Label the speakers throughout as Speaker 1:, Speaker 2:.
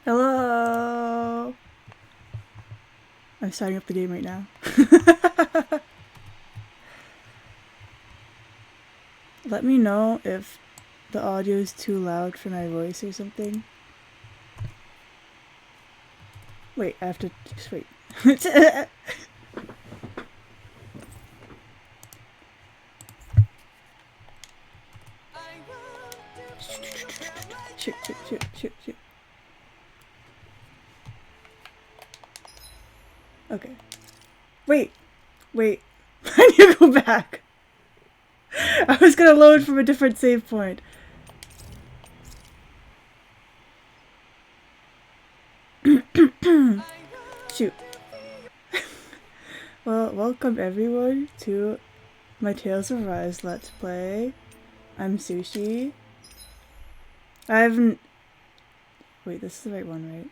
Speaker 1: Hello! I'm starting up the game right now. Let me know if the audio is too loud for my voice or something. Wait, I have to just wait. Shoot, shoot, shoot, shoot, shoot. Okay. Wait. Wait. I need to go back. I was gonna load from a different save point. Shoot. Well, welcome everyone to my Tales of Rise Let's Play. I'm Sushi. I haven't... Wait, this is the right one, right?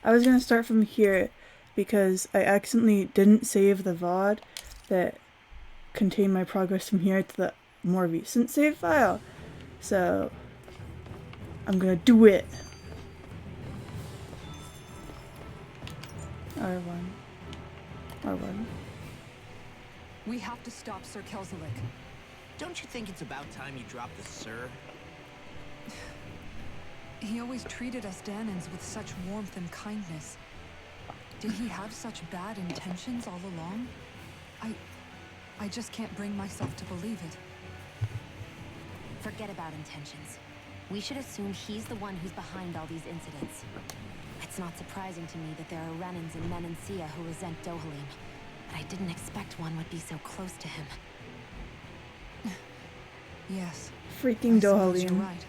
Speaker 1: I was gonna start from here because I accidentally didn't save the VOD that contained my progress from here to the more recent save file. So, I'm gonna do it. R1. R1.
Speaker 2: We have to stop Sir Kelzelik.
Speaker 3: Don't you think it's about time you dropped the sir?
Speaker 2: He always treated us Danans with such warmth and kindness. Did he have such bad intentions all along? I just can't bring myself to believe it.
Speaker 4: Forget about intentions. We should assume he's the one who's behind all these incidents. It's not surprising to me that there are Renans in Menancia who resent Dohalim, but I didn't expect one would be so close to him.
Speaker 2: Yes.
Speaker 1: Freaking
Speaker 2: I suppose you're
Speaker 1: Dohalim.
Speaker 2: right.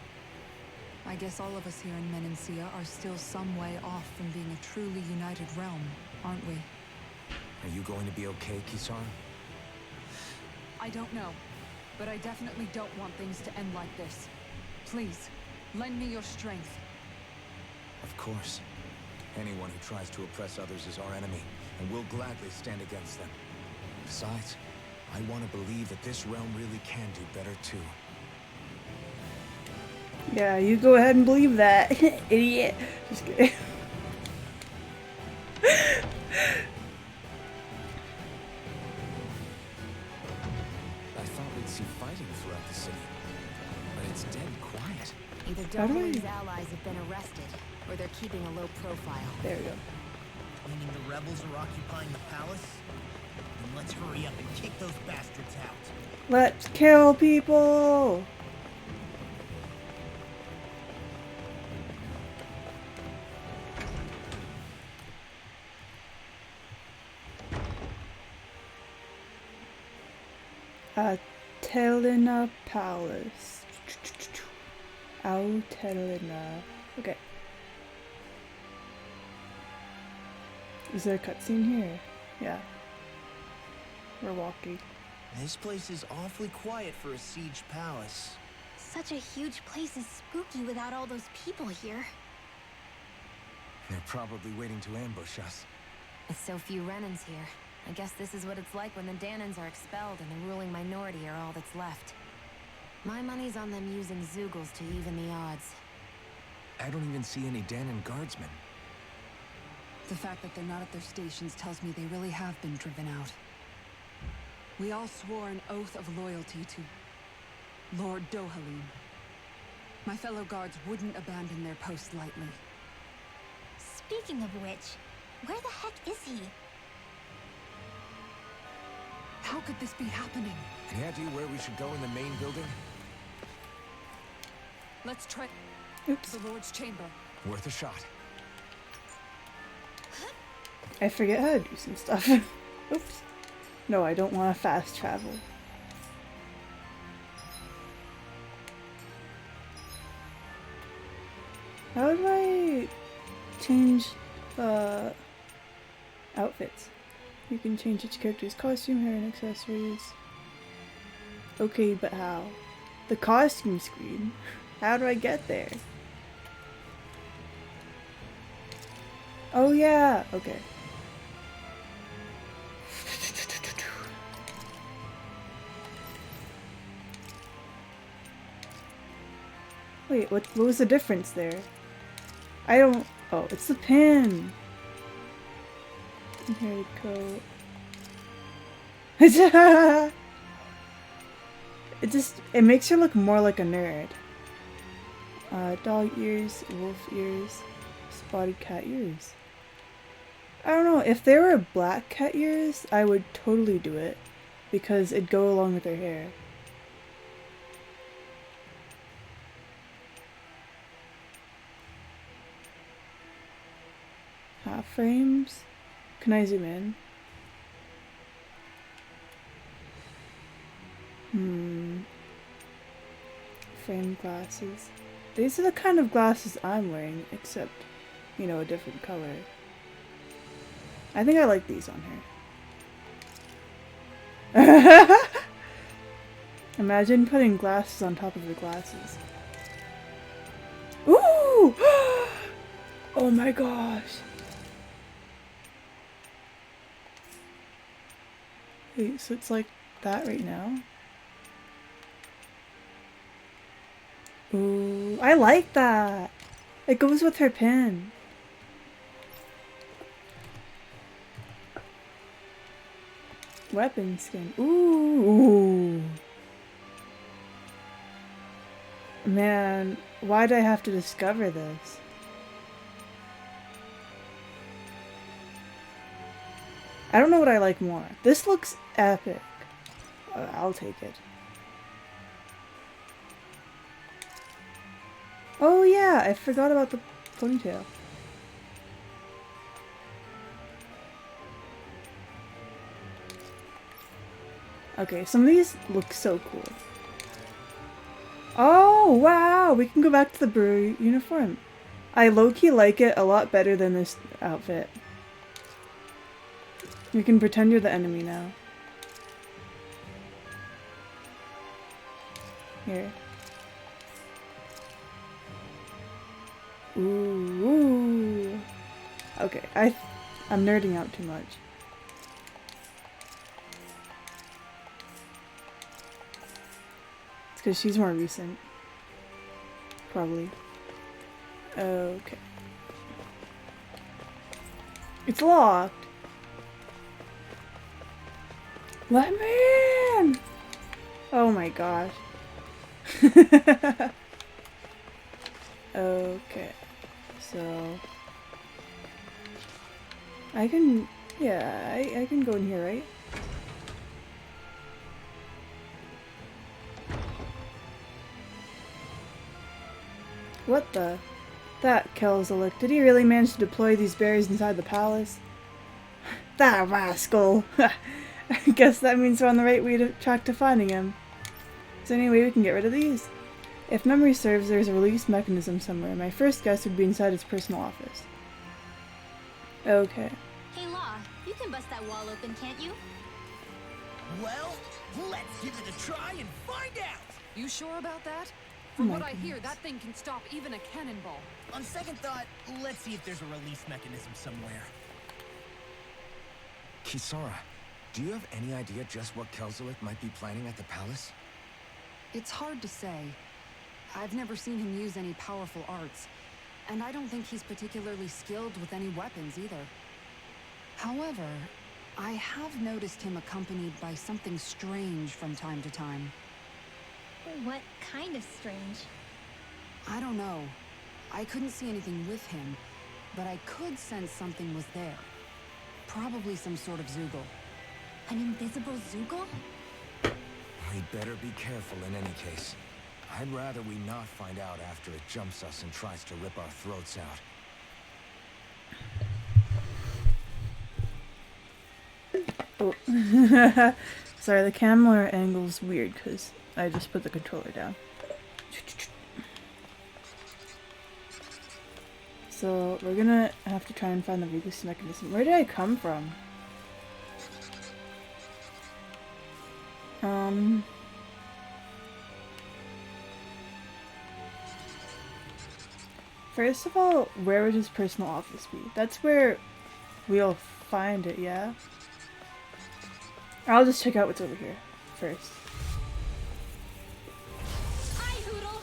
Speaker 2: I guess all of us here in Menancia are still some way off from being a truly united realm, aren't we?
Speaker 5: Are you going to be okay, Kisar?
Speaker 2: I don't know, but I definitely don't want things to end like this. Please, lend me your strength.
Speaker 5: Of course. Anyone who tries to oppress others is our enemy, and we'll gladly stand against them. Besides, I want to believe that this realm really can do better too.
Speaker 1: Yeah, you go ahead and believe that. Idiot. Just kidding.
Speaker 5: I thought we'd see fighting throughout the city, but it's dead quiet.
Speaker 4: Either
Speaker 1: How do
Speaker 4: Dohalim's
Speaker 1: I-
Speaker 4: allies have been arrested, or they're keeping a low profile.
Speaker 1: There we go.
Speaker 3: Meaning the rebels are occupying the palace? Then let's hurry up and kick those bastards out.
Speaker 1: Let's kill people! Telina Palace. Telina. Okay. Is there a cutscene here? Yeah. We're walking.
Speaker 3: This place is awfully quiet for a siege palace.
Speaker 4: Such a huge place is spooky without all those people here.
Speaker 5: They're probably waiting to ambush us.
Speaker 4: With so few Renans here, I guess this is what it's like when the Danans are expelled and the ruling minority are all that's left. My money's on them using Zeugles to even the odds.
Speaker 5: I don't even see any Danon guardsmen.
Speaker 2: The fact that they're not at their stations tells me they really have been driven out. We all swore an oath of loyalty to Lord Dohalim. My fellow guards wouldn't abandon their post lightly.
Speaker 4: Speaking of which, where the heck is he?
Speaker 2: How could this be happening?
Speaker 5: Any idea where we should go in the main building?
Speaker 2: Let's try
Speaker 1: Oops.
Speaker 2: the Lord's chamber.
Speaker 5: Worth a shot.
Speaker 1: I forget how to do some stuff. Oops. No, I don't want to fast travel. How do I change outfits? You can change each character's costume, hair, and accessories. Okay, but how? The costume screen? How do I get there? Oh yeah, okay. Wait, what was the difference there? I don't... Oh, it's the pin! Inherited coat. It makes her look more like a nerd. Dog ears, wolf ears, spotted cat ears. I don't know, if there were black cat ears, I would totally do it. Because it'd go along with her hair. Half frames? Can I zoom in? Framed glasses. These are the kind of glasses I'm wearing, except, you know, a different color. I think I like these on her. Imagine putting glasses on top of your glasses. Ooh! Oh my gosh! Wait, so it's like that right now? Ooh, I like that! It goes with her pin. Weapon skin. Ooh! Man, why did I have to discover this? I don't know what I like more. This looks epic. I'll take it. Oh yeah, I forgot about the ponytail. Okay, some of these look so cool. Oh wow, we can go back to the brewery uniform. I low-key like it a lot better than this outfit. You can pretend you're the enemy now. Here. Ooh. Okay, I'm nerding out too much. It's because she's more recent. Probably. Okay. It's locked. Let me in! Oh my gosh. Okay. So I can, yeah, I can go in here, right? What the? That Kelzalik. Did he really manage to deploy these berries inside the palace? That rascal! I guess that means we're on the right track to finding him. Is there any way we can get rid of these? If memory serves, there's a release mechanism somewhere. My first guess would be inside his personal office. Okay.
Speaker 6: Hey Law, you can bust that wall open, can't you?
Speaker 3: Well, let's give it a try and find out!
Speaker 2: You sure about that? From
Speaker 1: my
Speaker 2: what I hear,
Speaker 1: goodness.
Speaker 2: that thing can stop even a cannonball.
Speaker 3: On second thought, let's see if there's a release mechanism somewhere.
Speaker 5: Kisara, do you have any idea just what Kelzalik might be planning at the palace?
Speaker 2: It's hard to say. I've never seen him use any powerful arts, and I don't think he's particularly skilled with any weapons either. However, I have noticed him accompanied by something strange from time to time.
Speaker 6: What kind of strange?
Speaker 2: I don't know. I couldn't see anything with him, but I could sense something was there. Probably some sort of Zoogle.
Speaker 6: An invisible Zoogle?
Speaker 5: We'd better be careful in any case. I'd rather we not find out after it jumps us and tries to rip our throats out.
Speaker 1: Oh. Sorry, the camera angle's weird because I just put the controller down. So we're gonna have to try and find the release mechanism. Where did I come from? First of all, where would his personal office be? That's where we'll find it, yeah? I'll just check out what's over here first.
Speaker 6: Hi, Hoodle!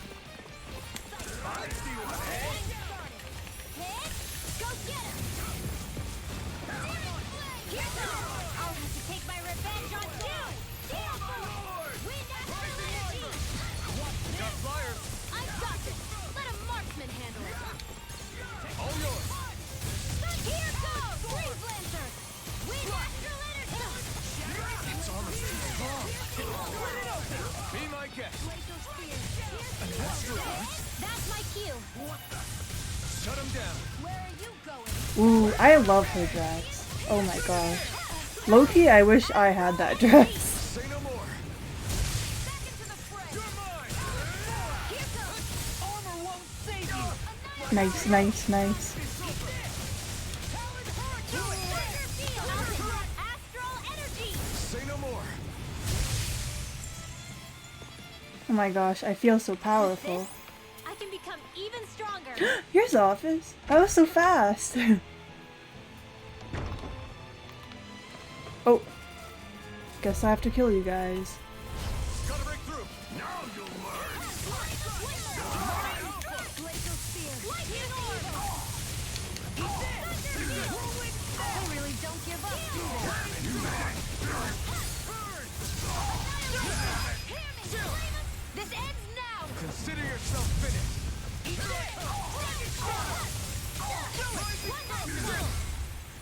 Speaker 1: Ooh, I love her dress. Oh my gosh. Loki, I wish I had that dress.
Speaker 5: Say no more.
Speaker 1: Nice, nice, nice.
Speaker 5: Say no more.
Speaker 1: Oh my gosh, I feel so powerful.
Speaker 6: I can become even stronger.
Speaker 1: Here's the office. That was so fast. Oh. Guess I have to kill you guys.
Speaker 5: Gotta break through. Now you'll learn.
Speaker 6: They really don't give up, do they? This ends now!
Speaker 5: Consider yourself finished.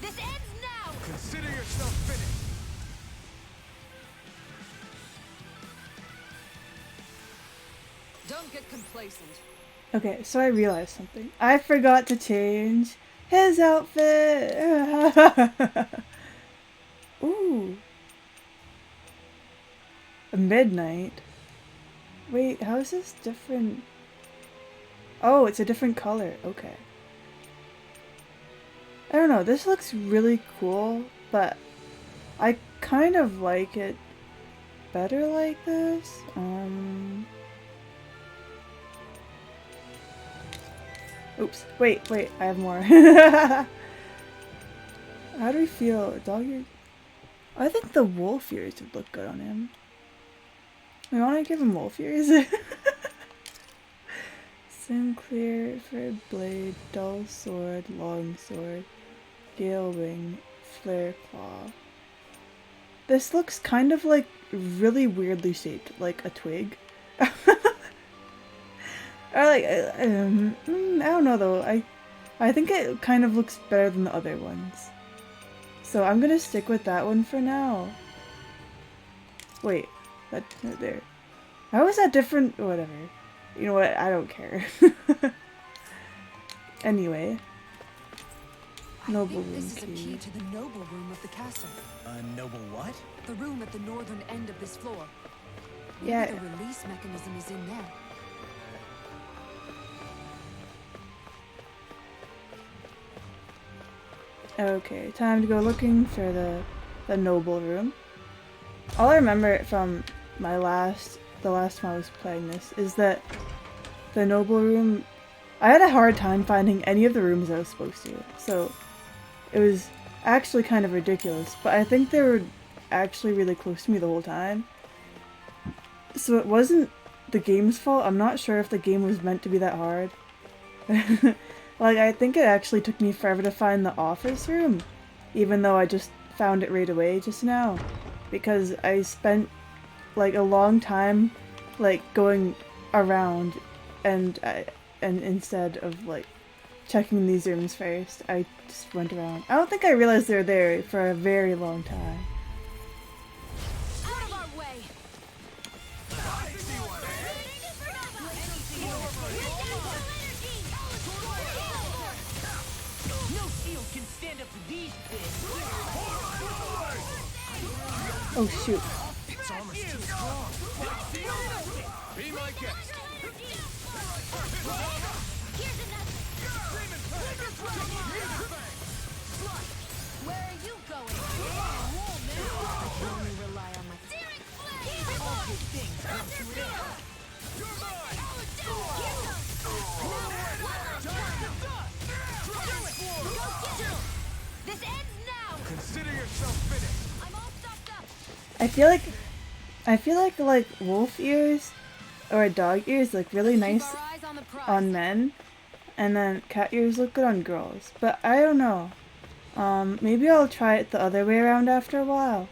Speaker 6: This ends now!
Speaker 5: Consider yourself finished.
Speaker 2: Don't get complacent.
Speaker 1: Okay, so I realized something. I forgot to change his outfit. Ooh. A midnight. Wait, how is this different? Oh, it's a different color. Okay. I don't know. This looks really cool, but I kind of like it better like this. Oops. Wait, I have more. How do we feel? Dog ears? I think the wolf ears would look good on him. We want to give him wolf ears. Sinclair, Fred Blade, Dull Sword, Long Sword, Gale Wing, Flare Claw. This looks kind of like really weirdly shaped, like a twig. Or like, I don't know though. I think it kind of looks better than the other ones. So I'm gonna stick with that one for now. Wait, that there. How is that different? Whatever. You know what? I don't care. Anyway. Noble room
Speaker 2: This is a key
Speaker 1: key.
Speaker 2: to the noble room of the castle.
Speaker 3: Noble what?
Speaker 2: The room at the northern end of this floor. Maybe
Speaker 1: Yeah.
Speaker 2: the release mechanism is in there.
Speaker 1: Okay, time to go looking for the noble room. All I remember from the last time I was playing this is that the noble room, I had a hard time finding any of the rooms I was supposed to, so it was actually kind of ridiculous, but I think they were actually really close to me the whole time. So it wasn't the game's fault. I'm not sure if the game was meant to be that hard. Like, I think it actually took me forever to find the office room, even though I just found it right away just now, because I spent like a long time like going around, and instead of like checking these rooms first, I just went around. I don't think I realized they were there for a very long time.
Speaker 6: Out of our way!
Speaker 3: No shield can stand up to these fists.
Speaker 1: Oh shoot.
Speaker 5: Its armor's too strong. Be my guest.
Speaker 6: Where are you going?
Speaker 4: I can only rely on my...
Speaker 3: All good things come to an end.
Speaker 6: This ends now!
Speaker 5: Consider yourself finished.
Speaker 6: I'm all stopped up!
Speaker 1: I feel like wolf ears or dog ears look really nice
Speaker 2: Keep our eyes on the prize.
Speaker 1: on men, and then cat ears look good on girls. But I don't know. Maybe I'll try it the other way around after a while.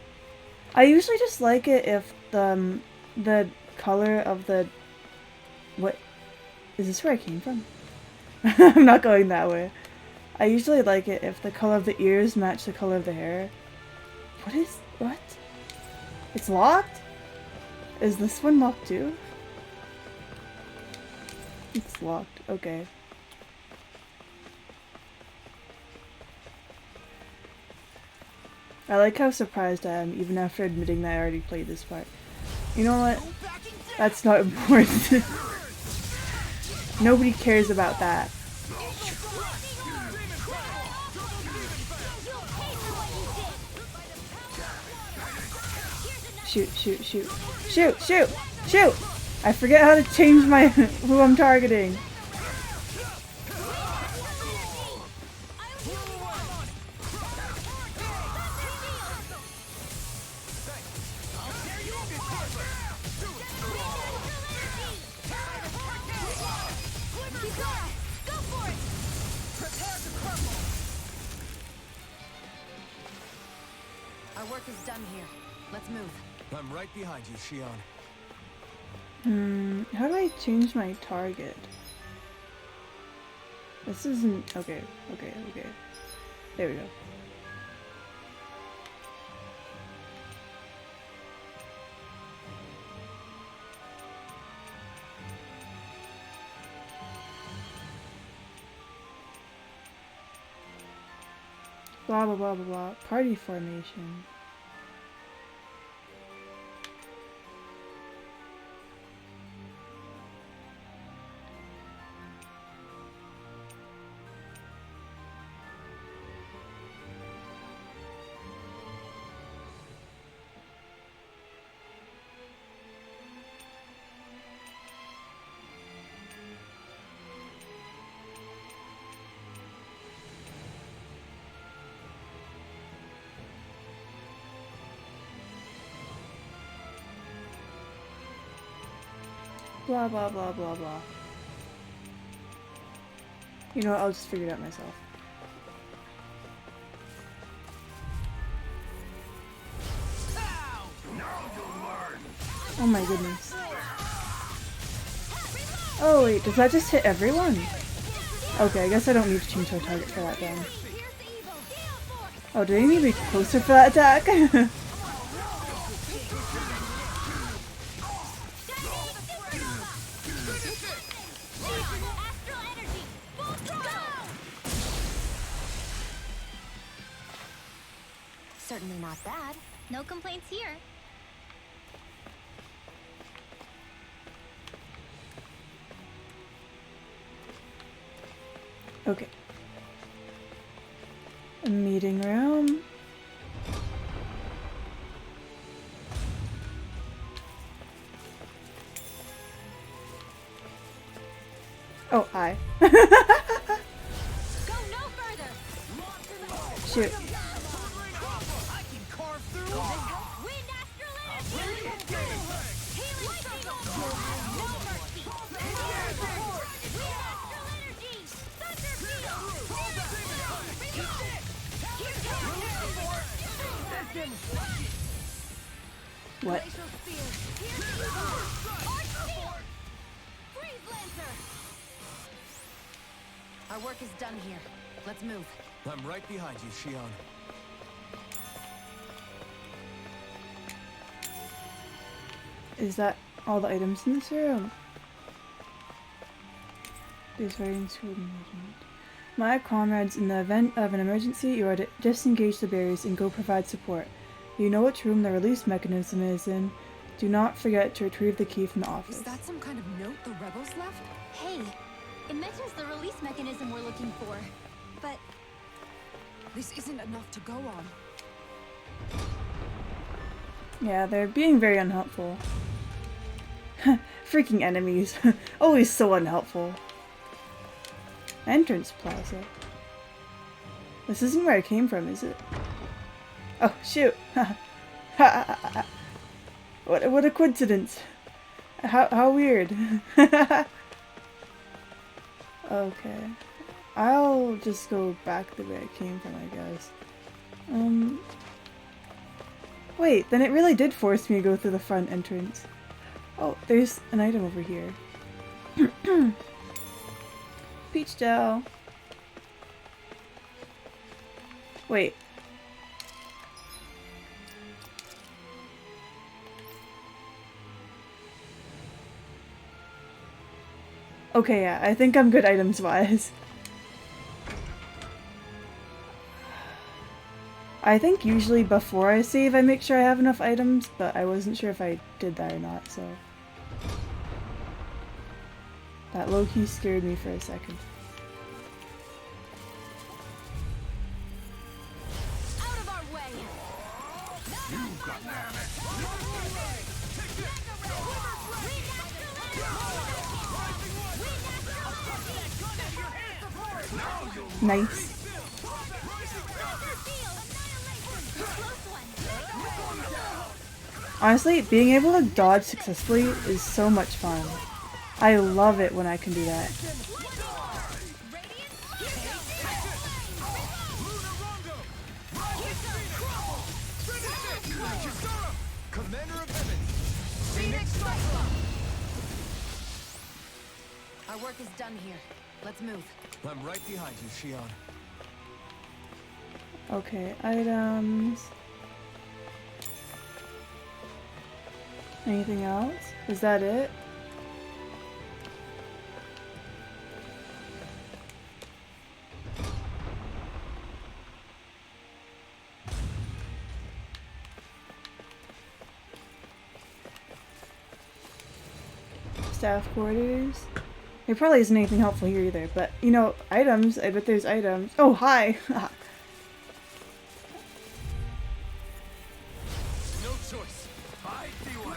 Speaker 1: I usually just like it if the color of the... What? Is this where I came from? I'm not going that way. I usually like it if the color of the ears match the color of the hair. What? It's locked? Is this one locked too? It's locked, okay. I like how surprised I am, even after admitting that I already played this part. You know what? That's not important. Nobody cares about that. Shoot, shoot, shoot. Shoot, shoot, shoot! I forget how to change my who I'm targeting.
Speaker 4: Our work is done here. Let's move.
Speaker 5: I'm right behind you, Shion.
Speaker 1: How do I change my target? This isn't... okay. There we go. Blah blah blah blah blah. Party formation. Blah blah blah blah blah. You know what, I'll just figure it out myself. Oh my goodness. Oh wait, does that just hit everyone? Okay, I guess I don't need to change my target for that then. Oh, do I need to be closer for that attack?
Speaker 4: Certainly not bad.
Speaker 6: No complaints here.
Speaker 1: Okay. A meeting room. Oh, hi.
Speaker 6: Go no further.
Speaker 1: Shoot.
Speaker 3: I can carve through
Speaker 6: Wind astral energy. Healing signal. No mercy. Wind astral energy. Thunder field.
Speaker 1: What?
Speaker 6: Glacial spear. Arch field. Freeze lancer.
Speaker 4: Our work is done here. Let's move.
Speaker 5: I'm right behind you, Shion.
Speaker 1: Is that all the items in this room? These variants will be measurement. My comrades, in the event of an emergency, you are to disengage the barriers and go provide support. You know which room the release mechanism is in. Do not forget to retrieve the key from the office.
Speaker 2: Is that some kind of note the rebels left?
Speaker 6: Hey, it mentions the release mechanism we're looking for. But
Speaker 2: This isn't enough to go on.
Speaker 1: Yeah, they're being very unhelpful. Freaking enemies. Always so unhelpful. Entrance plaza. This isn't where I came from, is it? Oh, shoot. What a coincidence. How weird. Okay. I'll just go back the way I came from, I guess. Wait, then it really did force me to go through the front entrance. Oh, there's an item over here. Peach gel. Wait. Okay, yeah, I think I'm good items-wise. I think usually before I save I make sure I have enough items, but I wasn't sure if I did that or not, so. That low-key scared me for a second.
Speaker 6: Out of our way!
Speaker 1: Nice. Honestly, being able to dodge successfully is so much fun. I love it when I can do that.
Speaker 4: Our work is done here. Let's move.
Speaker 5: I'm right behind you, Shion.
Speaker 1: Okay, items. Anything else? Is that it? Staff quarters. There probably isn't anything helpful here either, but you know, items, I bet there's items. Oh, hi!
Speaker 5: No choice. I see one,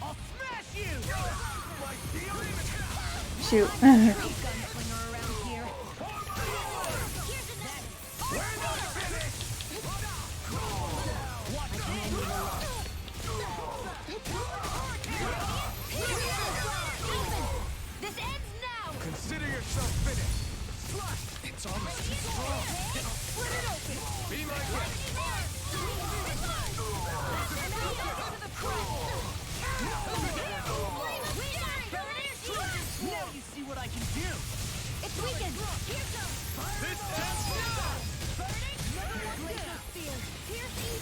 Speaker 3: I'll smash you!
Speaker 1: Shoot.
Speaker 2: Gunslinger around here.
Speaker 6: This ends now!
Speaker 5: Consider yourself finished. Slash! It's almost too strong.
Speaker 6: Split it open!
Speaker 5: Be my guest.
Speaker 3: Now you see what I can do!
Speaker 6: It's weakened! Here goes!
Speaker 3: This ends now!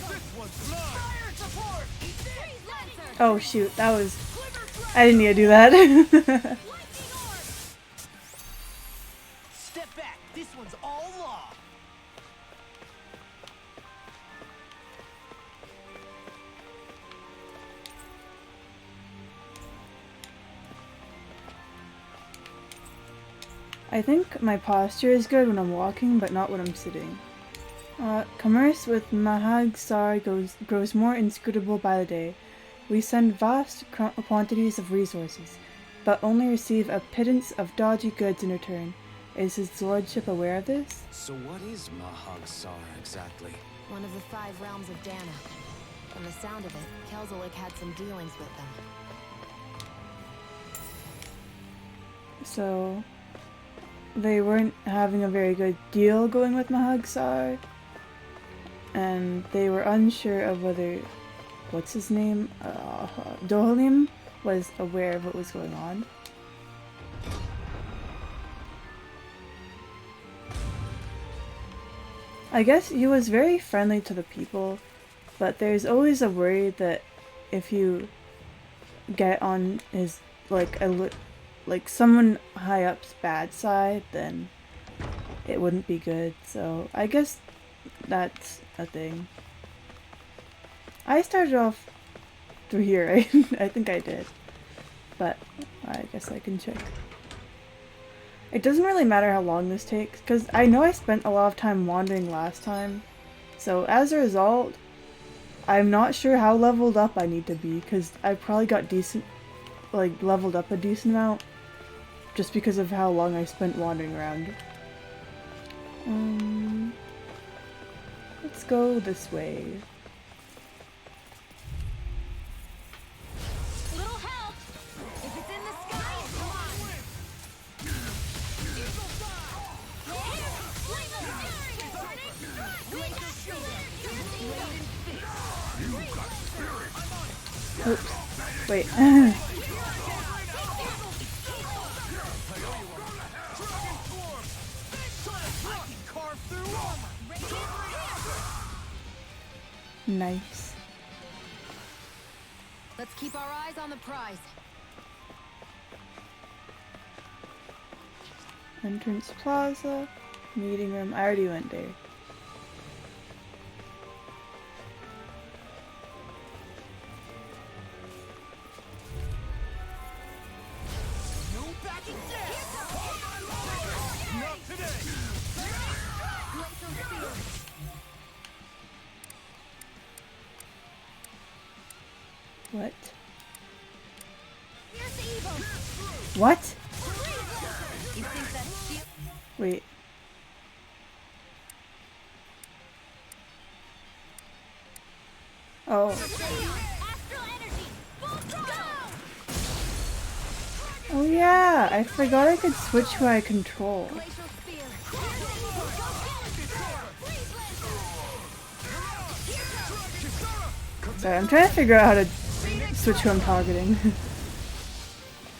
Speaker 6: This
Speaker 3: one's mine! Fire support!
Speaker 6: Freeze Lancer!
Speaker 1: Oh shoot, that was... I didn't need to do that.
Speaker 3: Step back! This one's all law!
Speaker 1: I think my posture is good when I'm walking, but not when I'm sitting. Commerce with Mahag-Sar grows more inscrutable by the day. We send vast quantities of resources, but only receive a pittance of dodgy goods in return. Is his lordship aware of this?
Speaker 5: So what is Mahag-Sar exactly?
Speaker 4: One of the 5 realms of Dana. From the sound of it, Kelzelik had some dealings with them.
Speaker 1: So... they weren't having a very good deal going with Mahag-Sar, and they were unsure of whether, what's his name, Dohalim was aware of what was going on. I guess he was very friendly to the people, but there's always a worry that if you get on his, like someone high up's bad side, then it wouldn't be good. So I guess that's a thing. I started off through here, right? I think I did, but I guess I can check. It doesn't really matter how long this takes, because I know I spent a lot of time wandering last time, so as a result, I'm not sure how leveled up I need to be, because I probably got leveled up a decent amount, just because of how long I spent wandering around. Let's go this way.
Speaker 6: Little help! If it's in the sky, it's mine!
Speaker 1: Oops. Wait. Nice.
Speaker 4: Let's keep our eyes on the prize.
Speaker 1: Entrance plaza. Meeting room. I already went there.
Speaker 3: No backing down! Not today!
Speaker 1: What?
Speaker 6: Here's the evil.
Speaker 1: What?
Speaker 6: You think that's cute?
Speaker 1: Wait. Oh.
Speaker 6: Astral energy. Full throttle.
Speaker 1: Oh yeah, I forgot I could switch who I control.
Speaker 6: Glacial spear.
Speaker 1: Sorry, I'm trying to figure out how to switch who I'm targeting.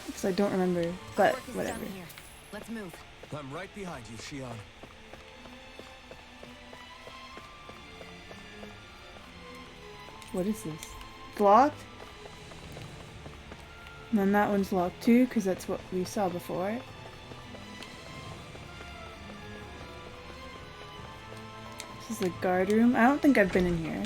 Speaker 1: Because I don't remember, but
Speaker 4: Work is
Speaker 1: whatever.
Speaker 4: done here. Let's move.
Speaker 5: I'm right behind you, Shion.
Speaker 1: What is this? It's locked? And then that one's locked too, because that's what we saw before. This is the guard room. I don't think I've been in here.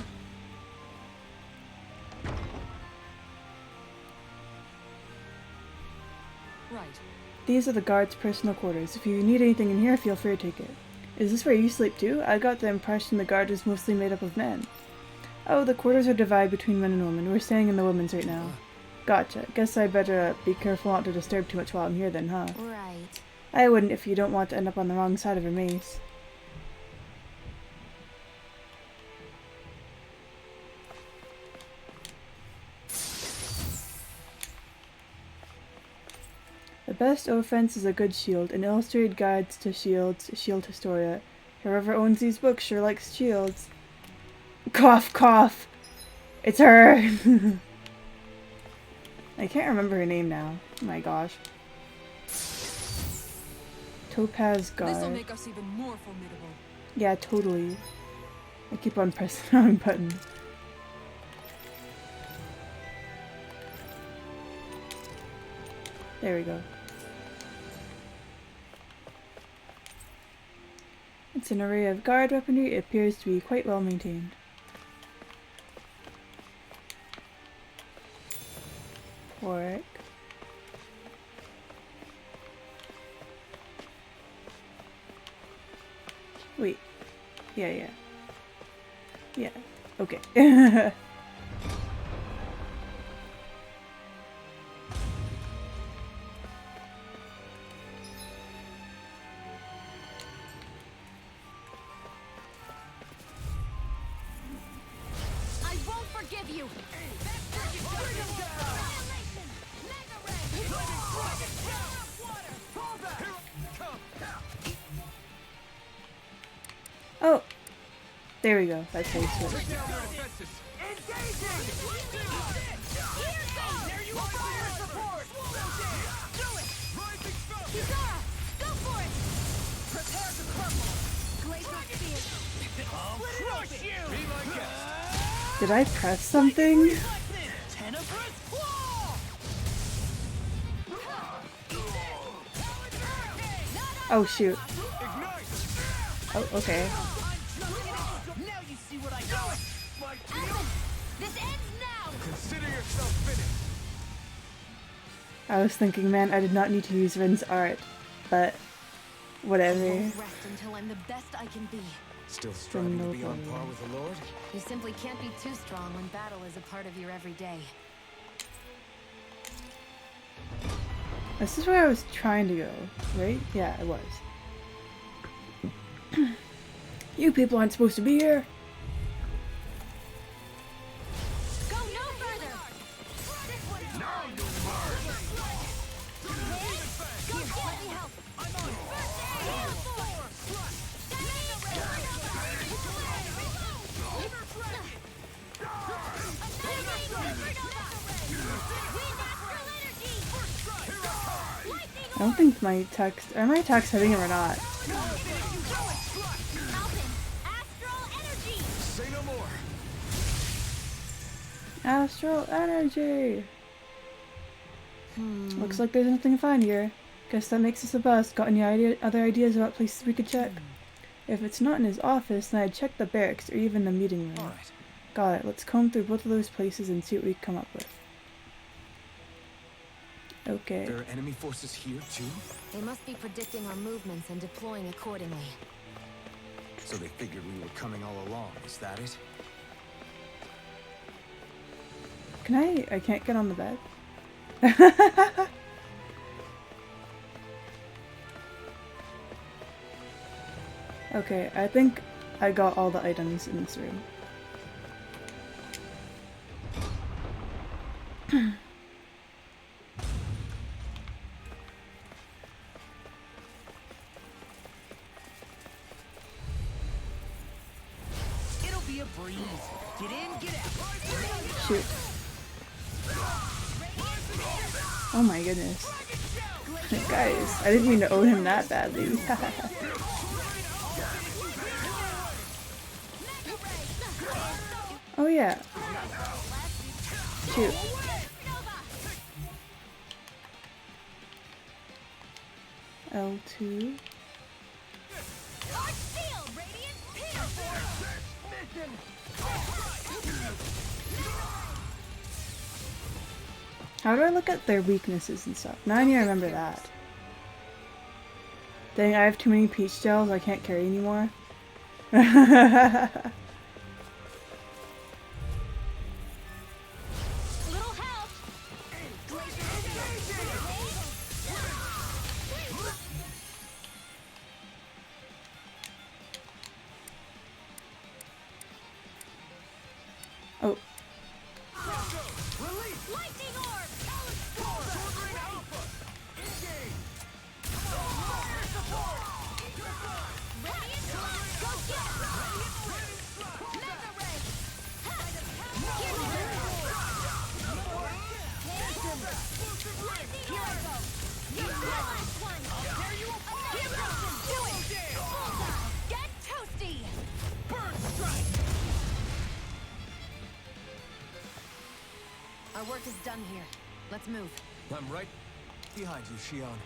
Speaker 2: Right.
Speaker 1: These are the guards' personal quarters. If you need anything in here, feel free to take it. Is this where you sleep too? I got the impression the guard is mostly made up of men. Oh, the quarters are divided between men and women. We're staying in the women's right now. Gotcha. Guess I better be careful not to disturb too much while I'm here then, huh?
Speaker 4: Right.
Speaker 1: I wouldn't if you don't want to end up on the wrong side of a mace. The best offense is a good shield. An illustrated guides to shields, Shield Historia. Whoever owns these books sure likes shields. Cough, cough! It's her! I can't remember her name now. Oh my gosh. Topaz
Speaker 2: This'll
Speaker 1: Guard.
Speaker 2: make us even more formidable.
Speaker 1: Yeah, totally. I keep on pressing the wrong button. There we go. It's an array of guard weaponry. It appears to be quite well maintained. Pork. Wait. Yeah. Yeah. Okay.
Speaker 6: I won't forgive you.
Speaker 1: Oh! There we go. That's how you switch. Did I press something? Oh shoot. Oh, okay.
Speaker 3: Now you see what I got!
Speaker 6: This ends now.
Speaker 5: Consider yourself finished.
Speaker 1: I was thinking, man, I did not need to use Rin's art, but
Speaker 4: I
Speaker 1: whatever.
Speaker 4: won't rest until I'm the best I can be.
Speaker 5: Still striving to be on
Speaker 1: nobody.
Speaker 5: par with the Lord?
Speaker 4: You simply can't be too strong when battle is a part of your everyday.
Speaker 1: This is where I was trying to go, right? Yeah, I was. You people aren't supposed to be here.
Speaker 6: Go no further. This one's mine. Go get me help. I'm on. First aid.
Speaker 1: I don't think my text, are my attacks hitting him or not?
Speaker 6: Astral energy.
Speaker 5: Say no more.
Speaker 1: Astral energy! Looks like there's nothing to find here. Guess that makes us a bust. Got any other ideas about places we could check? If it's not in his office, then I'd check the barracks or even the meeting room.
Speaker 5: Alright.
Speaker 1: Got it. Let's comb through both of those places and see what we come up with. Okay.
Speaker 5: There are enemy forces here too?
Speaker 4: They must be predicting our movements and deploying accordingly.
Speaker 5: So they figured we were coming all along, is that it?
Speaker 1: Can I can't get on the bed? Okay, I think I got all the items in this room.
Speaker 3: It'll be a breeze. Get in, get out.
Speaker 1: Shoot. Oh my goodness. Guys, I didn't mean to own him that badly. Oh yeah. Shoot. L2. How do I look at their weaknesses and stuff? Now I need to remember that. Dang, I have too many peach gels, I can't carry anymore.
Speaker 6: Little help.
Speaker 1: Oh,
Speaker 6: Lightning orb. Radiant go get. Mega ray. Here we go. Here I go. You're the last one. Here goes. Do it. Bullseye. Get toasty.
Speaker 4: Our work is done here. Let's move.
Speaker 5: I'm right behind you, Shion.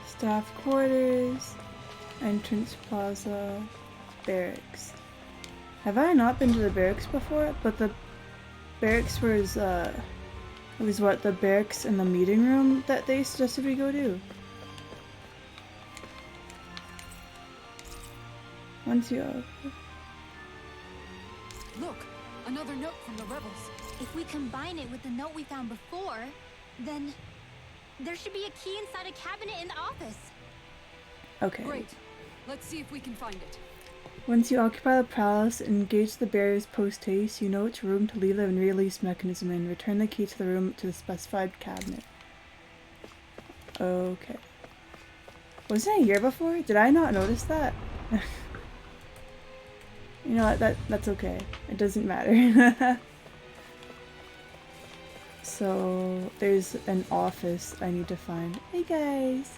Speaker 1: staff quarters, entrance plaza, barracks. Have I not been to the barracks before? But the barracks was what, the barracks and the meeting room that they suggested we go to. Once you
Speaker 2: Look, another note from the rebels.
Speaker 6: If we combine it with the note we found before, then there should be a key inside a cabinet in the office.
Speaker 1: okay.
Speaker 2: Great. Let's see if we can find it.
Speaker 1: Once you occupy the palace and engage the barriers post-haste, you know which room to leave the release mechanism in. Return the key to the room to the specified cabinet. Okay. Wasn't I here before? Did I not notice that? You know what? That's okay. It doesn't matter. So there's an office I need to find. Hey guys.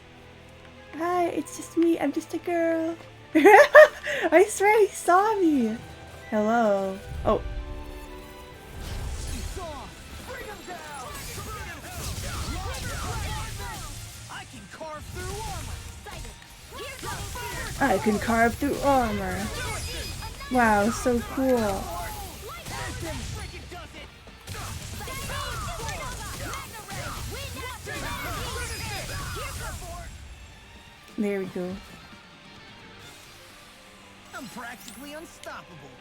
Speaker 1: Hi, it's just me. I'm just a girl. I swear he saw me. Hello. Oh.
Speaker 3: I can carve through armor.
Speaker 1: I can carve through armor. Wow, so cool. There we go.
Speaker 3: I'm practically unstoppable.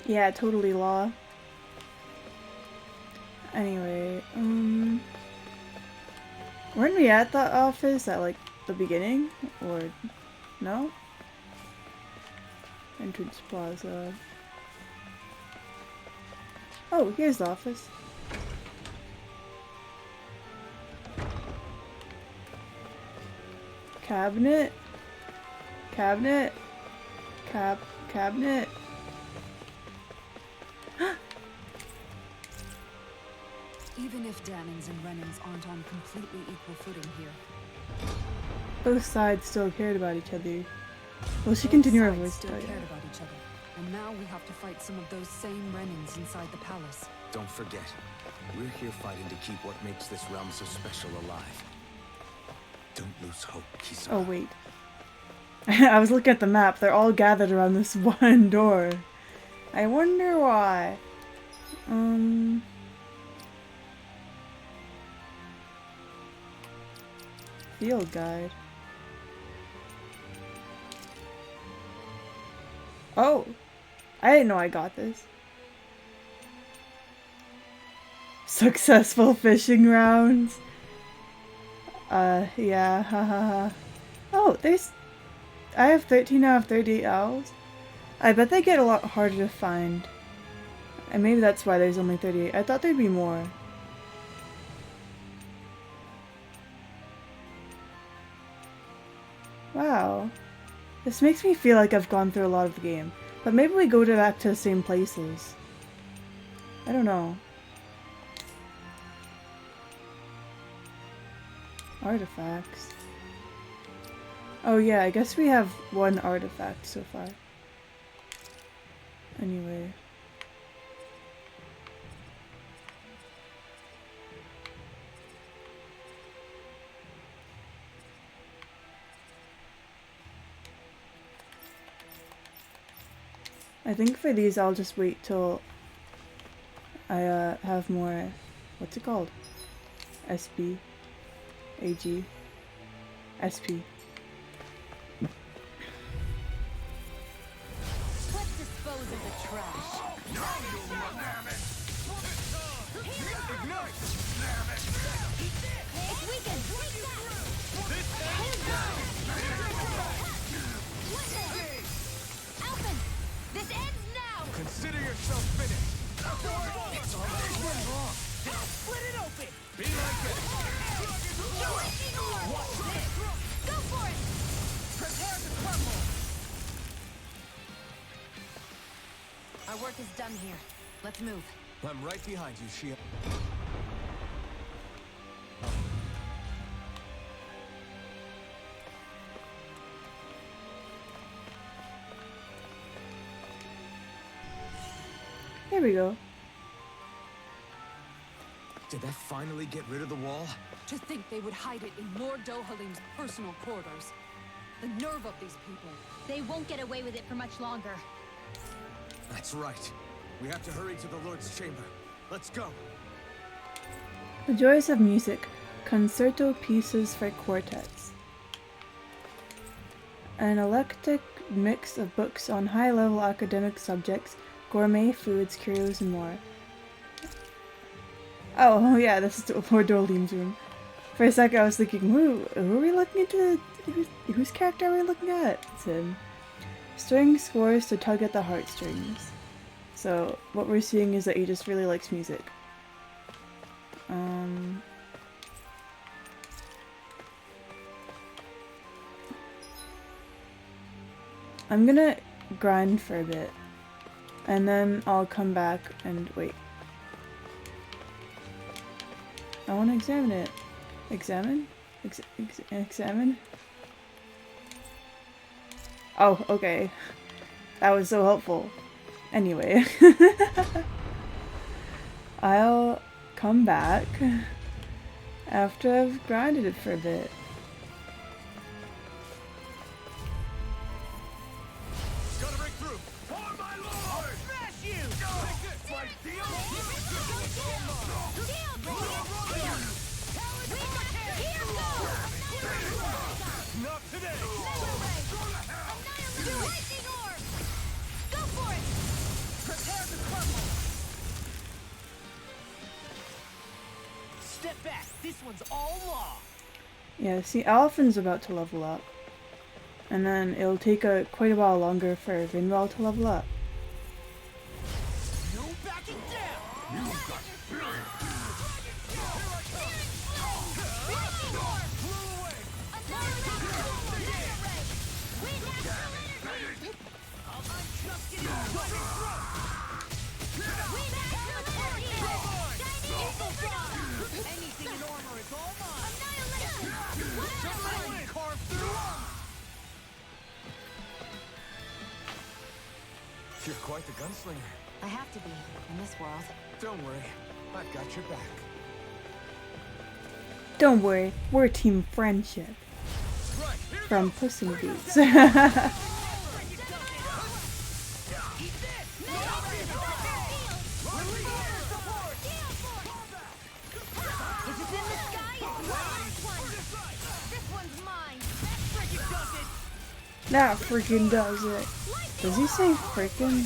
Speaker 1: Yeah, totally law. Anyway, weren't we at the office at like the beginning? Or no? Entrance plaza. Oh, here's the office. Cabinet. Cabinet. Cabinet.
Speaker 2: Even if Dammons and Renans aren't on completely equal footing here,
Speaker 1: Both sides still cared about each other. Will she
Speaker 2: both
Speaker 1: continue her
Speaker 2: sides
Speaker 1: voice
Speaker 2: still
Speaker 1: tag?
Speaker 2: cared about each other. And now we have to fight some of those same Renans inside the palace.
Speaker 5: Don't forget, we're here fighting to keep what makes this realm so special alive. Don't lose hope, Kisara.
Speaker 1: Oh, wait. I was looking at the map. They're all gathered around this one door. I wonder why. Field guide. Oh! I didn't know I got this. Successful fishing rounds. Yeah, haha. Oh, I have 13 out of 38 owls. I bet they get a lot harder to find. And maybe that's why there's only 38. I thought there'd be more. Wow. This makes me feel like I've gone through a lot of the game. But maybe we go back to the same places. I don't know. Artifacts. Oh yeah, I guess we have one artifact so far. Anyway. I think for these I'll just wait till I have more, what's it called? SB. AG. SP.
Speaker 4: Let's dispose of the trash. It's weakened. Take that. Alphen, this ends now.
Speaker 5: Consider yourself finished. It's almost went wrong.
Speaker 3: Split it open!
Speaker 5: Be like it.
Speaker 3: Watch this!
Speaker 4: Go for it.
Speaker 3: Prepare to crumble!
Speaker 4: Our work is done here. Let's move.
Speaker 5: I'm right behind you, Shia.
Speaker 1: There we go.
Speaker 5: Did that finally get rid of the wall?
Speaker 2: To think they would hide it in Lord Dohalim's personal quarters. The nerve of these people.
Speaker 6: They won't get away with it for much longer.
Speaker 5: That's right. We have to hurry to the Lord's chamber. Let's go.
Speaker 1: The Joys of Music. Concerto pieces for quartets. An eclectic mix of books on high-level academic subjects, gourmet foods, curios, and more. Oh, yeah, this is Lord Dohalim's room. For a second I was thinking, who are we looking into? Whose character are we looking at? It's him. String scores to tug at the heartstrings. So, what we're seeing is that he just really likes music. I'm gonna grind for a bit. And then I'll come back and wait. I want to examine it. Examine? Examine? Oh, okay. That was so helpful. Anyway. I'll come back after I've grinded it for a bit.
Speaker 5: Gotta break through. For my Lord!
Speaker 3: Smash you!
Speaker 5: Take this, my deal! Not today!
Speaker 3: Prepare to crumble! Step back. This one's all law.
Speaker 1: Yeah, see, Alphen's about to level up. And then it'll take quite a while longer for Vinwell to level up.
Speaker 3: No backing down! Anything in armor is all mine! Carve through!
Speaker 5: You're quite the gunslinger.
Speaker 4: I have to be in this world.
Speaker 5: Don't worry. I've got your back.
Speaker 1: Don't worry, we're Team Friendship. from Puss in Boots. That freaking does it. Does he say freaking?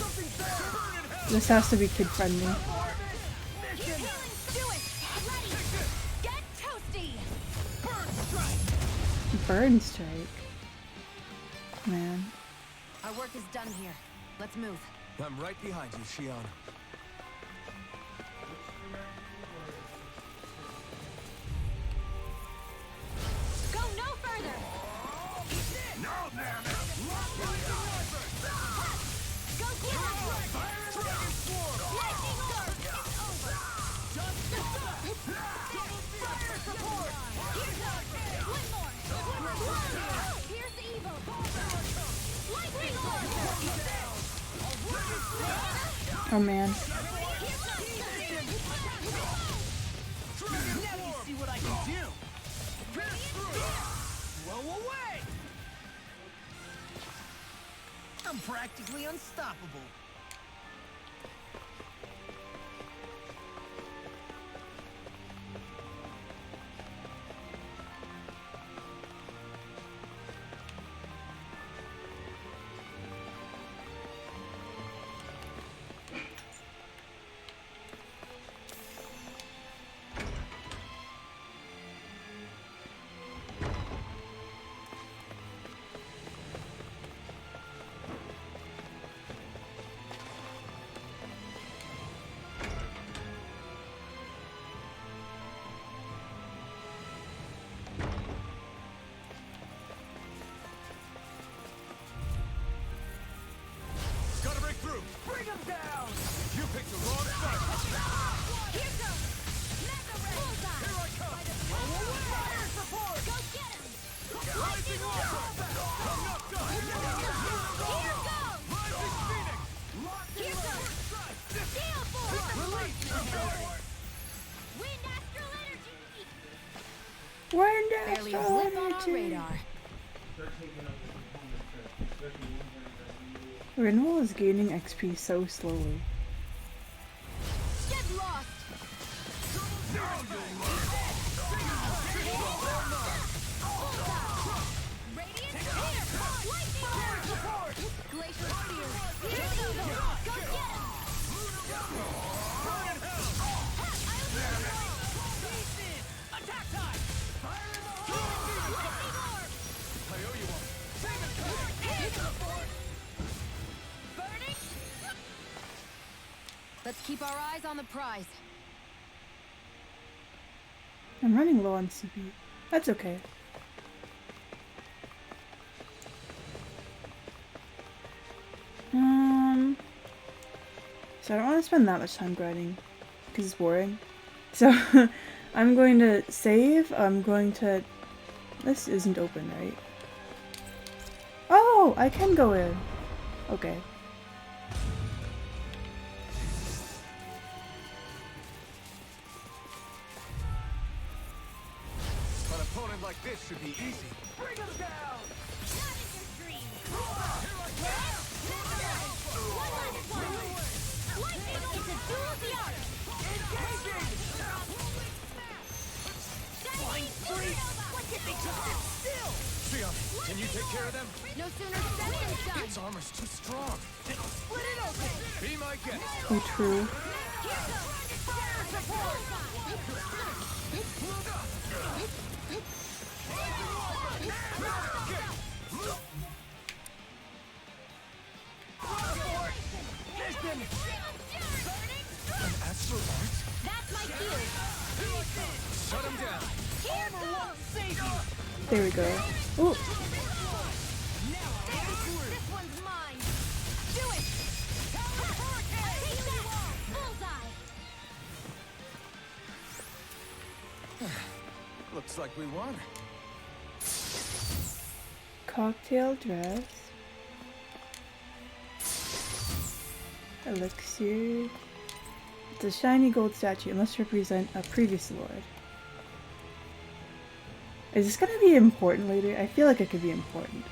Speaker 1: This has to be kid friendly. Burn strike. Man.
Speaker 4: Our work is done here. Let's move.
Speaker 5: I'm right behind you, Shion.
Speaker 6: Go no further! Go get him! Lightning orb! It's over! One more! Here's the evil! Lightning orb!
Speaker 1: Oh man.
Speaker 3: Now you see what I can do. Blow away. I'm practically unstoppable.
Speaker 5: Gotta break through!
Speaker 3: Bring him down.
Speaker 5: You picked the wrong side!
Speaker 6: Here goes! Mega Ray! Bullseye!
Speaker 5: Here I come!
Speaker 3: Fire support.
Speaker 6: Go get him!
Speaker 5: Rising orb! I'm not done!
Speaker 6: Here goes!
Speaker 5: Rising Phoenix!
Speaker 6: Here goes! Steel Force! Wind Astral Energy!
Speaker 1: Wind
Speaker 4: Barely a
Speaker 1: Astral
Speaker 4: blip on our
Speaker 1: Energy.
Speaker 4: radar.
Speaker 1: Renewal is gaining XP so slowly.
Speaker 6: Get lost! Radiant Spear! Lightning Orb! Glacial Spear! Here's evil! Go get him!
Speaker 3: Attack time.
Speaker 6: Lightning Orb!
Speaker 5: I owe you one.
Speaker 6: Burning!
Speaker 4: Let's keep our eyes on the prize.
Speaker 1: I'm running low on CP. That's okay. So I don't want to spend that much time grinding because it's boring. So I'm going to save. I'm going to. This isn't open, right? Oh, I can go in. Okay.
Speaker 5: An opponent like this should be easy.
Speaker 3: Bring him down.
Speaker 6: Not in your dreams! Lightning Orb! It's a duel of the arts!
Speaker 3: Engaging.
Speaker 6: Shining Supernova!
Speaker 3: What's it? They just sit still.
Speaker 5: Shion, can you take care of them?
Speaker 4: No sooner said than done.
Speaker 5: Its armor's too strong.
Speaker 3: Split it open.
Speaker 5: Be my guest.
Speaker 1: Oh, true.
Speaker 6: Here goes! Fire support!
Speaker 3: Listen.
Speaker 5: Astral Art?
Speaker 6: That's my cue!
Speaker 5: Shut him down.
Speaker 6: Here goes!
Speaker 3: Save you.
Speaker 1: There we go. Ooh.
Speaker 6: This one's mine! Do it! Take that! Bullseye!
Speaker 5: Looks like we won.
Speaker 1: Cocktail dress. Elixir. It's a shiny gold statue. It must represent a previous lord. Is this gonna be important later? I feel like it could be important.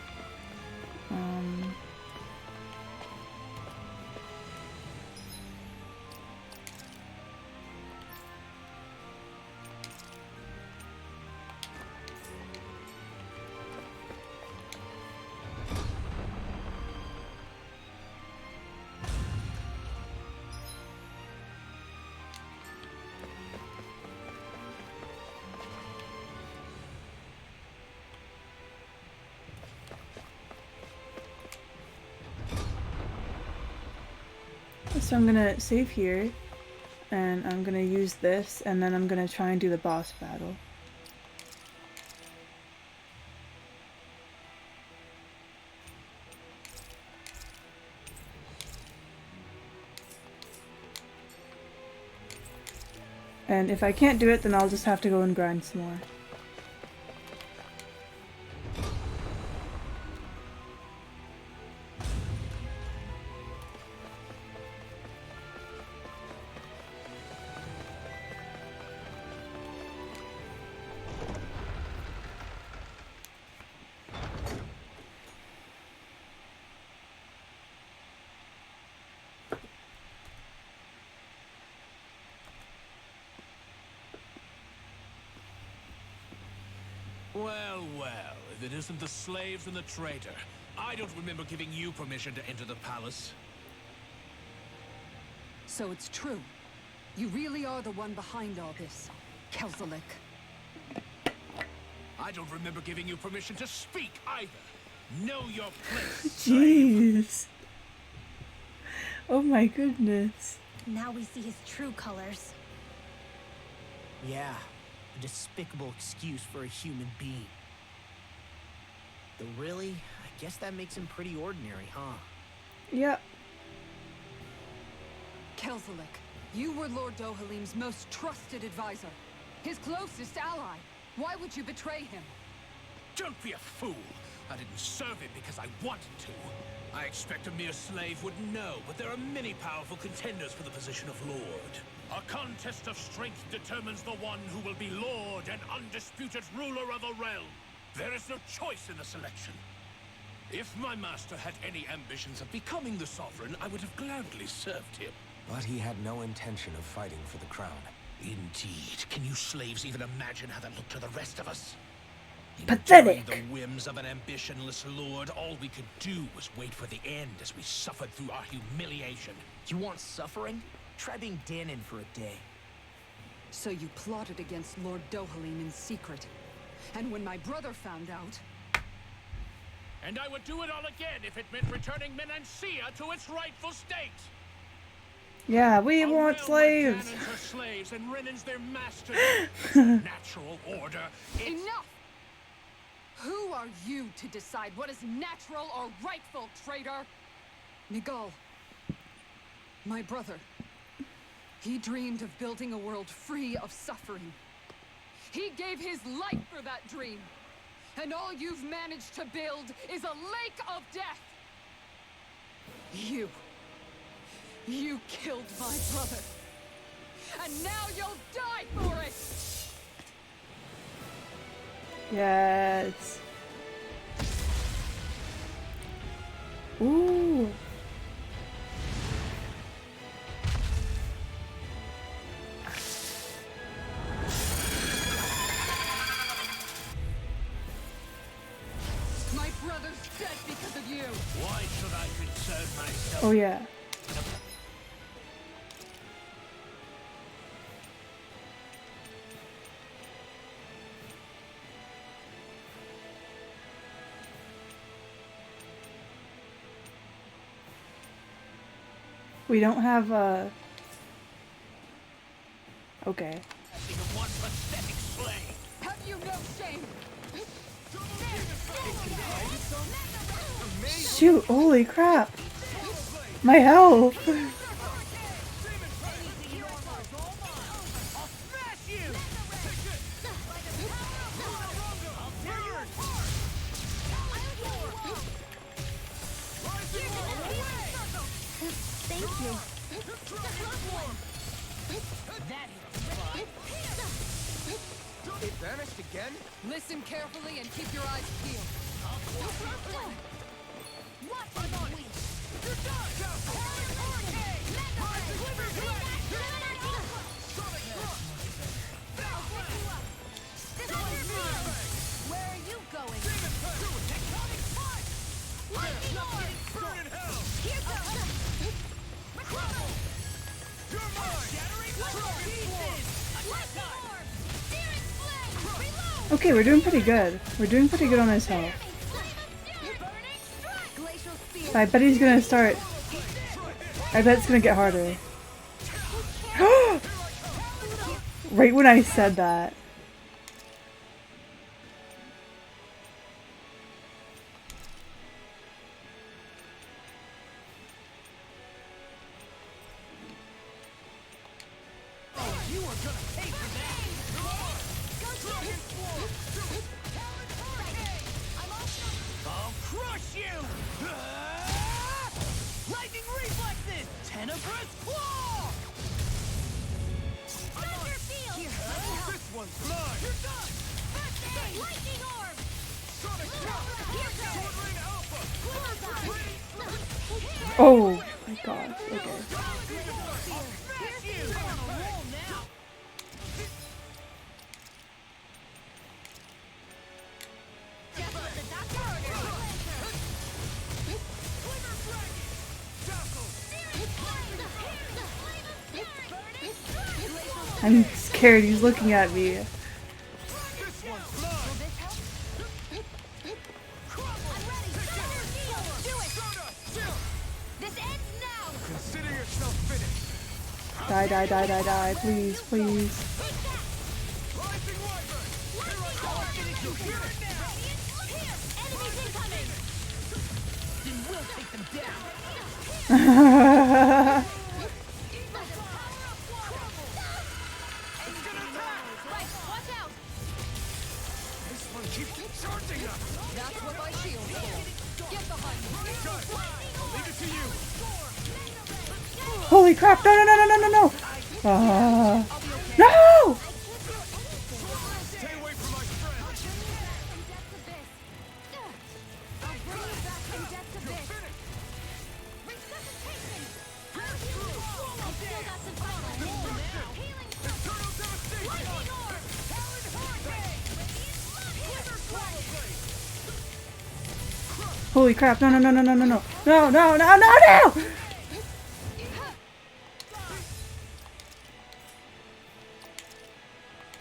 Speaker 1: So I'm gonna save here, and I'm gonna use this, and then I'm gonna try and do the boss battle. And if I can't do it, then I'll just have to go and grind some more.
Speaker 7: Well, well, if it isn't the slaves and the traitor. I don't remember giving you permission to enter the palace.
Speaker 2: So it's true. You really are the one behind all this, Kelzelik.
Speaker 7: I don't remember giving you permission to speak either. Know your place.
Speaker 1: Jeez. Oh my goodness.
Speaker 6: Now we see his true colors.
Speaker 3: Yeah, a despicable excuse for a human being. Though really, I guess that makes him pretty ordinary, huh?
Speaker 1: Yep.
Speaker 2: Kelzelik, you were Lord Dohalim's most trusted advisor. His closest ally. Why would you betray him?
Speaker 7: Don't be a fool. I didn't serve him because I wanted to. I expect a mere slave wouldn't know, but there are many powerful contenders for the position of Lord. A contest of strength determines the one who will be Lord and undisputed ruler of a realm. There is no choice in the selection. If my master had any ambitions of becoming the sovereign, I would have gladly served him.
Speaker 5: But he had no intention of fighting for the crown.
Speaker 7: Indeed. Can you slaves even imagine how that looked to the rest of us?
Speaker 1: Pathetic.
Speaker 7: Enduring the whims of an ambitionless lord, all we could do was wait for the end as we suffered through our humiliation.
Speaker 3: You want suffering? Try being Danon for a day.
Speaker 2: So you plotted against Lord Dohalim in secret. And when my brother found out...
Speaker 7: And I would do it all again if it meant returning Menancia to its rightful state.
Speaker 1: Yeah, we
Speaker 7: A
Speaker 1: want
Speaker 7: realm where
Speaker 1: slaves.
Speaker 7: Danons are slaves and Renans their masters. It's a natural order. It's...
Speaker 2: Enough! Who are you to decide what is natural or rightful, traitor? Miguel, my brother, he dreamed of building a world free of suffering. He gave his life for that dream. And all you've managed to build is a lake of death. You killed my brother. And now you'll die for it!
Speaker 1: Yes. Ooh.
Speaker 2: My brother's dead because of you.
Speaker 7: Why should I concern myself?
Speaker 1: Oh yeah. We don't have okay.
Speaker 7: Of one pathetic slave.
Speaker 2: Have you no shame?
Speaker 1: Shoot, holy crap. My health.
Speaker 6: Thank you.
Speaker 5: It vanished again?
Speaker 2: Listen carefully and keep your eyes peeled.
Speaker 6: What for the week?
Speaker 2: Where are you going?
Speaker 6: Lightning orb!
Speaker 5: Burn in hell!
Speaker 6: Here goes!
Speaker 5: You're mine!
Speaker 6: Lightning orb! Searing flame! Reload!
Speaker 1: Okay, we're doing pretty good. We're doing pretty good on this health.
Speaker 6: Burning strike!
Speaker 2: Glacial spear.
Speaker 1: I bet he's gonna start. I bet it's gonna get harder. Right when I said that.
Speaker 3: You are gonna pay for that! I'll crush you! Lightning reflexes! Tenebrous claw!
Speaker 6: Thunder field!
Speaker 5: This one's mine!
Speaker 6: You're done! First aid! Lightning orb!
Speaker 5: Sonic Shock!
Speaker 6: Here goes!
Speaker 5: Swordling Alpha!
Speaker 6: Quiver
Speaker 1: Oh my gosh. Okay.
Speaker 3: Smash you! On a roll now!
Speaker 6: Just what the doctor ordered!
Speaker 1: I'm scared. He's looking at me.
Speaker 5: This one's mine!
Speaker 6: This ends now!
Speaker 5: Consider yourself finished!
Speaker 1: Die, die, die, die, die. Please, please.
Speaker 5: Rising Wyvern!
Speaker 6: Enemies incoming!
Speaker 3: Then we'll take them down!
Speaker 6: Right, watch out!
Speaker 5: This one keeps charging us!
Speaker 2: That's what my shield's for. Get behind me.
Speaker 5: Done! I'll leave it to you!
Speaker 1: Holy crap! No, no, no, no, no, no, no! No!
Speaker 5: Stay away from my friend!
Speaker 6: I'll bring you back from death to this. Resuscitation! I've still got some fight left. Healing
Speaker 5: Eternal devastation!
Speaker 6: lightning orb!
Speaker 5: Talon Hurricane!
Speaker 6: Quiver strike!
Speaker 1: Holy crap! No, no, no, no, no, no, no, no, no, no, no, no!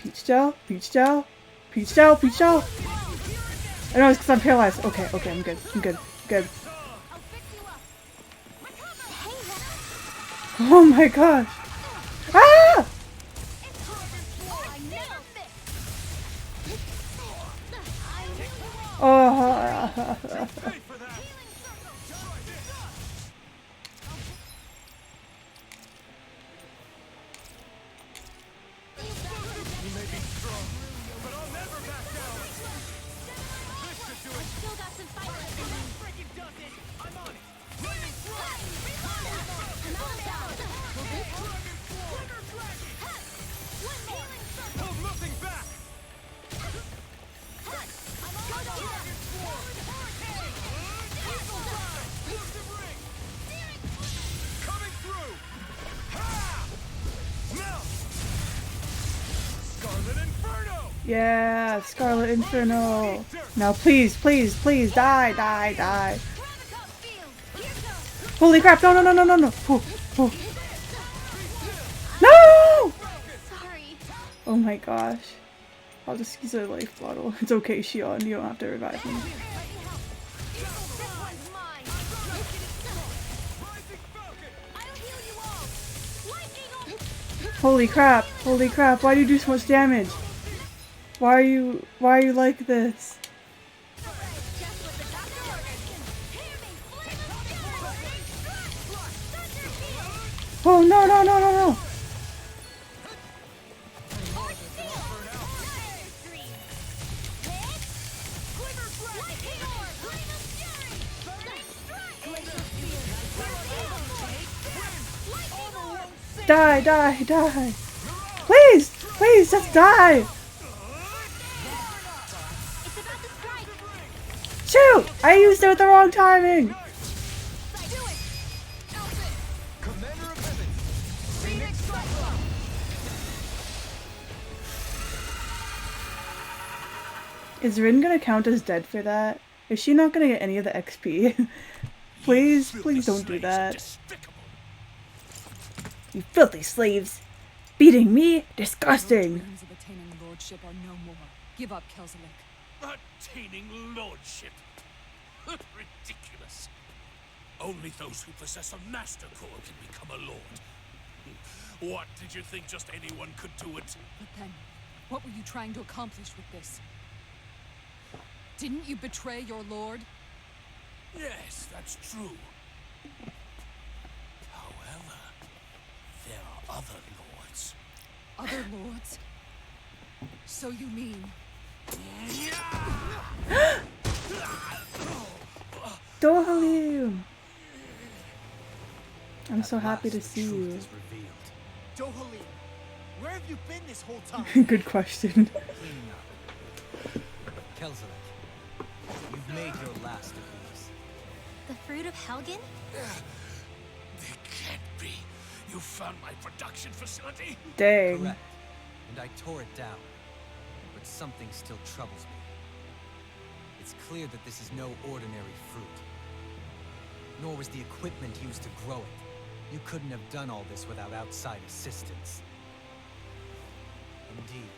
Speaker 1: Peach gel, peach gel, peach gel, peach gel. I know it's because I'm paralyzed. Okay, okay, I'm good. I'm good. Good.
Speaker 6: I'll fix you up. Recover!
Speaker 1: Oh my gosh! Ah!
Speaker 6: I never fix!
Speaker 1: Oh.
Speaker 5: Pay for that! You may be strong, but I'll never back down! This should do it!
Speaker 6: Still got some fight left.
Speaker 3: Freaking does it! I'm on it!
Speaker 6: Lightning strike!
Speaker 5: Hold nothing back! Coming through! Ha! Melt! Scarlet Inferno!
Speaker 1: Yeah, Scarlet Inferno. Now, please, please, please, die, die, die. Holy crap! No, no, no, no, no, no! Oh, oh. No!
Speaker 6: Sorry.
Speaker 1: Oh my gosh. I'll just use a life bottle. It's okay, Shion. You don't have to revive me.
Speaker 6: This one's mine.
Speaker 5: Rising Falcon!
Speaker 6: I'll heal you all. Lightning orb!
Speaker 1: Holy crap! Holy crap! Why do you do so much damage? Why are you like this?
Speaker 6: Just what the doctor ordered. Hear me! Flame of fury! Thunder field!
Speaker 1: Oh no no no no no!
Speaker 6: Force seal! Thunder stream! Hit! Quiver strike! Lightning orb! Flame of fury! Burning strike! Glacial spear! Lightning orb!
Speaker 1: Die die die! Please please just die! I used it with the wrong timing!
Speaker 6: Do it! Outfit!
Speaker 5: Commander of Heaven!
Speaker 6: Phoenix Cyclone!
Speaker 1: Is Rin gonna count as dead for that? Is she not gonna get any of the XP? Please, please don't do that.
Speaker 7: Despicable.
Speaker 1: You filthy slaves! Beating me? Disgusting!
Speaker 2: Dreams of attaining lordship are no more. Give up, Kelzelik.
Speaker 7: Attaining lordship. Ridiculous. Only those who possess a master core can become a lord. What, did you think just anyone could do it?
Speaker 2: But then, what were you trying to accomplish with this? Didn't you betray your lord?
Speaker 7: Yes, that's true. However, there are other lords.
Speaker 2: Other lords? So you mean...
Speaker 1: Dohalim! I'm so happy to see you.
Speaker 3: Dohalim, where have you been this whole time?
Speaker 1: Good question.
Speaker 8: Cleaning up. Kelzelik, you've made your last of these.
Speaker 4: The fruit of Helgen?
Speaker 7: They can't be. You found my production facility?
Speaker 1: Dang.
Speaker 8: Correct. And I tore it down. But something still troubles me. It's clear that this is no ordinary fruit. Nor was the equipment used to grow it. You couldn't have done all this without outside assistance. Indeed.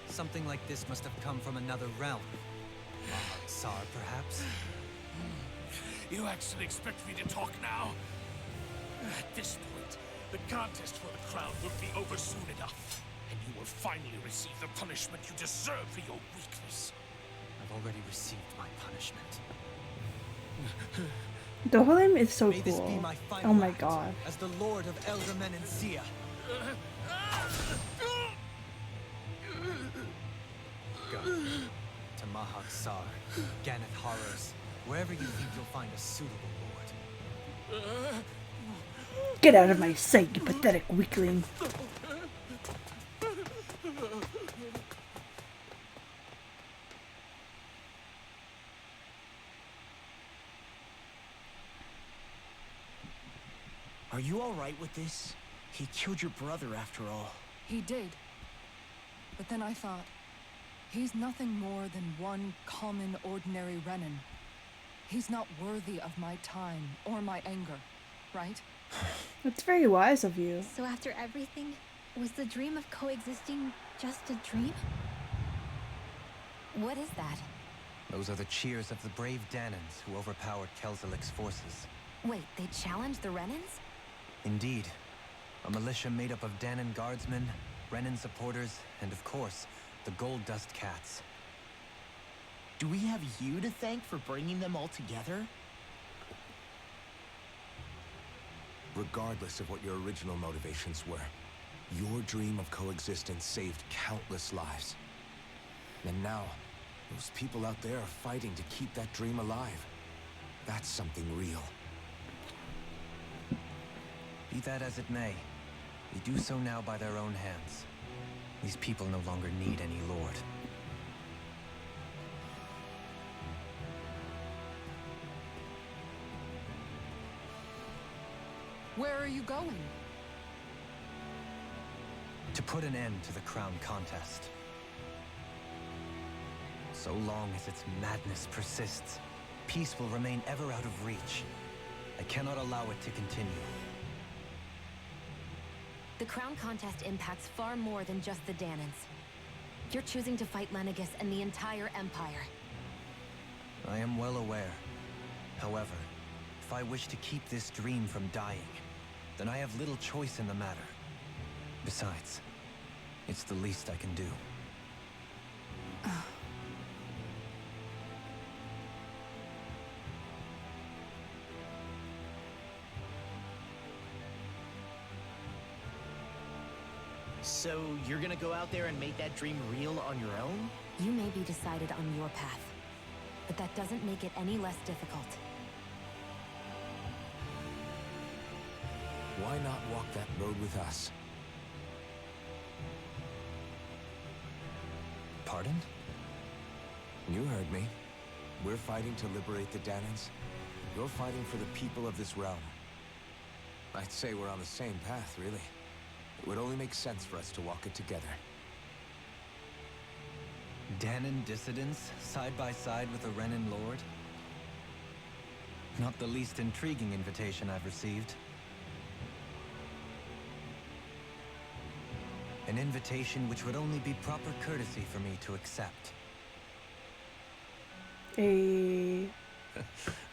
Speaker 8: Something like this must have come from another realm. Tsar, perhaps?
Speaker 7: You actually expect me to talk now? At this point, the contest for the crown will be over soon enough. And you will finally receive the punishment you deserve for your weakness.
Speaker 8: I've already received my punishment.
Speaker 1: Dohalim is so
Speaker 8: May this be
Speaker 1: cool.
Speaker 8: my final
Speaker 1: Oh my
Speaker 8: act
Speaker 1: god.
Speaker 8: as the Lord of Elder Menencia. Go to Mahak Sar, Ganeth Horrors, wherever you think you'll find a suitable lord.
Speaker 1: Get out of my sight, you pathetic weakling.
Speaker 3: Are you alright with this? He killed your brother after all.
Speaker 2: He did. But then I thought, he's nothing more than one common, ordinary Renan. He's not worthy of my time or my anger, right?
Speaker 1: That's very wise of you.
Speaker 4: So after everything, was the dream of coexisting just a dream? What is that?
Speaker 8: Those are the cheers of the brave Danans who overpowered Kelzelik's forces.
Speaker 4: Wait, they challenged the Renans?
Speaker 8: Indeed. A militia made up of Danan guardsmen, Renan supporters, and of course, the Gold Dust Cats.
Speaker 3: Do we have you to thank for bringing them all together?
Speaker 5: Regardless of what your original motivations were, your dream of coexistence saved countless lives. And now, those people out there are fighting to keep that dream alive. That's something real.
Speaker 8: Be that as it may, they do so now by their own hands. These people no longer need any lord.
Speaker 2: Where are you going?
Speaker 8: To put an end to the crown contest. So long as its madness persists, peace will remain ever out of reach. I cannot allow it to continue.
Speaker 4: The crown contest impacts far more than just the Danans. You're choosing to fight Lenegus and the entire Empire.
Speaker 8: I am well aware. However, if I wish to keep this dream from dying, then I have little choice in the matter. Besides, it's the least I can do.
Speaker 3: So you're gonna go out there and make that dream real on your own?
Speaker 4: You may be decided on your path, but that doesn't make it any less difficult.
Speaker 5: Why not walk that road with us?
Speaker 8: Pardon?
Speaker 5: You heard me. We're fighting to liberate the Dahnans. You're fighting for the people of this realm. I'd say we're on the same path, really. It would only make sense for us to walk it together.
Speaker 8: Dahnan dissidents, side by side with a Renan lord? Not the least intriguing invitation I've received. An invitation which would only be proper courtesy for me to accept.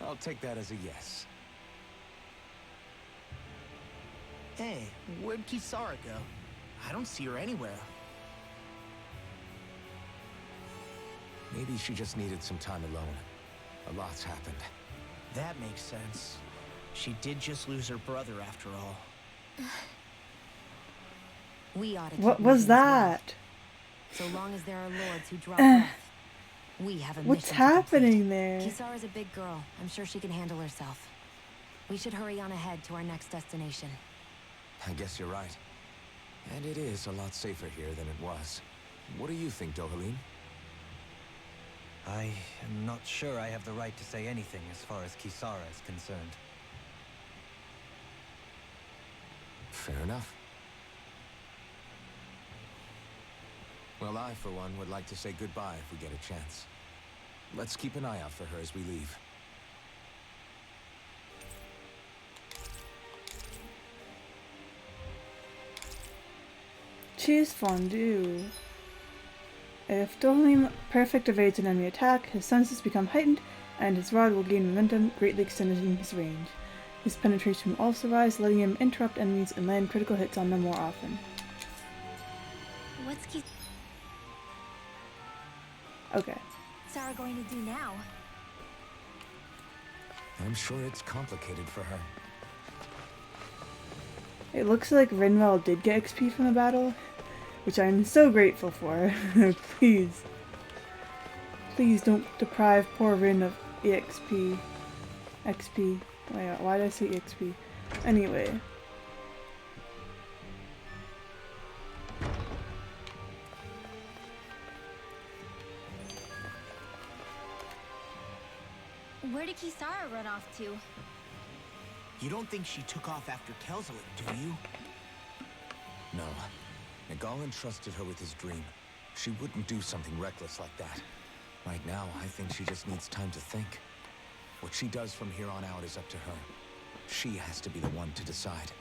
Speaker 5: I'll take that as a yes.
Speaker 3: Hey, where'd Kisara go? I don't see her anywhere.
Speaker 5: Maybe she just needed some time alone. A lot's happened.
Speaker 3: That makes sense. She did just lose her brother after all.
Speaker 4: We ought to keep
Speaker 1: What
Speaker 4: moving
Speaker 1: was
Speaker 4: as well.
Speaker 1: that?
Speaker 4: So long as there are lords who draw breath, we have a
Speaker 1: What's
Speaker 4: mission to
Speaker 1: happening
Speaker 4: complete.
Speaker 1: there?
Speaker 4: Kisara's a big girl. I'm sure she can handle herself. We should hurry on ahead to our next destination.
Speaker 5: I guess you're right. And it is a lot safer here than it was. What do you think, Dohalim?
Speaker 8: I am not sure I have the right to say anything as far as Kisara is concerned.
Speaker 5: Fair enough. Well, I, for one, would like to say goodbye if we get a chance. Let's keep an eye out for her as we leave.
Speaker 1: Cheese fondue. If Dohalim perfect evades an enemy attack, his senses become heightened, and his rod will gain momentum, greatly extending his range. His penetration will also rise, letting him interrupt enemies and land critical hits on them more often.
Speaker 6: What's
Speaker 1: Okay.
Speaker 6: Kisara going to do now?
Speaker 5: I'm sure it's complicated for her.
Speaker 1: It looks like Rinwell did get XP from the battle, which I'm so grateful for. Please. Please don't deprive poor Rin of EXP. XP. Why did I say EXP? Anyway.
Speaker 6: Where did Kisara run off to?
Speaker 3: You don't think she took off after Kelzelik, do you?
Speaker 5: No. Nagal entrusted her with his dream. She wouldn't do something reckless like that. Right now, I think she just needs time to think. What she does from here on out is up to her. She has to be the one to decide.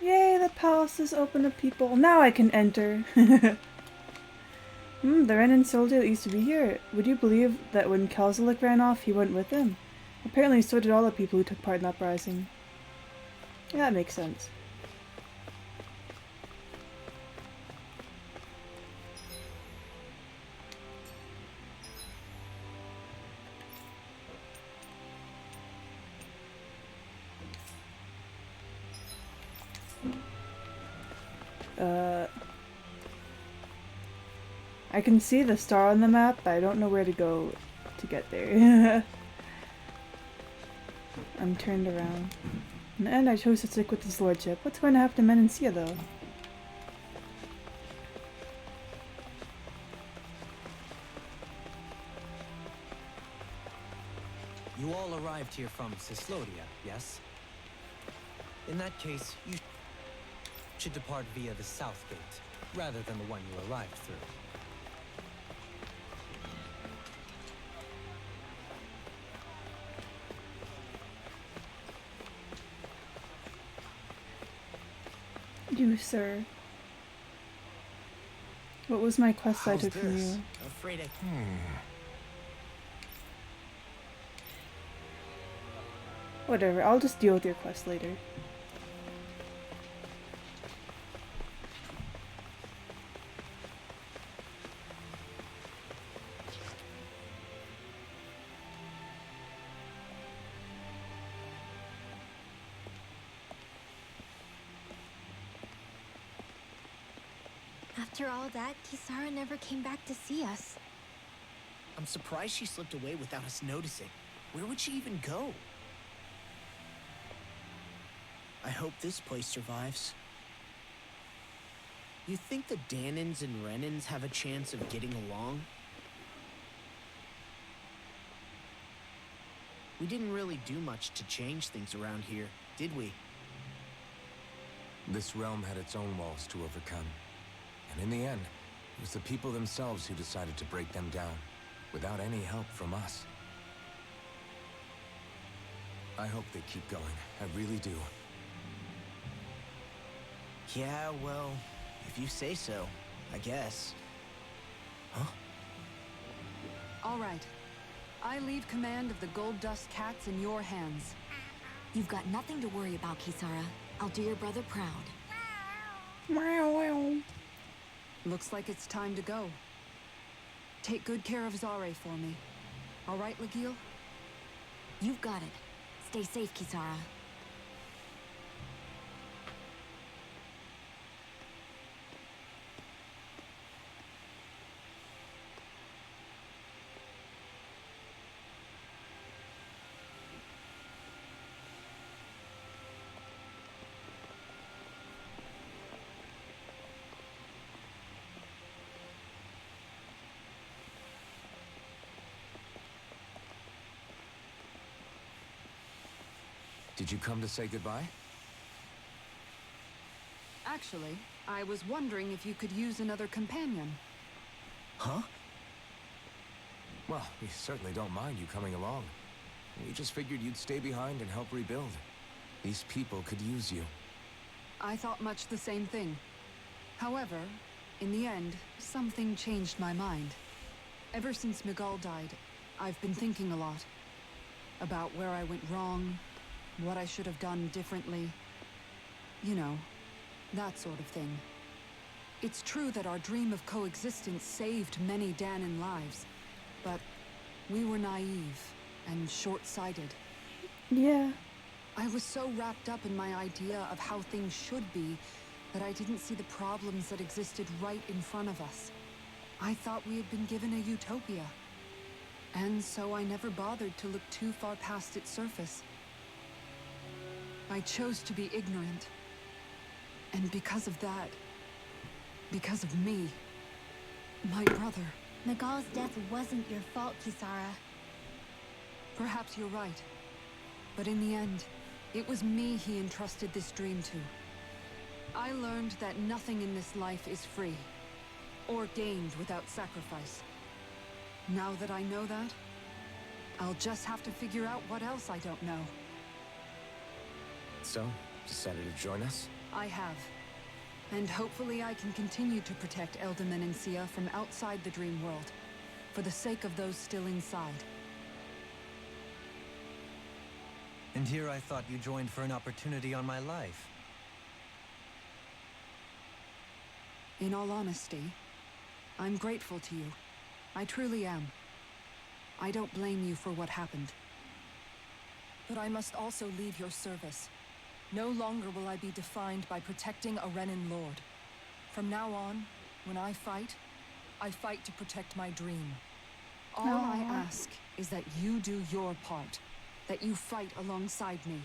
Speaker 1: Yay, the palace is open to people. Now I can enter. The Renan soldier that used to be here. Would you believe that when Kelzelik ran off, he went with him? Apparently so did all the people who took part in the uprising. Yeah, that makes sense. I can see the star on the map, but I don't know where to go to get there. I'm turned around. In the end, I chose to stick with his lordship. What's going to happen to Menancia, though?
Speaker 8: You all arrived here from Cislodia, yes? In that case, you should depart via the south gate, rather than the one you arrived through.
Speaker 1: You, sir. What was my quest I took from you?
Speaker 3: Afraid I...
Speaker 1: Whatever, I'll just deal with your quest later.
Speaker 4: After all that, Kisara never came back to see us.
Speaker 3: I'm surprised she slipped away without us noticing. Where would she even go? I hope this place survives. You think the Danins and Renins have a chance of getting along? We didn't really do much to change things around here, did we?
Speaker 5: This realm had its own walls to overcome. And in the end, it was the people themselves who decided to break them down, without any help from us. I hope they keep going. I really do.
Speaker 3: Yeah, well, if you say so, I guess. Huh?
Speaker 2: All right. I leave command of the Gold Dust Cats in your hands.
Speaker 4: You've got nothing to worry about, Kisara. I'll do your brother proud.
Speaker 1: Wow.
Speaker 2: Looks like it's time to go. Take good care of Zare for me. All right, Legil?
Speaker 4: You've got it. Stay safe, Kisara.
Speaker 5: Did you come to say goodbye?
Speaker 2: Actually, I was wondering if you could use another companion.
Speaker 3: Huh?
Speaker 5: Well, we certainly don't mind you coming along. We just figured you'd stay behind and help rebuild. These people could use you.
Speaker 2: I thought much the same thing. However, in the end, something changed my mind. Ever since Miguel died, I've been thinking a lot. About where I went wrong, what I should have done differently. You know, that sort of thing. It's true that our dream of coexistence saved many Danan lives, but we were naive and short-sighted.
Speaker 1: Yeah.
Speaker 2: I was so wrapped up in my idea of how things should be that I didn't see the problems that existed right in front of us. I thought we had been given a utopia. And so I never bothered to look too far past its surface. I chose to be ignorant. And because of that, because of me, my brother...
Speaker 4: Miguel's death wasn't your fault, Kisara.
Speaker 2: Perhaps you're right. But in the end, it was me he entrusted this dream to. I learned that nothing in this life is free, or gained without sacrifice. Now that I know that, I'll just have to figure out what else I don't know.
Speaker 5: So, decided to join us?
Speaker 2: I have. And hopefully I can continue to protect Eldaman and Sia from outside the dream world, for the sake of those still inside.
Speaker 8: And here I thought you joined for an opportunity on my life.
Speaker 2: In all honesty, I'm grateful to you. I truly am. I don't blame you for what happened.
Speaker 9: But I must also leave your service. No longer will I be defined by protecting a Renin Lord. From now on, when I fight to protect my dream. All I ask is that you do your part, that you fight alongside me,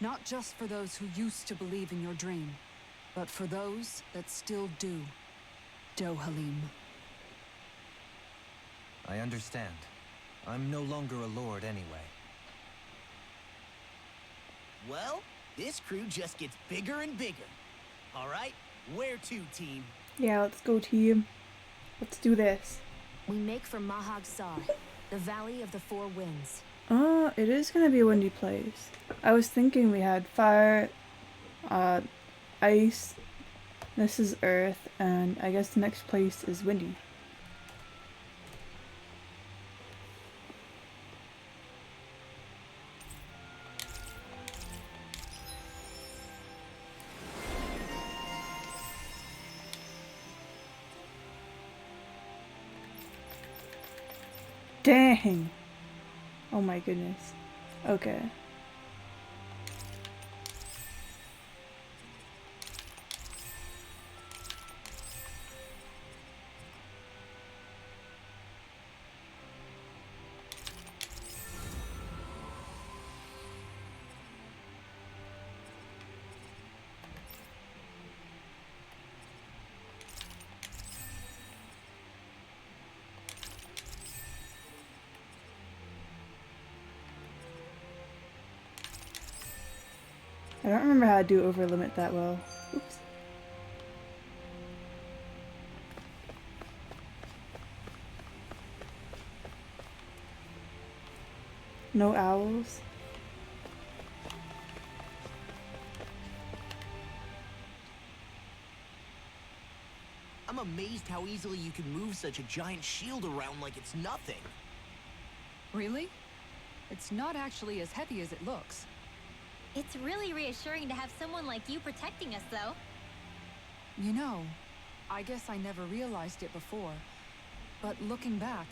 Speaker 9: not just for those who used to believe in your dream, but for those that still do. Dohalim.
Speaker 8: I understand. I'm no longer a lord anyway.
Speaker 3: Well, this crew just gets bigger and bigger. All right, where to, team?
Speaker 1: Yeah, let's go, team. Let's do this.
Speaker 4: We make for Mahag Sar, the Valley of the Four Winds.
Speaker 1: It is gonna be a windy place. I was thinking we had fire, ice, this is earth, and I guess the next place is windy. Dang! Oh my goodness. Okay. I don't remember how to do over limit that well. Oops. No owls.
Speaker 3: I'm amazed how easily you can move such a giant shield around like it's nothing.
Speaker 9: Really? It's not actually as heavy as it looks.
Speaker 6: It's really reassuring to have someone like you protecting us, though.
Speaker 9: You know, I guess I never realized it before. But looking back,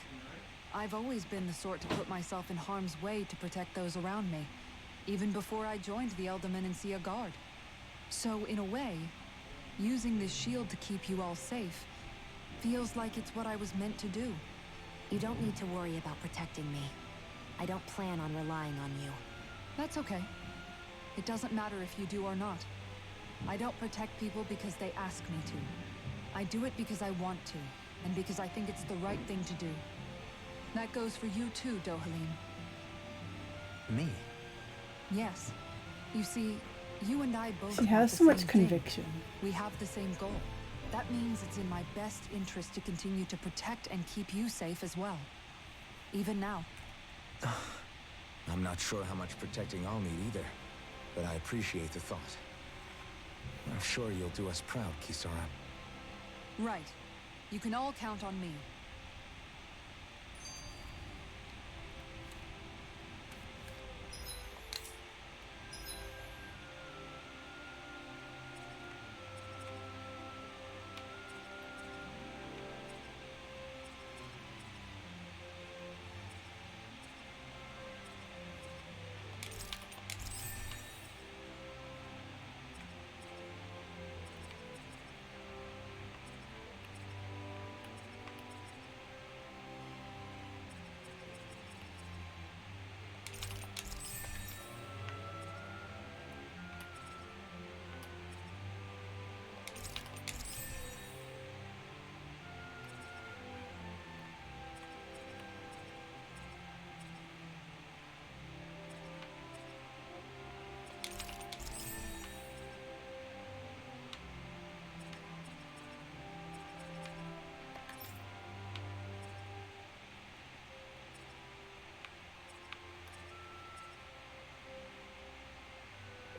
Speaker 9: I've always been the sort to put myself in harm's way to protect those around me, even before I joined the Elder Menancia Guard. So, in a way, using this shield to keep you all safe feels like it's what I was meant to do.
Speaker 4: You don't need to worry about protecting me. I don't plan on relying on you.
Speaker 9: That's okay. It doesn't matter if you do or not. I don't protect people because they ask me to. I do it because I want to, and because I think it's the right thing to do. That goes for you too, Dohalim.
Speaker 3: Me?
Speaker 9: Yes. You see, you and I both
Speaker 1: She
Speaker 9: want
Speaker 1: has
Speaker 9: the
Speaker 1: so much
Speaker 9: same thing.
Speaker 1: conviction.
Speaker 9: We have the same goal. That means it's in my best interest to continue to protect and keep you safe as well. Even now.
Speaker 5: I'm not sure how much protecting I'll need either, but I appreciate the thought. I'm sure you'll do us proud, Kisara.
Speaker 9: Right. You can all count on me.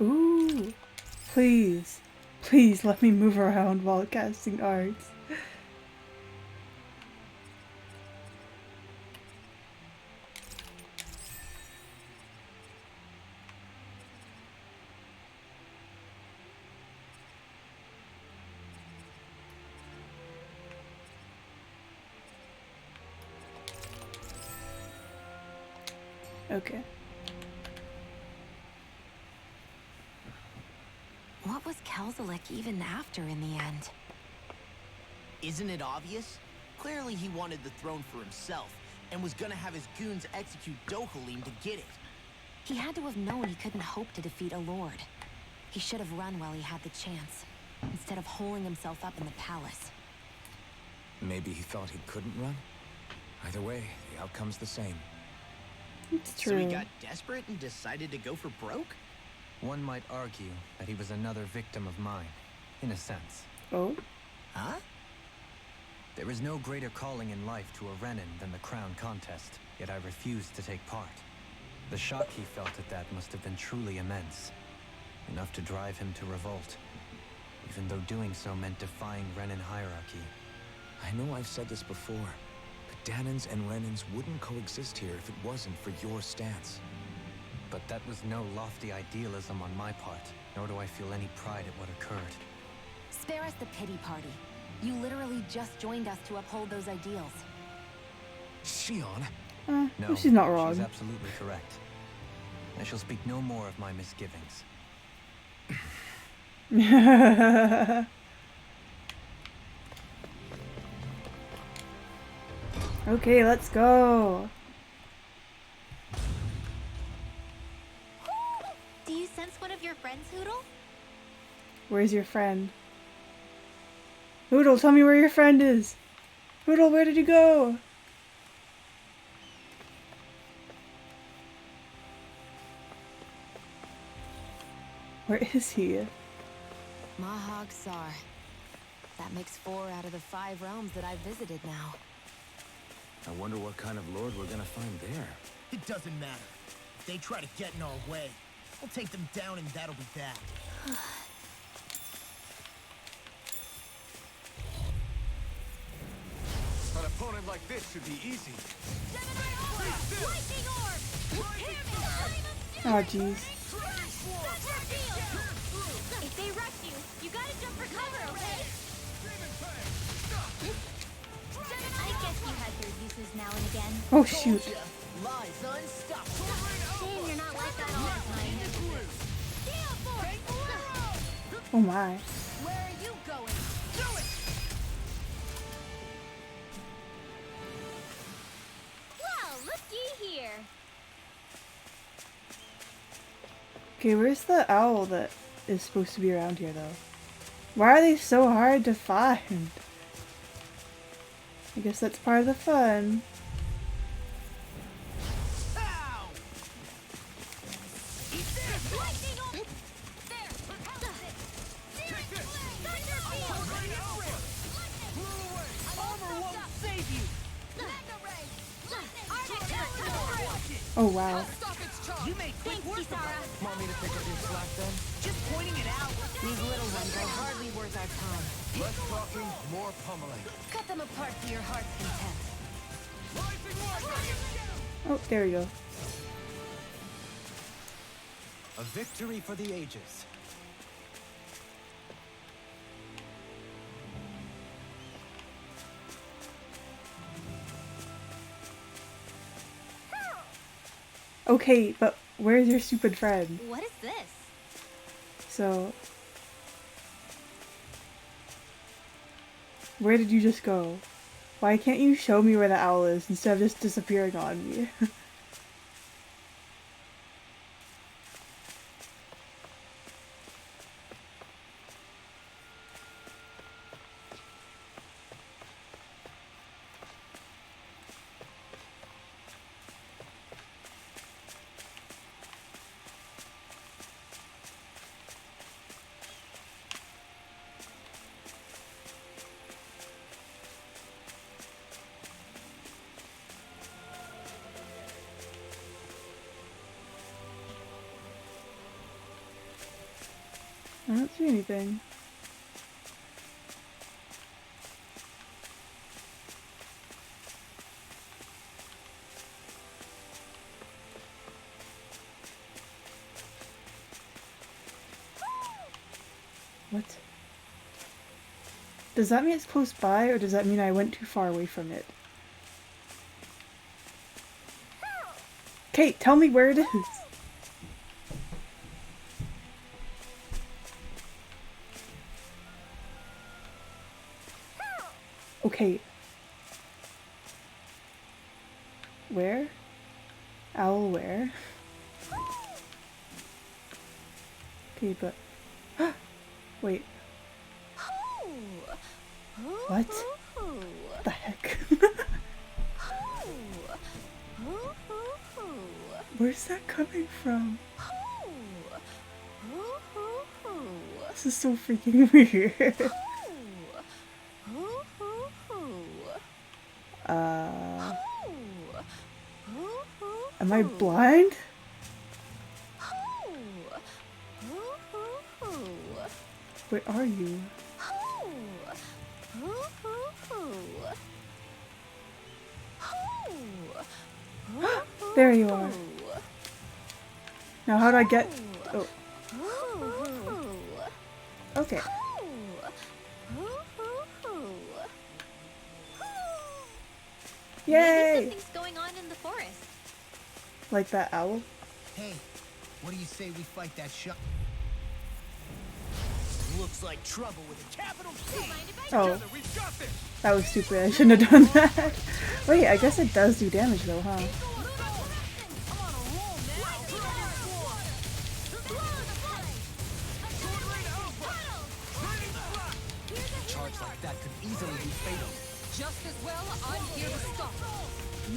Speaker 1: Ooh. Please. Please let me move around while casting arts. Okay.
Speaker 4: What was Kelzelik even after in the end?
Speaker 3: Isn't it obvious? Clearly he wanted the throne for himself, and was gonna have his goons execute Dohalim to get it.
Speaker 4: He had to have known he couldn't hope to defeat a lord. He should have run while he had the chance, instead of holding himself up in the palace.
Speaker 5: Maybe he thought he couldn't run? Either way, the outcome's the same.
Speaker 1: It's
Speaker 3: So he
Speaker 1: true.
Speaker 3: got desperate and decided to go for broke?
Speaker 8: One might argue that he was another victim of mine, in a sense.
Speaker 1: Oh?
Speaker 3: Huh?
Speaker 8: There is no greater calling in life to a Renin than the crown contest, yet I refused to take part. The shock he felt at that must have been truly immense, enough to drive him to revolt, even though doing so meant defying Renin hierarchy.
Speaker 5: I know I've said this before, but Danans and Renins wouldn't coexist here if it wasn't for your stance.
Speaker 8: But that was no lofty idealism on my part, nor do I feel any pride at what occurred.
Speaker 4: Spare us the pity party. You literally just joined us to uphold those ideals.
Speaker 5: Shion?
Speaker 8: No,
Speaker 1: she's not wrong.
Speaker 8: She's absolutely correct. I shall speak no more of my misgivings.
Speaker 1: Okay, let's go.
Speaker 6: Do you sense one of your friends, Hoodle?
Speaker 1: Where's your friend? Hoodle, tell me where your friend is. Hoodle, where did he go? Where is he?
Speaker 4: Mahag Sar. That makes 4 out of the 5 realms that I've visited now.
Speaker 5: I wonder what kind of lord we're gonna find there.
Speaker 3: It doesn't matter. If they try to get in our way, we'll take them down and that'll be that.
Speaker 5: An opponent like this should be easy.
Speaker 6: Lightning orb!
Speaker 1: Oh jeez.
Speaker 6: If they rush you, you gotta jump for cover, okay? I guess you had your uses now and again.
Speaker 1: Oh shoot.
Speaker 3: Lies unstoppable.
Speaker 6: Shame you're not like that all the time. Gale Force!
Speaker 1: Oh my.
Speaker 6: Where are you going? Do it! Well, looky here.
Speaker 1: Okay, where's the owl that is supposed to be around here though? Why are they so hard to find? I guess that's part of the fun.
Speaker 3: Ow! Eat this!
Speaker 6: Lightning orb! There! How is it? Searing blade! Thunderfield!
Speaker 3: Armor won't save you!
Speaker 6: Mega ray! Lightning!
Speaker 1: Oh wow.
Speaker 9: Stop its charge!
Speaker 3: You make quick
Speaker 6: Thanks,
Speaker 3: work of
Speaker 6: Kisara.
Speaker 3: it.
Speaker 8: Want me to pick up your slack then?
Speaker 3: Just pointing it out.
Speaker 4: These little ones are hardly worth our time.
Speaker 5: Less talking, more pummeling.
Speaker 4: Cut them apart to your heart's content.
Speaker 1: Oh, there we go.
Speaker 8: A victory for the ages.
Speaker 1: Okay, but where's your stupid friend?
Speaker 6: What is this?
Speaker 1: So, where did you just go? Why can't you show me where the owl is instead of just disappearing on me? I don't see anything. What? Does that mean it's close by, or does that mean I went too far away from it? Kate, tell me where it is! Okay. Where? Owl where? Okay, but... Wait. What? The heck? Where's that coming from? This is so freaking weird. Am I blind? Where are you? There you are. Now how do I get... Oh. Okay. Yay!
Speaker 6: Something's going on in the forest.
Speaker 1: Like that owl?
Speaker 3: Hey, what do you say we fight that shot? Looks like trouble with a capital T.
Speaker 6: Mind if I
Speaker 1: Oh. That was stupid. I shouldn't have done that. Wait, I guess it does do damage though, huh?
Speaker 8: Charge like that could easily be fatal.
Speaker 9: Just as well, I'm here to stop.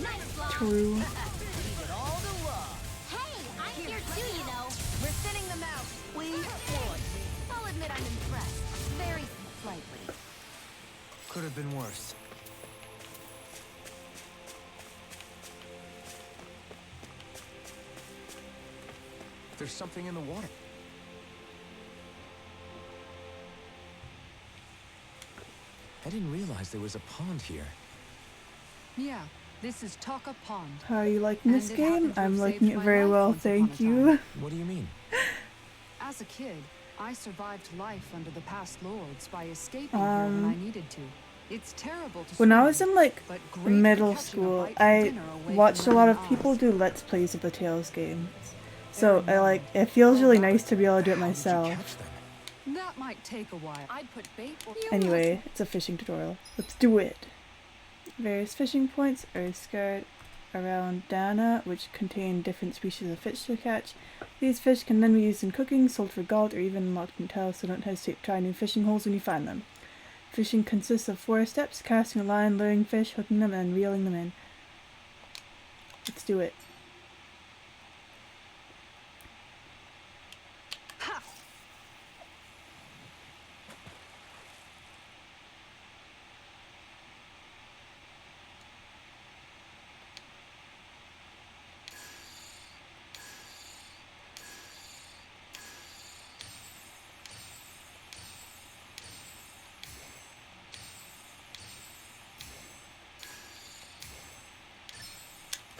Speaker 6: Nice love.
Speaker 1: True.
Speaker 6: Hey, I'm here too, you know.
Speaker 9: We're thinning them out.
Speaker 3: We
Speaker 8: Could have been worse.
Speaker 5: There's something in the water. I didn't realize there was a pond here.
Speaker 9: Yeah, this is Taka Pond.
Speaker 1: How are you liking this
Speaker 9: And it
Speaker 1: game?
Speaker 9: happened to
Speaker 1: I'm
Speaker 9: have
Speaker 1: liking
Speaker 9: saved
Speaker 1: it
Speaker 9: my
Speaker 1: very
Speaker 9: life
Speaker 1: well,
Speaker 9: once upon a
Speaker 1: thank you.
Speaker 9: time.
Speaker 5: What do you mean?
Speaker 9: As a kid, I survived life under the past lords by escaping here when I needed to. It's terrible to
Speaker 1: When I
Speaker 9: swim,
Speaker 1: was in like
Speaker 9: but great for
Speaker 1: middle
Speaker 9: catching a
Speaker 1: school,
Speaker 9: bite for
Speaker 1: I
Speaker 9: dinner away
Speaker 1: watched
Speaker 9: from
Speaker 1: a lot
Speaker 9: running
Speaker 1: of people
Speaker 9: Oz.
Speaker 1: do Let's Plays of the Tales games. So I like, it feels really nice to be able to do it
Speaker 5: How did you
Speaker 1: myself.
Speaker 5: catch them?
Speaker 9: That might take a while. I'd put bait or
Speaker 1: Anyway, it's a fishing tutorial. Let's do it. Various fishing points are scattered around Dana, which contain different species of fish to catch. These fish can then be used in cooking, sold for gold, or even unlocked in hotels, so don't hesitate to try new fishing holes when you find them. Fishing consists of 4 steps: casting a line, luring fish, hooking them, and reeling them in. Let's do it.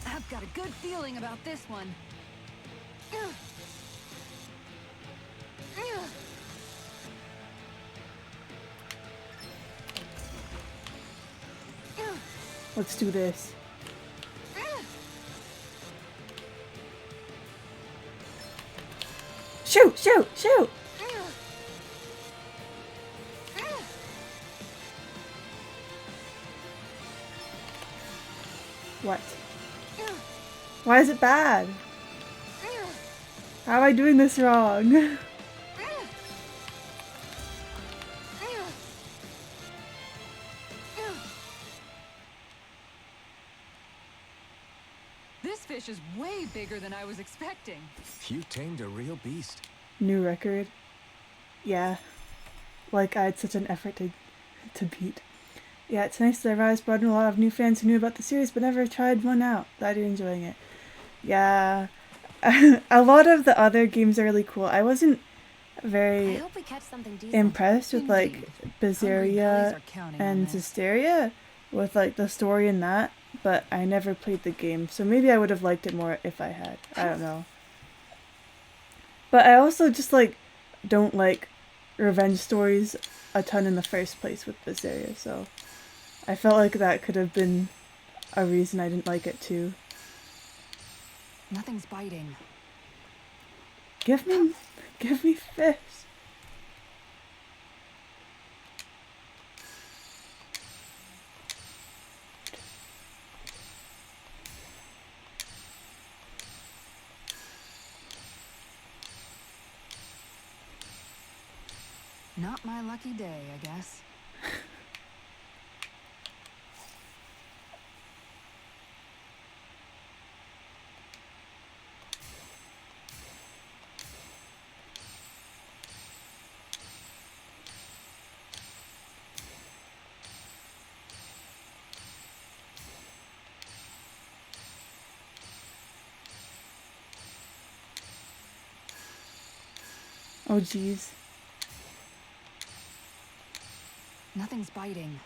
Speaker 9: I've got a good feeling about this one.
Speaker 1: Let's do this. Shoot! Shoot! Shoot! What? Why is it bad? How am I doing this wrong?
Speaker 9: This fish is way bigger than I was expecting.
Speaker 5: You tamed a real beast.
Speaker 1: New record. Yeah. Like I had such an effort to beat. Yeah, it's nice that Rise brought in a lot of new fans who knew about the series but never tried one out. Glad you're enjoying it. Yeah. A lot of the other games are really cool. I wasn't
Speaker 4: I
Speaker 1: very
Speaker 4: hope we catch something decent.
Speaker 1: impressed with like
Speaker 9: Indeed. Hungry bellies
Speaker 1: Berseria
Speaker 9: are counting
Speaker 1: and
Speaker 9: on this.
Speaker 1: Zestiria with like the story in that, but I never played the game, so maybe I would have liked it more if I had. I don't know. But I also just like don't like revenge stories a ton in the first place with Berseria, so I felt like that could have been a reason I didn't like it too.
Speaker 9: Nothing's biting.
Speaker 1: Give me fish.
Speaker 9: Not my lucky day, I guess.
Speaker 1: Oh jeez.
Speaker 9: Nothing's biting.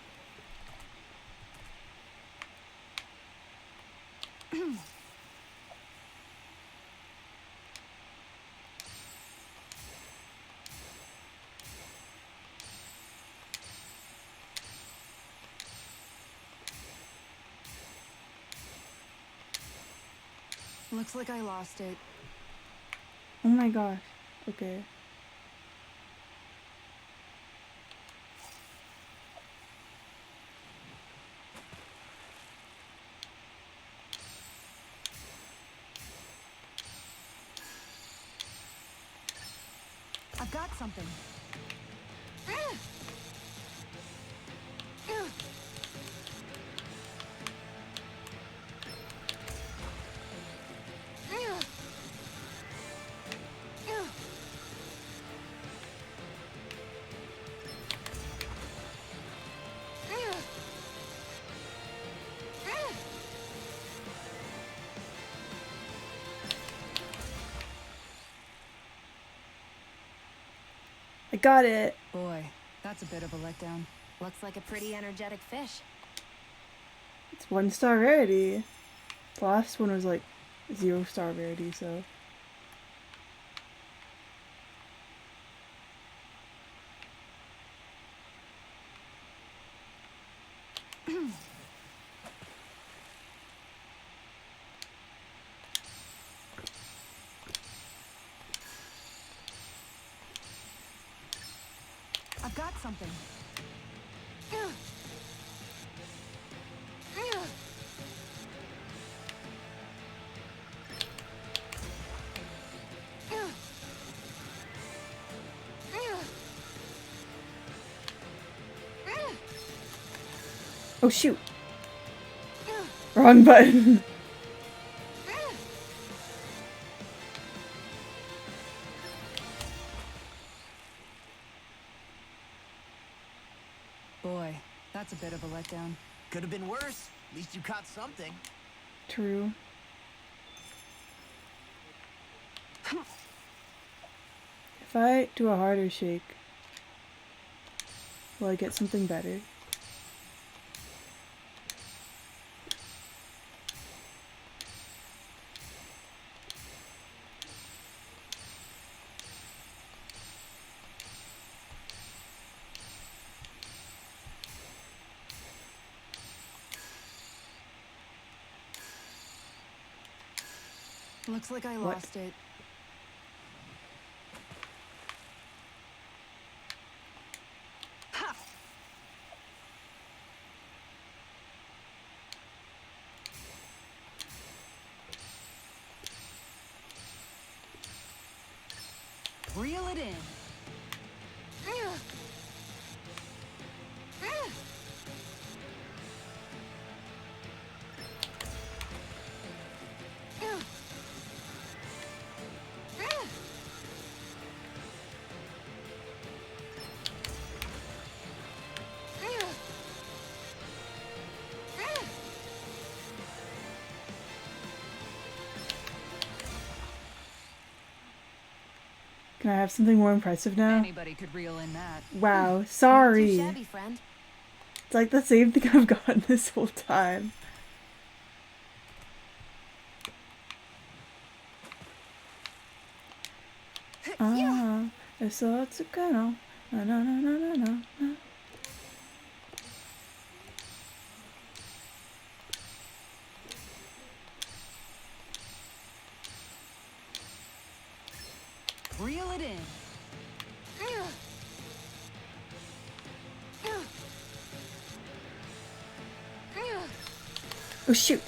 Speaker 9: Looks like I lost it.
Speaker 1: Oh my gosh. Okay.
Speaker 9: I've got something.
Speaker 1: I got it.
Speaker 9: Boy, that's a bit of a letdown.
Speaker 4: Looks like a pretty energetic fish.
Speaker 1: It's 1-star rarity. The last one was like 0-star rarity, so.
Speaker 9: I've got something.
Speaker 1: Oh shoot! Wrong button.
Speaker 9: Boy, that's a bit of a letdown.
Speaker 3: Could have been worse. At least you caught something.
Speaker 1: True. If I do a harder shake, will I get something better?
Speaker 9: Looks like I
Speaker 1: What?
Speaker 9: lost it. Ha! Reel it in.
Speaker 1: Can I have something more impressive now?
Speaker 9: Anybody could reel in that.
Speaker 1: Wow,
Speaker 4: Not too
Speaker 1: sorry.
Speaker 4: shabby, friend.
Speaker 1: It's like the same thing I've gotten this whole time. Ah, eso tsukano. No, no, no, no, no, no, no.
Speaker 9: Reel it in.
Speaker 1: Oh shoot!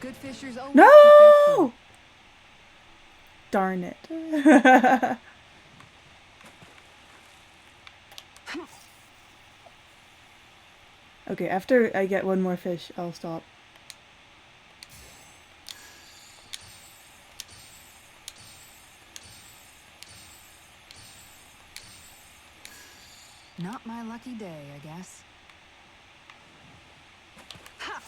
Speaker 9: Good fishers always keep their cool.
Speaker 1: No! Darn it. Okay, after I get one more fish, I'll stop.
Speaker 9: Not my lucky day, I guess. Ha!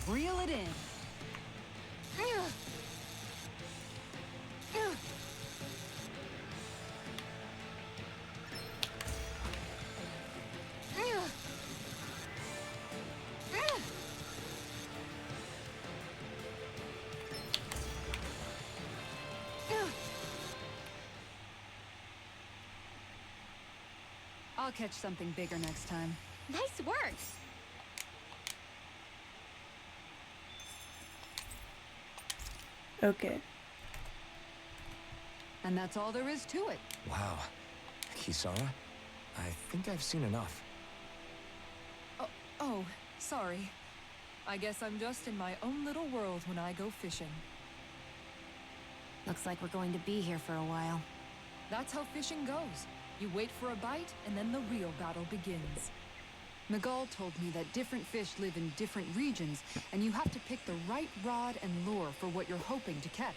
Speaker 9: Reel it in. I'll catch something bigger next time.
Speaker 4: Nice work.
Speaker 1: Okay.
Speaker 9: And that's all there is to it.
Speaker 5: Wow. Kisara? I think I've seen enough.
Speaker 9: Oh, sorry. I guess I'm just in my own little world when I go fishing.
Speaker 4: Looks like we're going to be here for a while.
Speaker 9: That's how fishing goes. You wait for a bite, and then the real battle begins. Miguel told me that different fish live in different regions, and you have to pick the right rod and lure for what you're hoping to catch.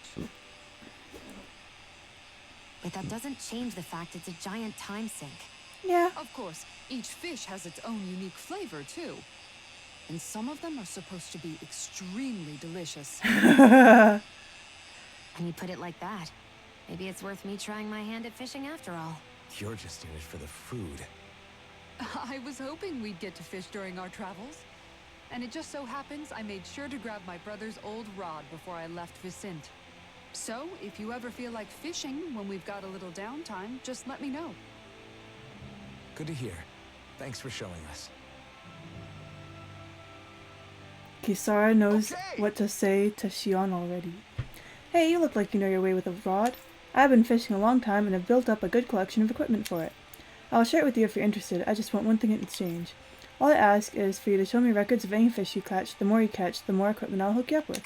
Speaker 4: But that doesn't change the fact it's a giant time sink.
Speaker 1: Yeah.
Speaker 9: Of course, each fish has its own unique flavor, too. And some of them are supposed to be extremely delicious.
Speaker 4: When you put it like that, maybe it's worth me trying my hand at fishing after all.
Speaker 5: You're just in it for the food.
Speaker 9: I was hoping we'd get to fish during our travels. And it just so happens I made sure to grab my brother's old rod before I left Vicente. So, if you ever feel like fishing when we've got a little downtime, just let me know.
Speaker 5: Good to hear. Thanks for showing us.
Speaker 1: Kisara knows
Speaker 3: Okay.
Speaker 1: what to say to Shion already. Hey, you look like you know your way with a rod. I've been fishing a long time and have built up a good collection of equipment for it. I'll share it with you if you're interested. I just want one thing in exchange. All I ask is for you to show me records of any fish you catch. The more you catch, the more equipment I'll hook you up with.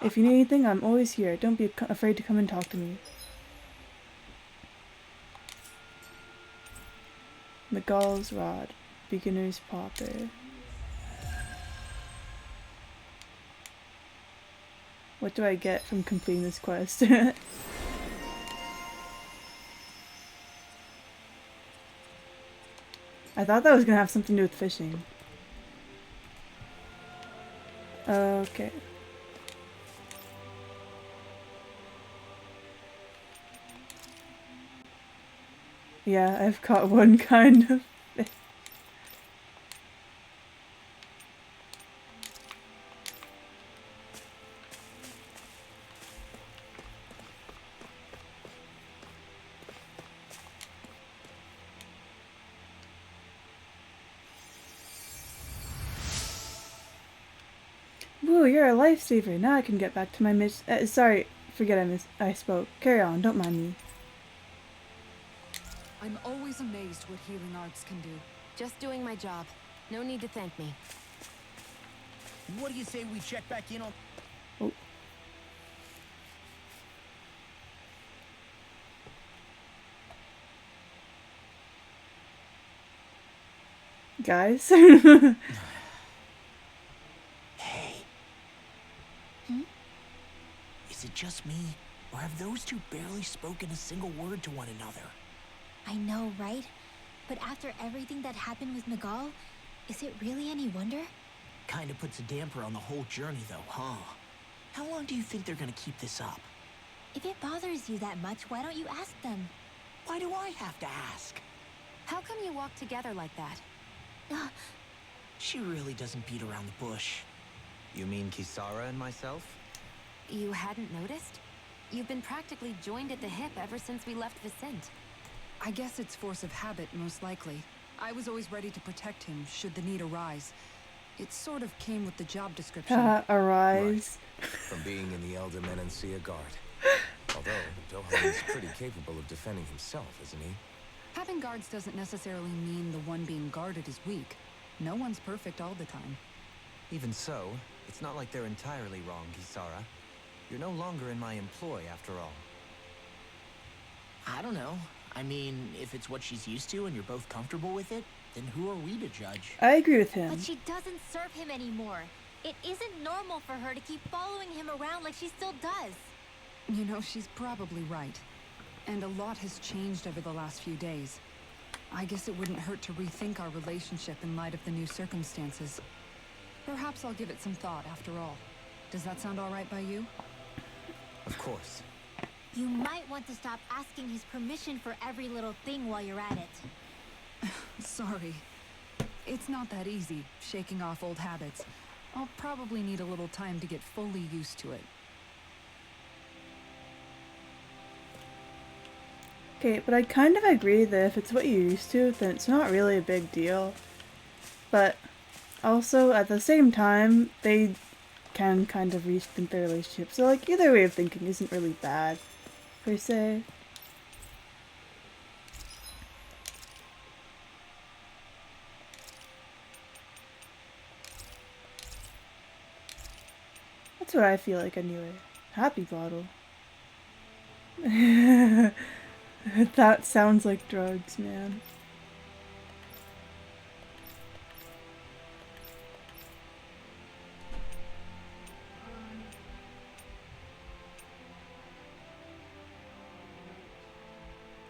Speaker 1: If you need anything, I'm always here. Don't be afraid to come and talk to me. McGall's Rod. Beginner's Popper. What do I get from completing this quest? I thought that was gonna have something to do with fishing. Okay. Yeah, I've caught one kind of fish. Woo, you're a lifesaver. Now I can get back to my mission. Sorry, forget I spoke. Carry on, don't mind me.
Speaker 9: I'm always amazed what healing arts can do.
Speaker 4: Just doing my job. No need to thank me.
Speaker 3: What do you say we check back in on...
Speaker 1: Oh. Guys?
Speaker 3: Hey. Is it just me, or have those two barely spoken a single word to one another?
Speaker 6: I know, right? But after everything that happened with Nagal, is it really any wonder?
Speaker 3: Kinda puts a damper on the whole journey, though, huh? How long do you think they're gonna keep this up?
Speaker 6: If it bothers you that much, why don't you ask them?
Speaker 3: Why do I have to ask?
Speaker 4: How come you walk together like that?
Speaker 3: She really doesn't beat around the bush.
Speaker 8: You mean Kisara and myself?
Speaker 4: You hadn't noticed? You've been practically joined at the hip ever since we left Vicente.
Speaker 9: I guess it's force of habit, most likely. I was always ready to protect him, should the need arise. It sort of came with the job description.
Speaker 1: Arise.
Speaker 5: From being in the Elder Menancia Guard. Although, Dohalim's pretty capable of defending himself, isn't he?
Speaker 9: Having guards doesn't necessarily mean the one being guarded is weak. No one's perfect all the time.
Speaker 8: Even so, it's not like they're entirely wrong, Kisara. You're no longer in my employ, after all.
Speaker 3: I don't know. I mean, if it's what she's used to and you're both comfortable with it, then who are we to judge?
Speaker 1: I agree with him.
Speaker 6: But she doesn't serve him anymore. It isn't normal for her to keep following him around like she still does.
Speaker 9: You know, she's probably right. And a lot has changed over the last few days. I guess it wouldn't hurt to rethink our relationship in light of the new circumstances. Perhaps I'll give it some thought after all. Does that sound all right by you?
Speaker 8: Of course.
Speaker 6: You might want to stop asking his permission for every little thing while you're at it.
Speaker 9: Sorry. It's not that easy, shaking off old habits. I'll probably need a little time to get fully used to it.
Speaker 1: Okay, but I kind of agree that if it's what you're used to, then it's not really a big deal. But also, at the same time, they can kind of rethink their relationship. So, like, either way of thinking isn't really bad, per se. That's what I feel like anyway. Happy bottle. That sounds like drugs, man.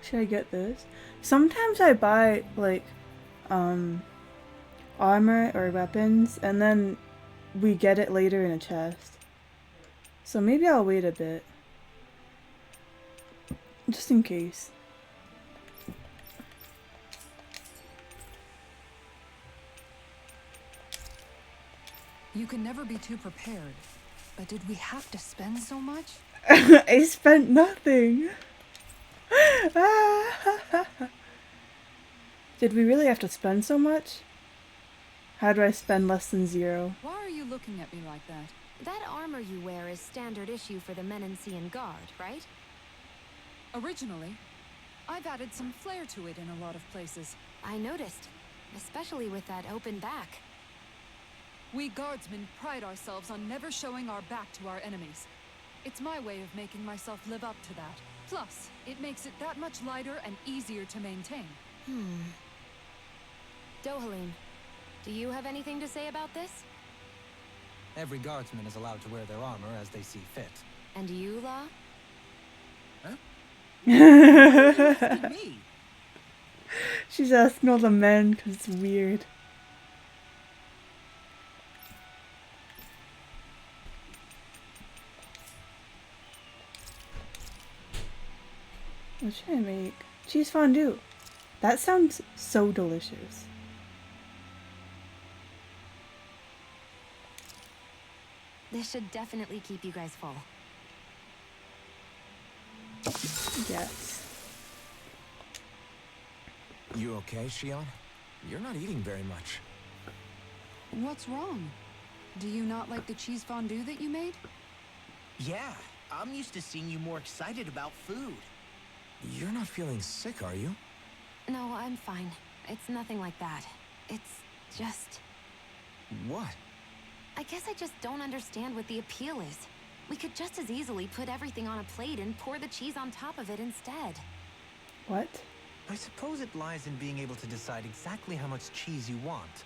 Speaker 1: should I get this? Sometimes I buy like armor or weapons and then we get it later in a chest. So maybe I'll wait a bit. Just in case.
Speaker 9: You can never be too prepared. But did we have to spend so much?
Speaker 1: I spent nothing. Did we really have to spend so much? How do I spend less than 0?
Speaker 9: Why are you looking at me like that?
Speaker 4: That armor you wear is standard issue for the Menancian Guard, right?
Speaker 9: Originally, I've added some flair to it in a lot of places.
Speaker 4: I noticed, especially with that open back.
Speaker 9: We guardsmen pride ourselves on never showing our back to our enemies. It's my way of making myself live up to that. Plus, it makes it that much lighter and easier to maintain.
Speaker 4: Dohalim, do you have anything to say about this?
Speaker 8: Every guardsman is allowed to wear their armor as they see fit.
Speaker 4: And you, Law?
Speaker 3: Me?
Speaker 1: She's asking all the men because it's weird. What should I make? Cheese fondue. That sounds so delicious.
Speaker 4: This should definitely keep you guys full.
Speaker 1: Yes.
Speaker 5: You okay, Shion? You're not eating very much.
Speaker 9: What's wrong? Do you not like the cheese fondue that you made?
Speaker 3: Yeah, I'm used to seeing you more excited about food.
Speaker 5: You're not feeling sick, are you?
Speaker 4: No, I'm fine. It's nothing like that. It's just...
Speaker 5: What?
Speaker 4: I guess I just don't understand what the appeal is. We could just as easily put everything on a plate and pour the cheese on top of it instead.
Speaker 1: What?
Speaker 8: I suppose it lies in being able to decide exactly how much cheese you want.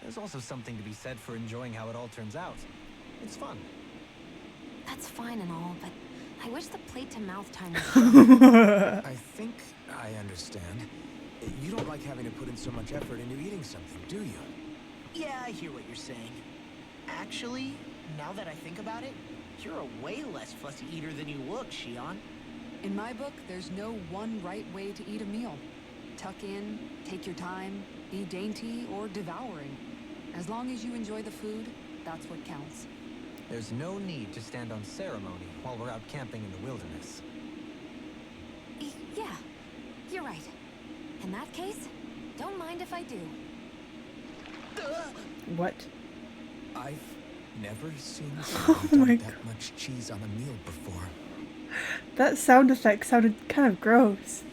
Speaker 8: There's also something to be said for enjoying how it all turns out. It's fun.
Speaker 4: That's fine and all, but I wish the plate-to-mouth time was
Speaker 5: I think I understand. You don't like having to put in so much effort into eating something, do you?
Speaker 3: Yeah, I hear what you're saying. Actually, now that I think about it, you're a way less fussy eater than you look, Shion.
Speaker 9: In my book, there's no one right way to eat a meal. Tuck in, take your time, be dainty or devouring. As long as you enjoy the food, that's what counts.
Speaker 8: There's no need to stand on ceremony while we're out camping in the wilderness.
Speaker 4: Yeah, you're right. In that case, don't mind if I do.
Speaker 1: What?
Speaker 5: I've never seen
Speaker 1: Oh
Speaker 5: someone
Speaker 1: my
Speaker 5: dump that much cheese on a meal before.
Speaker 1: That sound effect sounded kind of gross.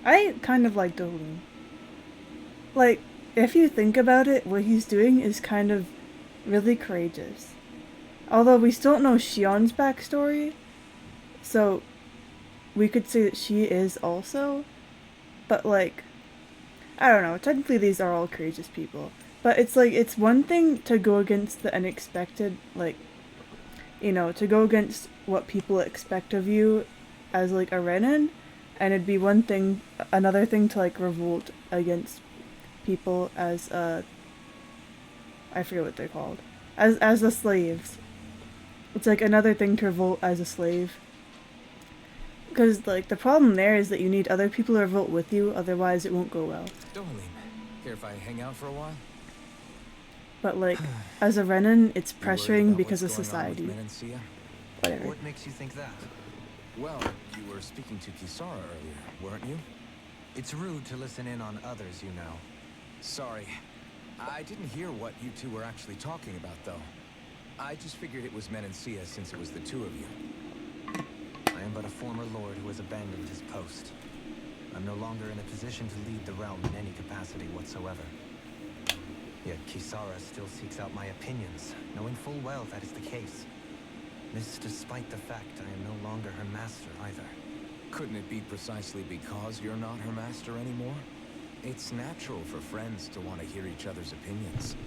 Speaker 1: I kind of like Dohalim. Like, if you think about it, what he's doing is kind of really courageous. Although we still don't know Shion's backstory, so we could say that she is also, but like, I don't know, technically these are all courageous people. But it's like, it's one thing to go against the unexpected, like, you know, to go against what people expect of you as like a Renin, and it'd be another thing to like revolt against people as I forget what they're called, as the slaves. It's like another thing to revolt as a slave, because like the problem there is that you need other people to revolt with you, otherwise it won't go well.
Speaker 5: Dohalim, care if I hang out for a while?
Speaker 1: But like as a Renin, it's
Speaker 5: You worried
Speaker 1: pressuring
Speaker 5: about
Speaker 1: because of
Speaker 5: what's going on with
Speaker 1: society.
Speaker 5: Menancia?
Speaker 1: Whatever.
Speaker 8: What makes you think that?
Speaker 5: Well, you were speaking to Kisara earlier, weren't you?
Speaker 8: It's rude to listen in on others, you know.
Speaker 5: Sorry. I didn't hear what you two were actually talking about, though. I just figured it was Menancia since it was the two of you.
Speaker 8: I am but a former lord who has abandoned his post. I'm no longer in a position to lead the realm in any capacity whatsoever. Yet Kisara still seeks out my opinions, knowing full well that is the case. This despite the fact I am no longer her master either.
Speaker 5: Couldn't it be precisely because you're not her master anymore? It's natural for friends to want to hear each other's opinions.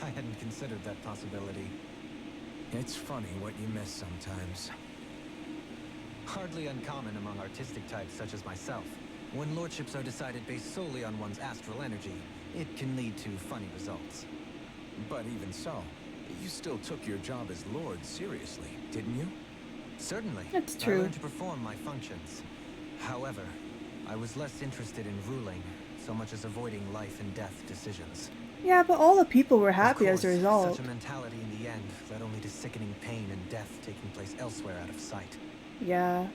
Speaker 8: I hadn't considered that possibility.
Speaker 5: It's funny what you miss sometimes.
Speaker 8: Hardly uncommon among artistic types such as myself. When lordships are decided based solely on one's astral energy, it can lead to funny results.
Speaker 5: But even so, you still took your job as Lord seriously, didn't you?
Speaker 8: Certainly.
Speaker 1: That's
Speaker 8: I
Speaker 1: true.
Speaker 8: learned to perform my functions. However, I was less interested in ruling, so much as avoiding life and death decisions.
Speaker 1: Yeah, but all the people were
Speaker 8: Of
Speaker 1: happy as a
Speaker 8: course,
Speaker 1: result.
Speaker 8: such a mentality in the end led only to sickening pain and death taking place elsewhere out of sight.
Speaker 1: Yeah.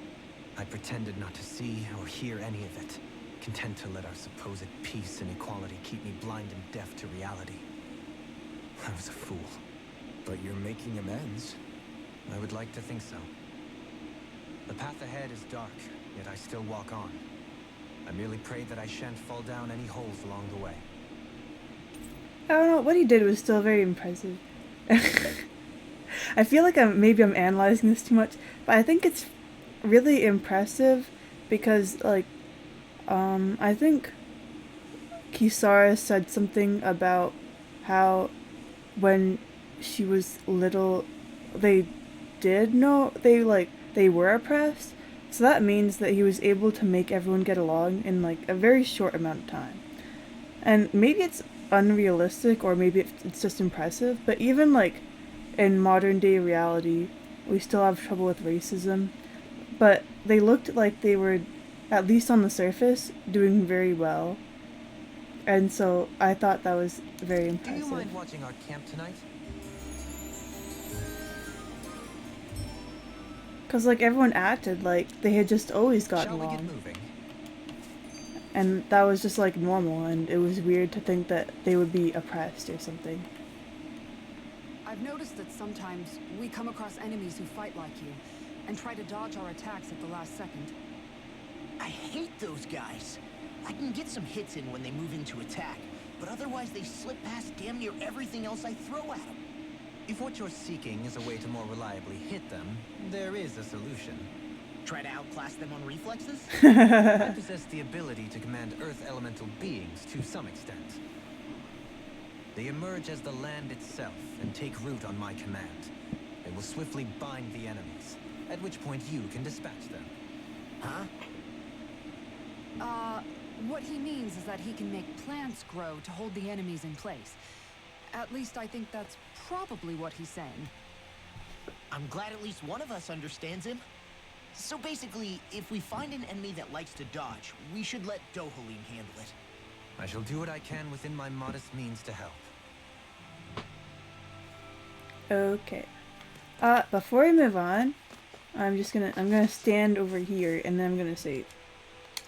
Speaker 8: I pretended not to see or hear any of it, content to let our supposed peace and equality keep me blind and deaf to reality. I was a fool.
Speaker 5: But you're making amends.
Speaker 8: I would like to think so. The path ahead is dark, yet I still walk on. I merely pray that I shan't fall down any holes along the way.
Speaker 1: I don't know, what he did was still very impressive. I feel like maybe I'm analyzing this too much, but I think it's really impressive because, like, I think Kisara said something about how when she was little, they did know, they were oppressed. So that means that he was able to make everyone get along in, like, a very short amount of time. And maybe it's unrealistic, or maybe it's just impressive, but even, like, in modern day reality, we still have trouble with racism. But they looked like they were, at least on the surface, doing very well. And so I thought that was very
Speaker 8: Do
Speaker 1: impressive.
Speaker 8: you mind watching our camp tonight?
Speaker 1: Because, like, everyone acted like they had just always gotten
Speaker 8: Shall we get
Speaker 1: along.
Speaker 8: moving?
Speaker 1: And that was just, like, normal, and it was weird to think that they would be oppressed or something.
Speaker 2: I've noticed that sometimes we come across enemies who fight like you, and try to dodge our attacks at the last second.
Speaker 3: I hate those guys. I can get some hits in when they move into attack, but otherwise they slip past damn near everything else I throw at them.
Speaker 8: If what you're seeking is a way to more reliably hit them, there is a solution.
Speaker 3: Try to outclass them on reflexes?
Speaker 8: I possess the ability to command Earth elemental beings to some extent. They emerge as the land itself and take root on my command. They will swiftly bind the enemies, at which point you can dispatch them.
Speaker 3: Huh?
Speaker 2: What he means is that he can make plants grow to hold the enemies in place. At least I think that's probably what he's saying.
Speaker 3: I'm glad at least one of us understands him. So basically, if we find an enemy that likes to dodge, we should let Dohalim handle it.
Speaker 8: I shall do what I can within my modest means to help.
Speaker 1: Okay. Before we move on, I'm gonna stand over here, and then I'm gonna save.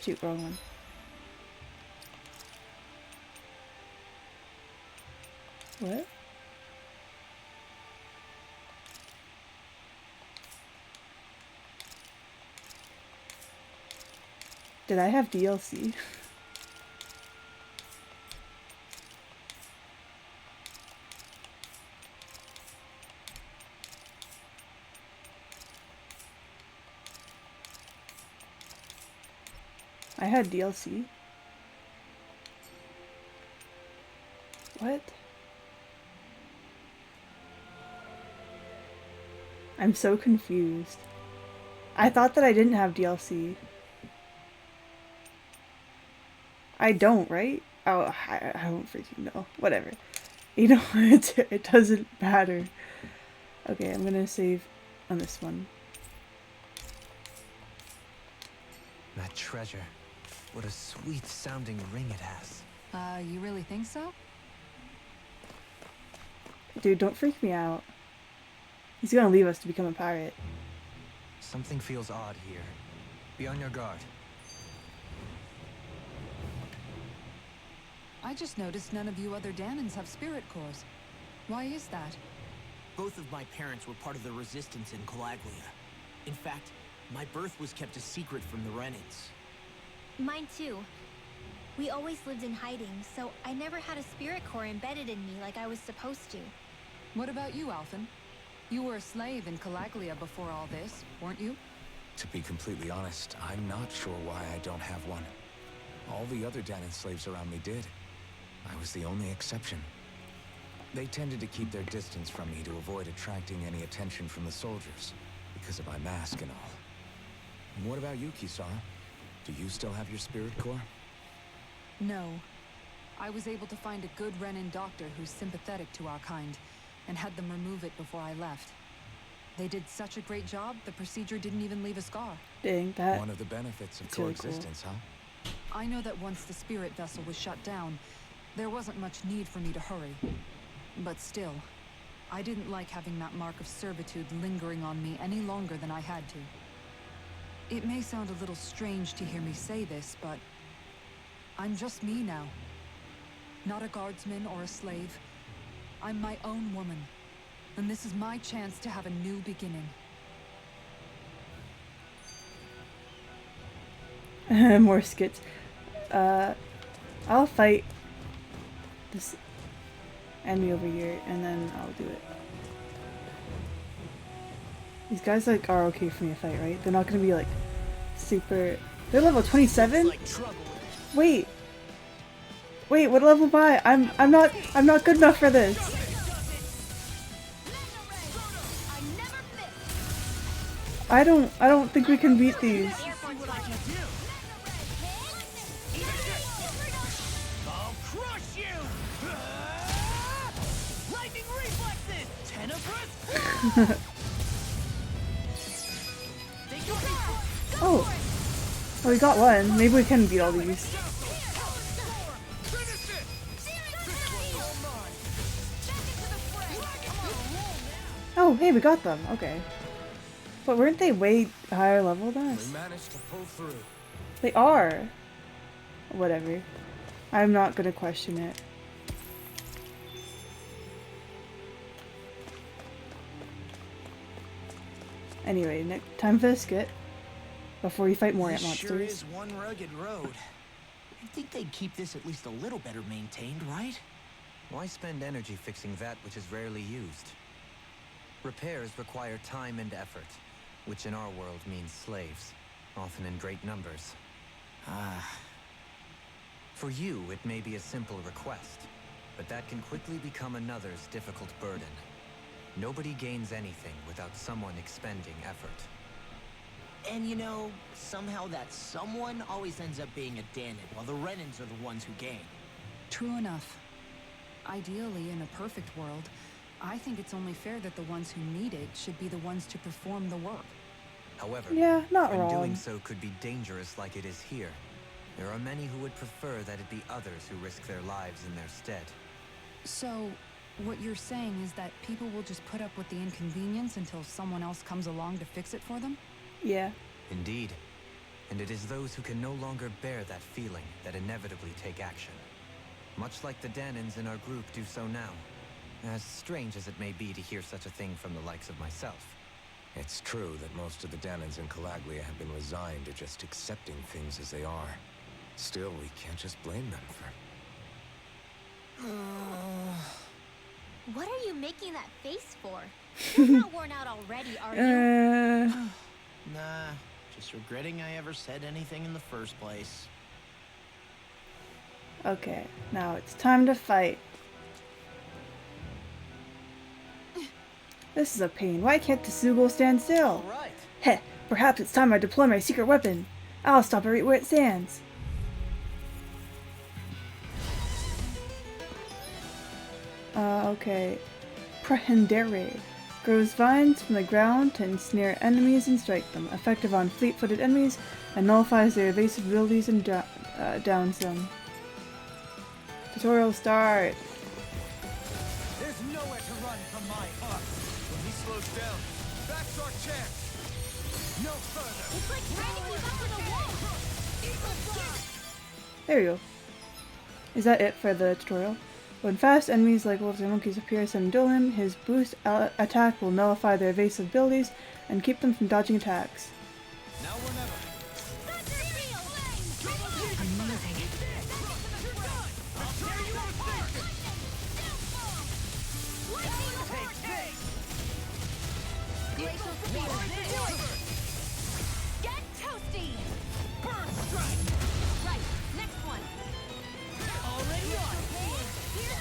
Speaker 1: Shoot, wrong one. What? Did I have DLC? I had DLC. What? I'm so confused. I thought that I didn't have DLC. I don't, right? Oh, I don't freaking know. Whatever. You know, it doesn't matter. Okay, I'm gonna save on this one.
Speaker 8: That treasure. What a sweet sounding ring it has.
Speaker 2: You really think so?
Speaker 1: Dude, don't freak me out. He's gonna leave us to become a pirate.
Speaker 8: Something feels odd here. Be on your guard.
Speaker 2: I just noticed none of you other Danans have spirit cores. Why is that?
Speaker 3: Both of my parents were part of the resistance in Calaglia. In fact, my birth was kept a secret from the Renans.
Speaker 6: Mine too. We always lived in hiding, so I never had a spirit core embedded in me like I was supposed to.
Speaker 2: What about you, Alphen? You were a slave in Calaglia before all this, weren't you?
Speaker 5: To be completely honest, I'm not sure why I don't have one. All the other Danan slaves around me did. I was the only exception. They tended to keep their distance from me to avoid attracting any attention from the soldiers, because of my mask and all. And what about you, Kisara? Do you still have your spirit core?
Speaker 9: No. I was able to find a good Renin doctor who's sympathetic to our kind, and had them remove it before I left. They did such a great job, the procedure didn't even leave a scar.
Speaker 1: Dang, that.
Speaker 5: One of the benefits of
Speaker 1: That's really cool.
Speaker 5: coexistence, huh?
Speaker 9: I know that once the spirit vessel was shut down, there wasn't much need for me to hurry. But still, I didn't like having that mark of servitude lingering on me any longer than I had to. It may sound a little strange to hear me say this, but I'm just me now. Not a guardsman or a slave. I'm my own woman. And this is my chance to have a new beginning.
Speaker 1: More skits. I'll fight this enemy over here, and then I'll do it. These guys like are okay for me to fight, right? They're not gonna be like super. They're level 27. Wait, what level am I? I'm not good enough for this. I don't think we can beat these.
Speaker 3: I'll crush you! Lightning reflexes! Tenebrous!
Speaker 1: Oh, we got one. Maybe we can beat all these. Oh, hey, we got them. Okay. But weren't they way higher level than us?
Speaker 5: We managed to pull through.
Speaker 1: They are. Whatever. I'm not gonna question it. Anyway, time for the skit. Before we fight more ant
Speaker 3: This sure
Speaker 1: monsters.
Speaker 3: is one rugged road. You'd think they'd keep this at least a little better maintained, right?
Speaker 8: Why spend energy fixing that which is rarely used? Repairs require time and effort, which in our world means slaves, often in great numbers. For you, it may be a simple request, but that can quickly become another's difficult burden. Nobody gains anything without someone expending effort.
Speaker 3: And you know, somehow that someone always ends up being a Danon, while the Renins are the ones who gain.
Speaker 9: True enough. Ideally, in a perfect world, I think it's only fair that the ones who need it should be the ones to perform the work.
Speaker 8: However,
Speaker 1: Yeah, not
Speaker 8: when
Speaker 1: wrong.
Speaker 8: doing so could be dangerous like it is here. There are many who would prefer that it be others who risk their lives in their stead.
Speaker 9: So, what you're saying is that people will just put up with the inconvenience until someone else comes along to fix it for them?
Speaker 1: Yeah.
Speaker 8: Indeed. And it is those who can no longer bear that feeling that inevitably take action. Much like the Danons in our group do so now. As strange as it may be to hear such a thing from the likes of myself.
Speaker 5: It's true that most of the Danons in Calaglia have been resigned to just accepting things as they are. Still, we can't just blame them for...
Speaker 6: What are you making that face for? You're not worn out already, are you?
Speaker 3: Nah, just regretting I ever said anything in the first place.
Speaker 1: Okay, now it's time to fight. This is a pain. Why can't Tsugo stand still?
Speaker 3: Alright.
Speaker 1: Heh, perhaps it's time I deploy my secret weapon. I'll stop it right where it stands. Okay. Prehendere. Grows vines from the ground to ensnare enemies and strike them. Effective on fleet-footed enemies and nullifies their evasive abilities and downs them. Tutorial start.
Speaker 8: There's nowhere to run from my arc. When he slows down, that's our chance. No further.
Speaker 6: It's like trying to keep up with a wall.
Speaker 1: There you go. Is that it for the tutorial? When fast enemies like wolves and monkeys appear, send Dolim. His boost attack will nullify their evasive abilities and keep them from dodging attacks.
Speaker 8: Now or never.
Speaker 6: Get toasty! Burn strike! Right, next one. Already on. Here's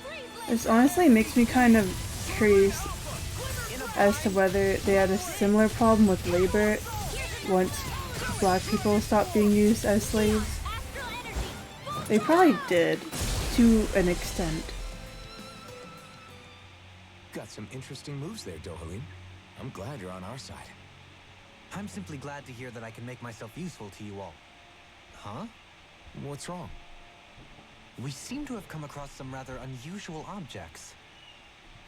Speaker 6: the
Speaker 1: This honestly makes me kind of curious as to whether they had a similar problem with labor once black people stopped being used as slaves. They probably did, to an extent.
Speaker 5: Got some interesting moves there, Dohalim. I'm glad you're on our side.
Speaker 8: I'm simply glad to hear that I can make myself useful to you all. Huh?
Speaker 5: What's wrong?
Speaker 8: We seem to have come across some rather unusual objects.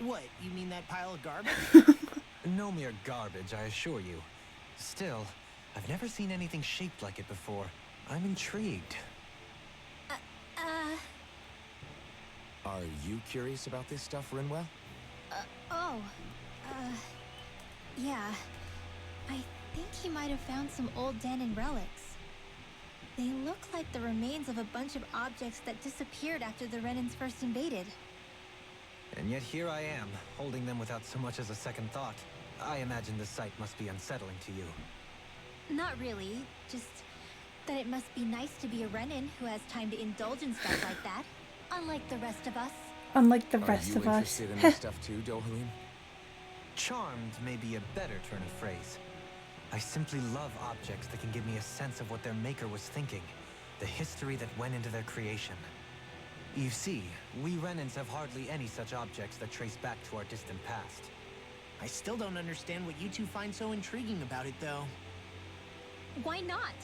Speaker 3: What, you mean that pile of garbage?
Speaker 8: No mere garbage, I assure you. Still, I've never seen anything shaped like it before. I'm intrigued.
Speaker 5: Are you curious about this stuff, Rinwell?
Speaker 10: Yeah. I think he might have found some old Danon relics. They look like the remains of a bunch of objects that disappeared after the Renans first invaded.
Speaker 8: And yet here I am, holding them without so much as a second thought. I imagine the sight must be unsettling to you.
Speaker 10: Not really, just that it must be nice to be a Renan who has time to indulge in stuff like that, unlike the rest of us.
Speaker 1: Unlike the rest of us.
Speaker 5: Are you interested in this stuff too, Dohalim?
Speaker 8: Charmed may be a better turn of phrase. I simply love objects that can give me a sense of what their maker was thinking, the history that went into their creation. You see, we Renans have hardly any such objects that trace back to our distant past.
Speaker 3: I still don't understand what you two find so intriguing about it, though.
Speaker 10: Why not?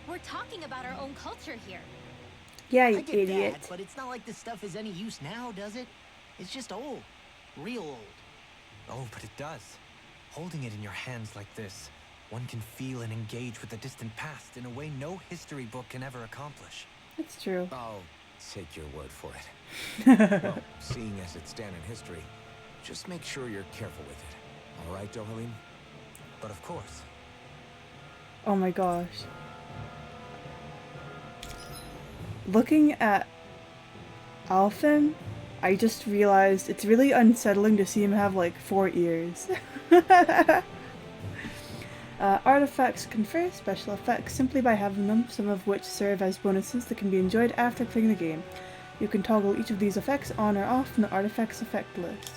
Speaker 10: We're talking about our own culture here.
Speaker 1: Yeah,
Speaker 3: I
Speaker 1: you
Speaker 3: get
Speaker 1: idiot.
Speaker 3: that, but it's not like this stuff is any use now, does it? It's just old. Real old.
Speaker 8: Oh, but it does. Holding it in your hands like this, one can feel and engage with the distant past in a way no history book can ever accomplish.
Speaker 1: It's true.
Speaker 5: I'll take your word for it. Well, seeing as it's Danon history, just make sure you're careful with it. All right, Dohalim?
Speaker 8: But of course.
Speaker 1: Oh my gosh. Looking at Alphen, I just realized it's really unsettling to see him have like 4 ears. Artifacts confer special effects simply by having them, some of which serve as bonuses that can be enjoyed after playing the game. You can toggle each of these effects on or off from the artifacts effect list.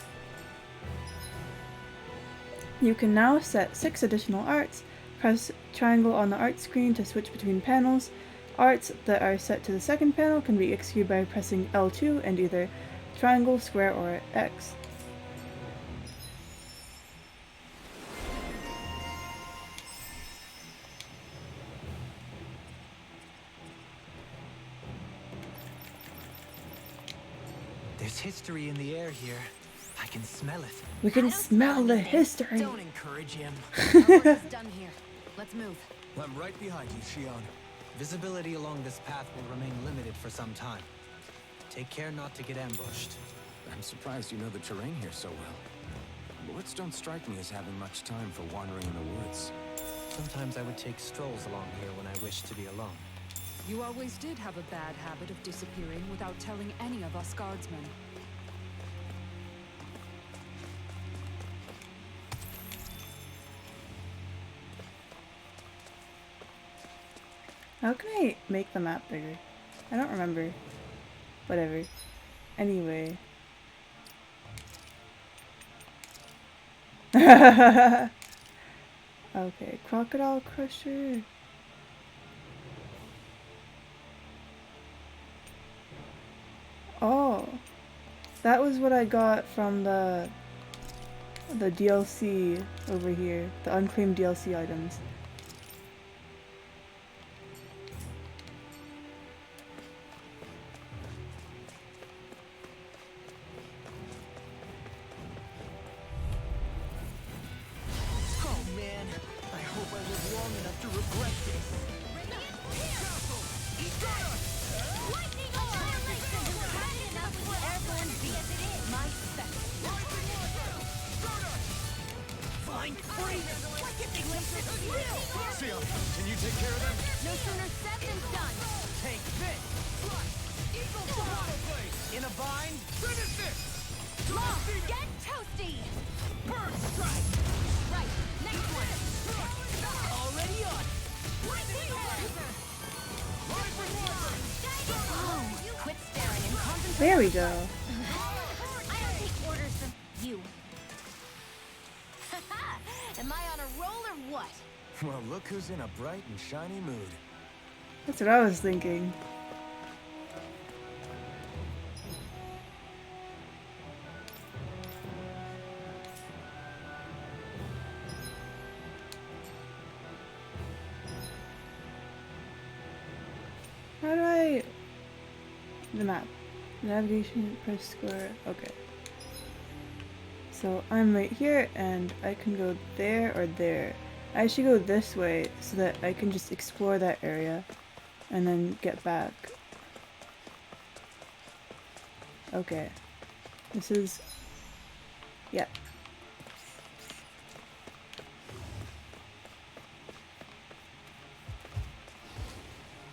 Speaker 1: You can now set 6 additional arts. Press triangle on the art screen to switch between panels. Arts that are set to the second panel can be executed by pressing L2 and either triangle, square, or X.
Speaker 8: There's history in the air here. I can smell it.
Speaker 1: We can smell the history.
Speaker 3: Don't encourage him.
Speaker 4: Our work is done here. Let's move.
Speaker 5: I'm right behind you, Shion.
Speaker 8: Visibility along this path will remain limited for some time. Take care not to get ambushed.
Speaker 5: I'm surprised you know the terrain here so well. Lords don't strike me as having much time for wandering in the woods.
Speaker 8: Sometimes I would take strolls along here when I wished to be alone.
Speaker 9: You always did have a bad habit of disappearing without telling any of us guardsmen.
Speaker 1: How can I make the map bigger? I don't remember. Whatever. Anyway. Okay, Crocodile Crusher. Oh. That was what I got from the DLC over here. The unclaimed DLC items.
Speaker 3: Oh man, I hope I live long enough to regret this.
Speaker 6: Lightning orb! Enough with the airborne beast. My special.
Speaker 3: Fine, free! Why can't they listen to you?
Speaker 5: Shion, can you take care of them?
Speaker 6: No sooner said than done.
Speaker 3: Take this! Eagle fly! In a bind? Finish this!
Speaker 6: Long, get toasty!
Speaker 3: Bird strike!
Speaker 6: Right, next one.
Speaker 3: Already on!
Speaker 6: Lightning orb!
Speaker 4: Oh, quit staring and concentrate.
Speaker 1: There we go.
Speaker 6: I
Speaker 4: you. Haha! Am I on a roll or what?
Speaker 5: Well, look who's in a bright and shiny mood.
Speaker 1: That's what I was thinking. How do I... The map. Navigation, press square. Okay. So I'm right here and I can go there or there. I should go this way so that I can just explore that area and then get back. Okay. This is... Yep.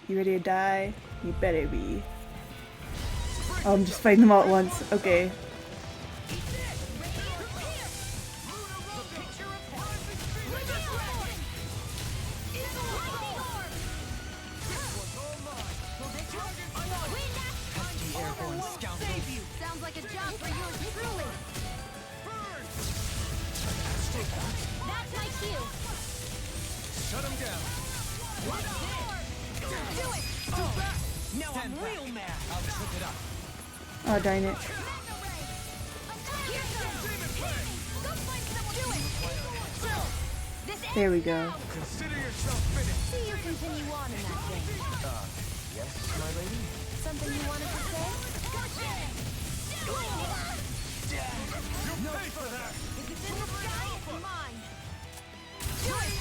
Speaker 1: You ready to die? You better be. Oh, I'm just fighting them all at once. Okay.
Speaker 4: Sounds like a job for yours truly. That's my cue.
Speaker 8: Shut him down.
Speaker 4: Do it.
Speaker 3: Now I'm real mad.
Speaker 8: I'll trip it up.
Speaker 1: Oh, darn it. There we go.
Speaker 5: Consider yourself finished.
Speaker 4: See you continue on in that vein.
Speaker 5: Yes, my lady?
Speaker 4: Something you wanted to say?
Speaker 5: You'll pay for that!
Speaker 4: If it's in the sky, it's mine. Do it.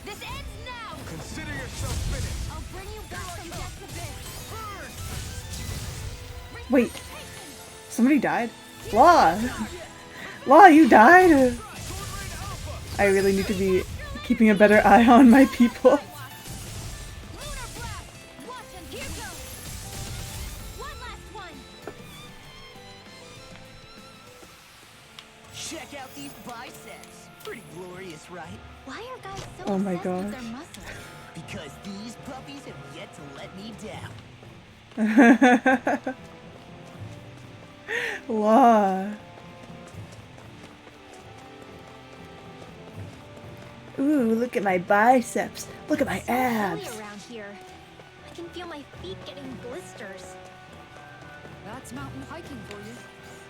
Speaker 4: This ends now.
Speaker 5: Consider yourself finished.
Speaker 4: I'll bring you back from death's abyss.
Speaker 1: Wait. Somebody died? Law! Law, you died? I really need to be keeping a better eye on my people.
Speaker 4: Lunar blast. Watch and here goes. One last one.
Speaker 3: Check out these biceps. Pretty glorious, right?
Speaker 10: Why are guys so
Speaker 1: Oh my
Speaker 10: obsessed with
Speaker 1: gosh.
Speaker 10: their muscles?
Speaker 3: Because these puppies have yet to let me down.
Speaker 1: Law. Ooh, look at my biceps. Look at my
Speaker 10: Chilly
Speaker 1: abs.
Speaker 10: around here. I can feel my feet getting blisters.
Speaker 9: That's mountain hiking for you.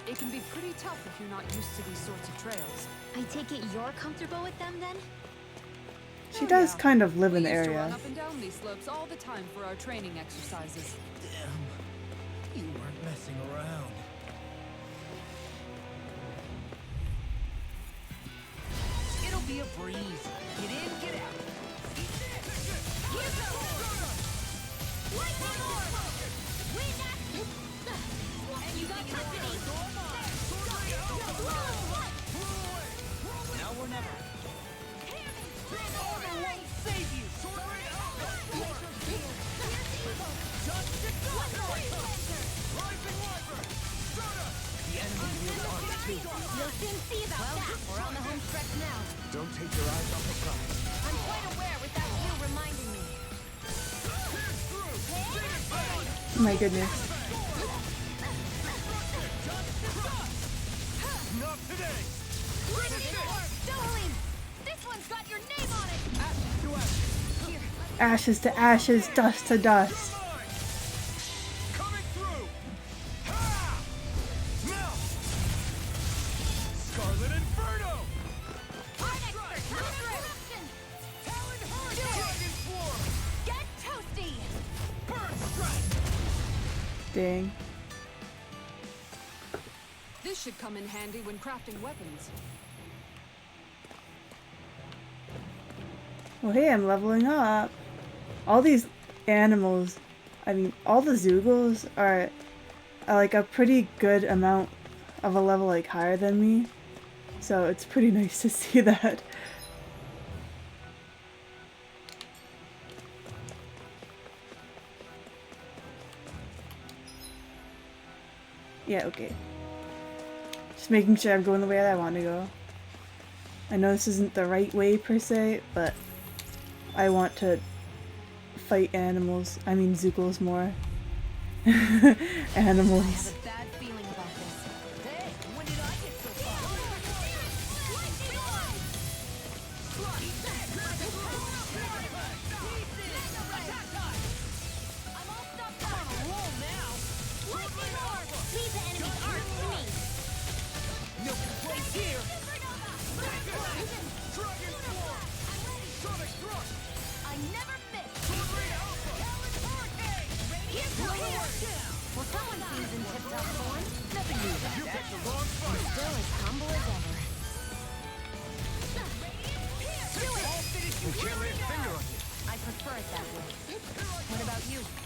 Speaker 9: It can be pretty tough if you're not used to these sorts of trails.
Speaker 10: I take it you're comfortable with them then?
Speaker 1: She does kind of live in the
Speaker 9: We used to run
Speaker 1: area.
Speaker 9: up and down these slopes all the time for our training exercises.
Speaker 3: Damn. You weren't messing around. It'll be a breeze. Get in, get out.
Speaker 4: You got company.
Speaker 3: Now or never. Order won't save you. The enemy wields arms too.
Speaker 4: You'll soon see about that. We're on the home stretch now.
Speaker 5: Don't take your eyes off the prize.
Speaker 4: I'm quite aware with that view reminding me.
Speaker 1: My goodness.
Speaker 3: Not today.
Speaker 4: Dohalim! This one's got your name on it!
Speaker 1: Ashes to ashes, dust to dust.
Speaker 5: Coming through! Ha! Now! Scarlet Inferno! Dragon Swarm!
Speaker 4: Get toasty!
Speaker 3: Burn strike.
Speaker 1: Dang.
Speaker 9: This should come in handy when crafting weapons.
Speaker 1: Well, hey, I'm leveling up. All these animals, I mean, all the Zoogles are like a pretty good amount of a level like higher than me. So it's pretty nice to see that. Yeah, okay. Just making sure I'm going the way that I want to go. I know this isn't the right way per se, but I want to fight animals. I mean Zoogles more.
Speaker 4: I
Speaker 1: Animals.
Speaker 4: have a bad feeling about this.
Speaker 3: Hey, when did I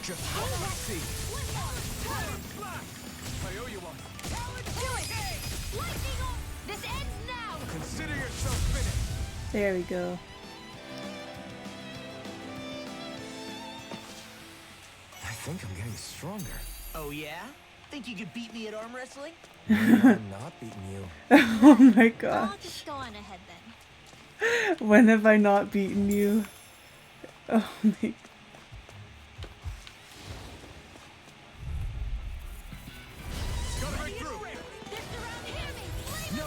Speaker 5: Just what I see. I owe you one.
Speaker 6: Do it! Lightning on! This ends now!
Speaker 5: Consider yourself finished.
Speaker 1: There we go.
Speaker 5: I think I'm getting stronger.
Speaker 3: Oh yeah? Think you could beat me at arm wrestling?
Speaker 5: I'm not beating you.
Speaker 1: Oh my
Speaker 10: I'll
Speaker 1: gosh.
Speaker 10: just go on ahead then.
Speaker 1: When have I not beaten you? Oh my.
Speaker 5: Gotta break through.
Speaker 6: No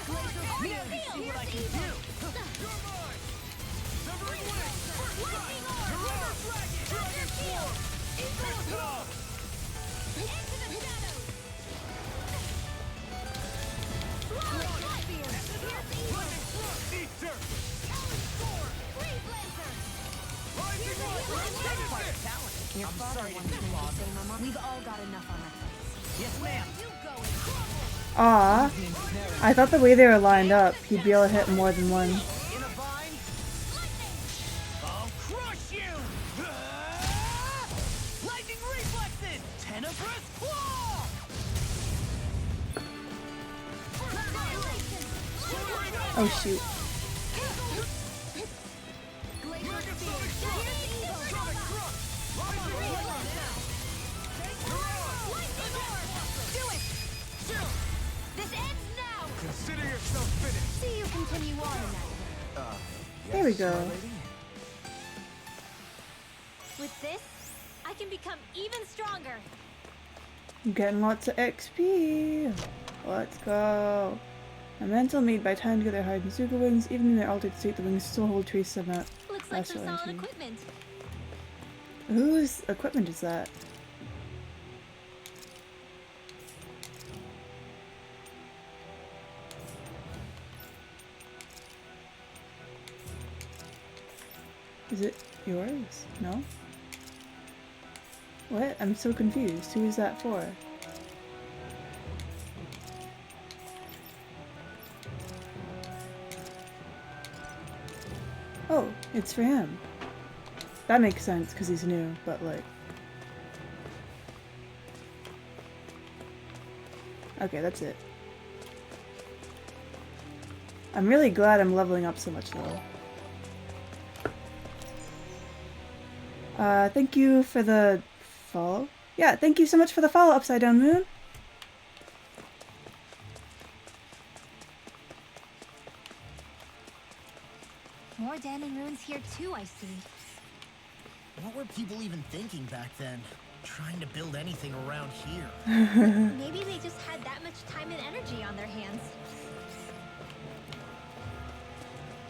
Speaker 6: further!
Speaker 3: See what I can do!
Speaker 4: Your father wanted me to say, Mama. We've all got enough on our plates.
Speaker 3: Yes, ma'am!
Speaker 1: Aw. I thought the way they were lined up, he'd be able to hit more than one.
Speaker 3: In a vine? I'll crush you! Lightning reflexes! Tenebrous claw!
Speaker 1: Oh shoot.
Speaker 5: Consider yourself finished.
Speaker 10: See you continue on in that.
Speaker 1: There we go.
Speaker 5: my lady.
Speaker 10: With this, I can become even stronger.
Speaker 1: I'm getting lots of XP. Let's go. A mantle made by tying together hide and super wings. Even in their altered state, the wings still hold traces of that.
Speaker 10: Looks like some
Speaker 1: Excellent.
Speaker 10: solid equipment.
Speaker 1: Whose equipment is that? Is it yours? No? What? I'm so confused. Who is that for? Oh, it's for him. That makes sense because he's new, but like... Okay, that's it. I'm really glad I'm leveling up so much though. Thank you for the follow. Yeah, thank you so much for the follow, Upside Down Moon.
Speaker 10: More Danon runes here too, I see.
Speaker 3: What were people even thinking back then? Trying to build anything around here.
Speaker 10: Maybe they just had that much time and energy on their hands.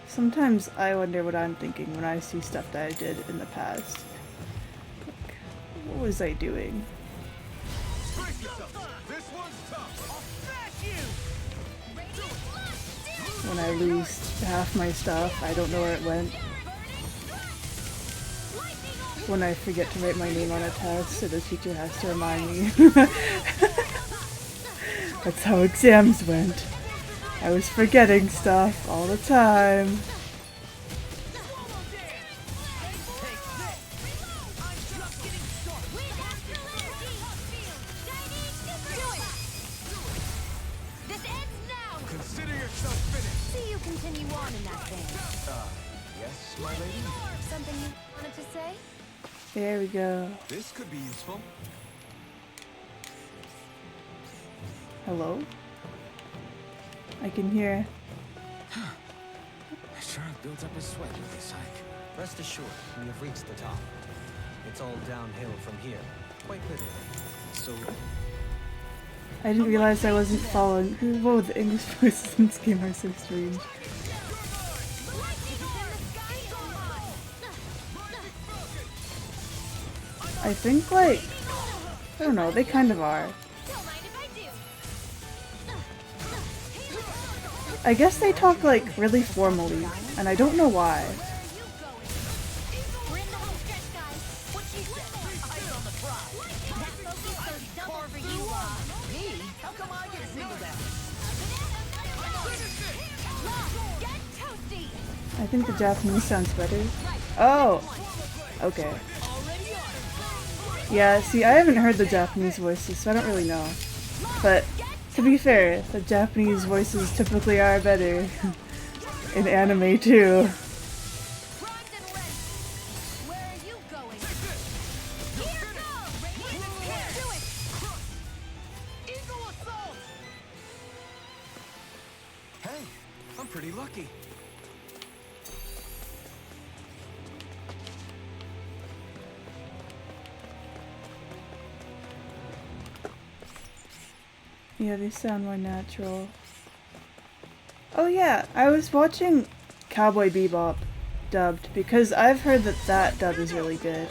Speaker 1: Sometimes I wonder what I'm thinking when I see stuff that I did in the past. Like, what was I doing?
Speaker 5: Brace yourself. This one's tough.
Speaker 3: I'll smash you!
Speaker 1: When I lose half my stuff, I don't know where it went. When I forget to write my name on a test, so the teacher has to remind me. That's how exams went. I was forgetting stuff all the time.
Speaker 5: Consider yourself finished.
Speaker 10: See you continue on in that vein.
Speaker 5: Yes, my lady.
Speaker 10: Something you wanted to say?
Speaker 1: There we go.
Speaker 5: This could be useful.
Speaker 1: Hello? I can hear.
Speaker 5: I sure have built up a sweat with this hike.
Speaker 8: Rest assured, we have reached the top. It's all downhill from here, quite literally.
Speaker 5: So,
Speaker 1: I didn't realize I wasn't following. Whoa, the English voices in this game are so strange. I think, like, I don't know, they kind of are. I guess they talk, like, really formally, and I don't know why.
Speaker 10: We're in the home stretch, guys. What she said?
Speaker 3: Eyes on the prize.
Speaker 10: That focus goes double for you,
Speaker 3: Me? How come I get singled out?
Speaker 10: Get toasty!
Speaker 1: I think the Japanese sounds better. Oh! Okay. Yeah, see, I haven't heard the Japanese voices, so I don't really know. But, to be fair, the Japanese voices typically are better in anime too.
Speaker 5: Hey, I'm pretty lucky.
Speaker 1: Yeah, they sound more natural. Oh yeah, I was watching Cowboy Bebop dubbed because I've heard that that dub is really good.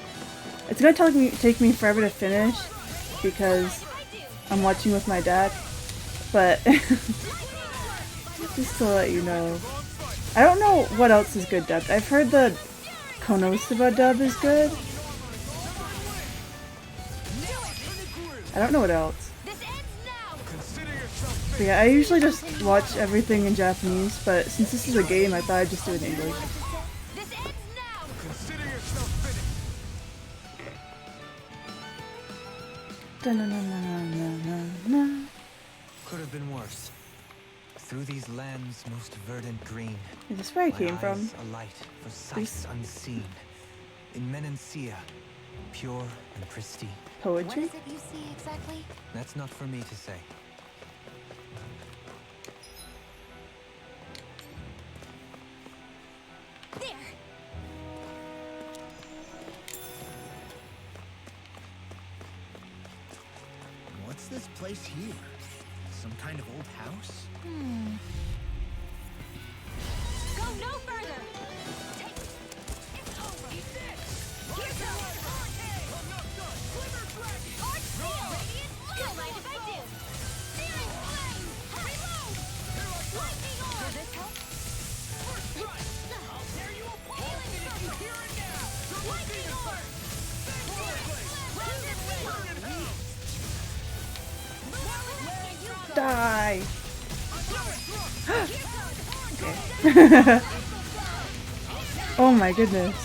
Speaker 1: It's gonna take me forever to finish because I'm watching with my dad, but just to let you know. I don't know what else is good dubbed. I've heard the Konosuba dub is good. I don't know what else. But yeah, I usually just watch everything in Japanese, but since this is a game, I thought I'd just do it in English. Da-na-na-na-na-na-na.
Speaker 8: Could have been worse. Through these lands most verdant green.
Speaker 1: Is this where I
Speaker 8: my
Speaker 1: came from?
Speaker 8: eyes alight for sights unseen. In Menancia, pure and pristine.
Speaker 4: What
Speaker 1: Poetry?
Speaker 4: is it you see exactly?
Speaker 8: That's not for me to say.
Speaker 4: There!
Speaker 3: What's this place here? Some kind of old house?
Speaker 6: Go no further! It's over! Eat this! Here's the I'm not done! Glimmer Flash! Arch Steel! Radiant Don't mind if I do! Searing Flame! Reload! Lightning Orb! Does this help? First strike! I'll tear you apart! Healing Circle! Here and now! Lightning Orb! Rounded Wing!
Speaker 1: Die! Oh my goodness.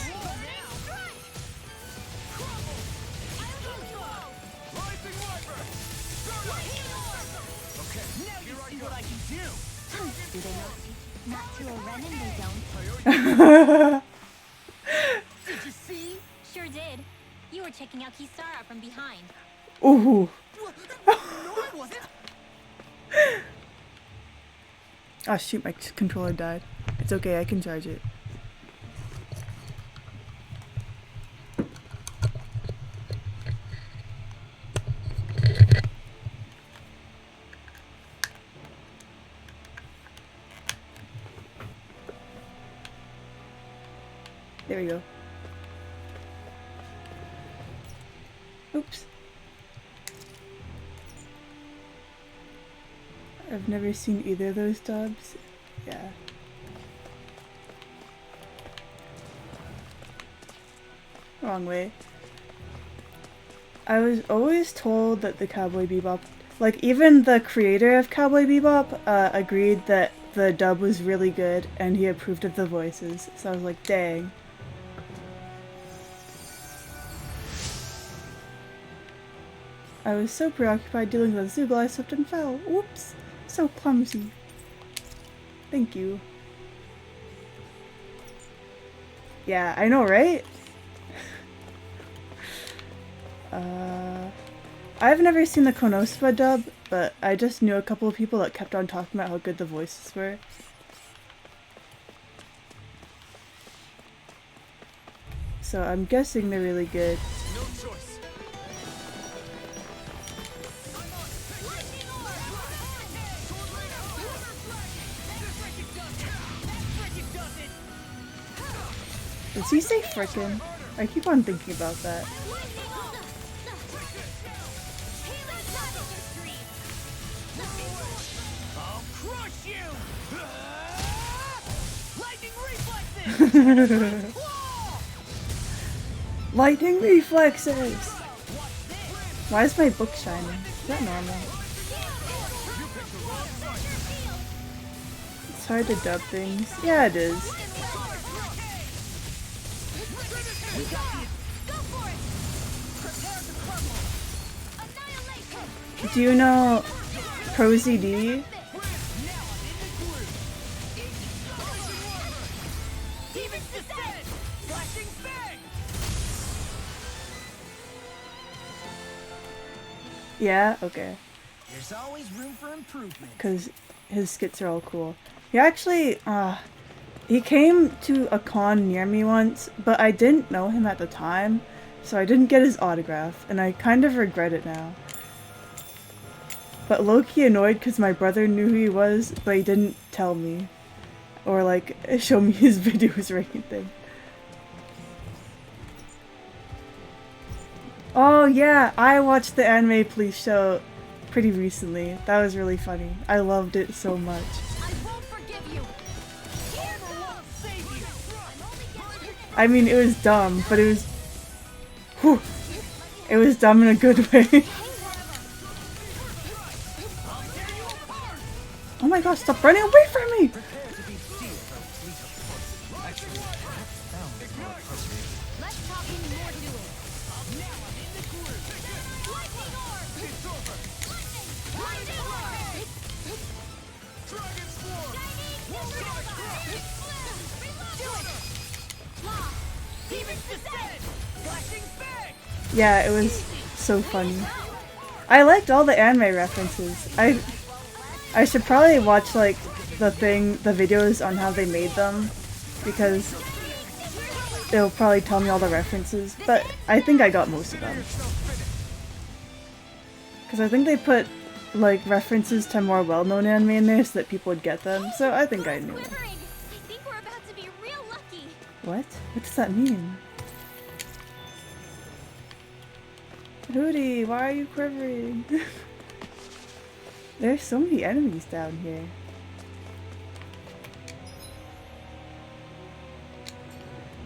Speaker 4: Do they not see? Not to a Renin, they don't.
Speaker 6: Did you see?
Speaker 10: Sure did. You were checking out Kisara from behind.
Speaker 1: Ooh.
Speaker 3: No, I wasn't!
Speaker 1: Oh shoot, my controller died. It's okay, I can charge it. There we go. Oops. I've never seen either of those dubs. Yeah. Wrong way. I was always told that the Cowboy Bebop, like even the creator of Cowboy Bebop, agreed that the dub was really good and he approved of the voices. So I was like, dang. I was so preoccupied dealing with Zoogle I slipped and fell. Whoops. So clumsy. Thank you. Yeah, I know, right? I've never seen the Konosuba dub, but I just knew a couple of people that kept on talking about how good the voices were. So I'm guessing they're really good.
Speaker 5: No choice.
Speaker 1: Does he say frickin'? I keep on thinking about that.
Speaker 3: I'll crush you! Lightning reflexes!
Speaker 1: Lightning reflexes! Why is my book shining? Is that normal? It's hard to dub things. Yeah, it is. Do you know ProZD? Yeah? Okay.
Speaker 3: There's always room for improvement.
Speaker 1: Because his skits are all cool. He actually, he came to a con near me once, but I didn't know him at the time, so I didn't get his autograph, and I kind of regret it now. But low-key annoyed because my brother knew who he was, but he didn't tell me. Or like, show me his videos or anything. Oh yeah, I watched the Anime Police show pretty recently. That was really funny. I loved it so much. I mean, it was dumb, but it was... Whew, it was dumb in a good way. Oh my gosh, stop running away from me! Yeah, it was so funny. I liked all the anime references. I should probably watch like the videos on how they made them, because it'll probably tell me all the references, but I think I got most of them. Because I think they put like references to more well-known anime in there so that people would get them, so I think I knew it. What? What does that mean? Rudy, why are you quivering? There's so many enemies down here.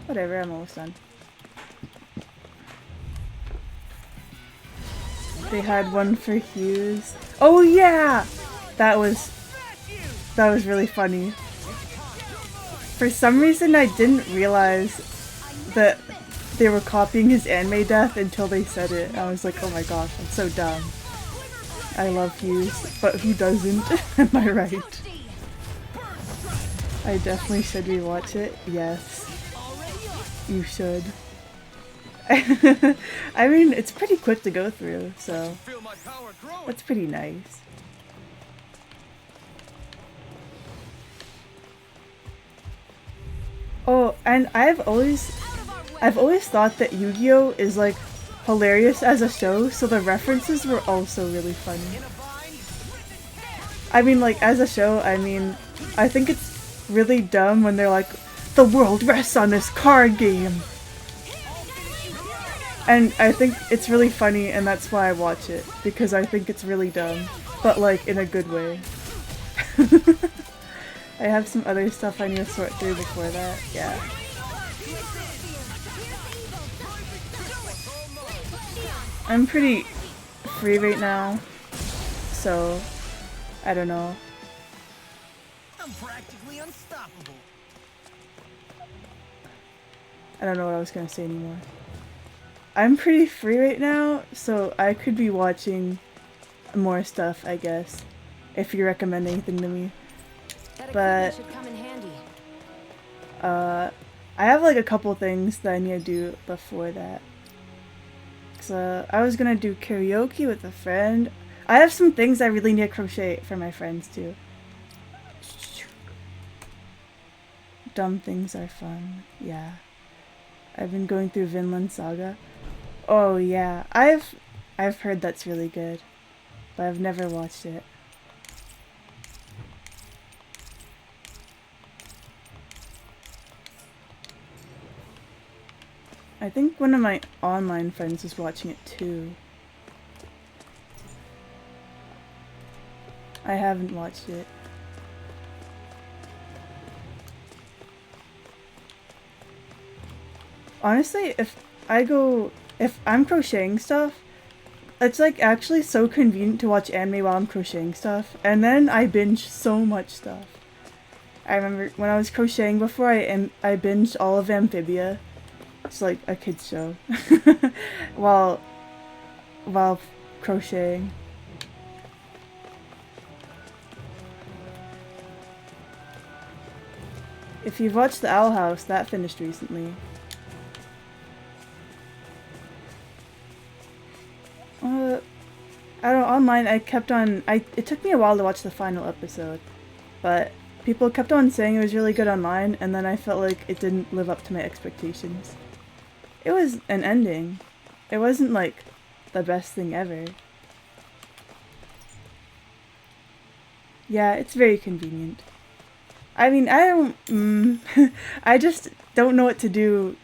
Speaker 1: Whatever, I'm almost done. They had one for Hughes. Oh yeah! That was really funny. For some reason I didn't realize that they were copying his anime death until they said it. I was like, oh my gosh, I'm so dumb. I love Hughes, but who doesn't? Am I right? I definitely should rewatch it. Yes. You should. I mean, it's pretty quick to go through, so that's pretty nice. Oh, and I've always thought that Yu-Gi-Oh! Is like hilarious as a show, so the references were also really funny. I mean, like, as a show, I mean, I think it's really dumb when they're like, the world rests on this card game! And I think it's really funny, and that's why I watch it, because I think it's really dumb, but like, in a good way. I have some other stuff I need to sort through before that, yeah. I'm pretty free right now, so I don't know.
Speaker 3: I'm practically unstoppable.
Speaker 1: I don't know what I was gonna say anymore. I'm pretty free right now, so I could be watching more stuff, I guess, if you recommend anything to me. But I have like a couple things that I need to do before that. So I was gonna do karaoke with a friend. I have some things I really need to crochet for my friends too. Dumb things are fun. Yeah. I've been going through Vinland Saga. Oh yeah. I've heard that's really good, but I've never watched it. I think one of my online friends is watching it too. I haven't watched it. Honestly, if I'm crocheting stuff, it's like actually so convenient to watch anime while I'm crocheting stuff, and then I binge so much stuff. I remember when I was crocheting before, I binged all of Amphibia. It's like a kid's show while crocheting. If you've watched The Owl House, that finished recently. I don't know, online I kept on, it took me a while to watch the final episode, but people kept on saying it was really good online, and then I felt like it didn't live up to my expectations. It was an ending. It wasn't like the best thing ever. Yeah, it's very convenient. I mean, I don't, I just don't know what to do.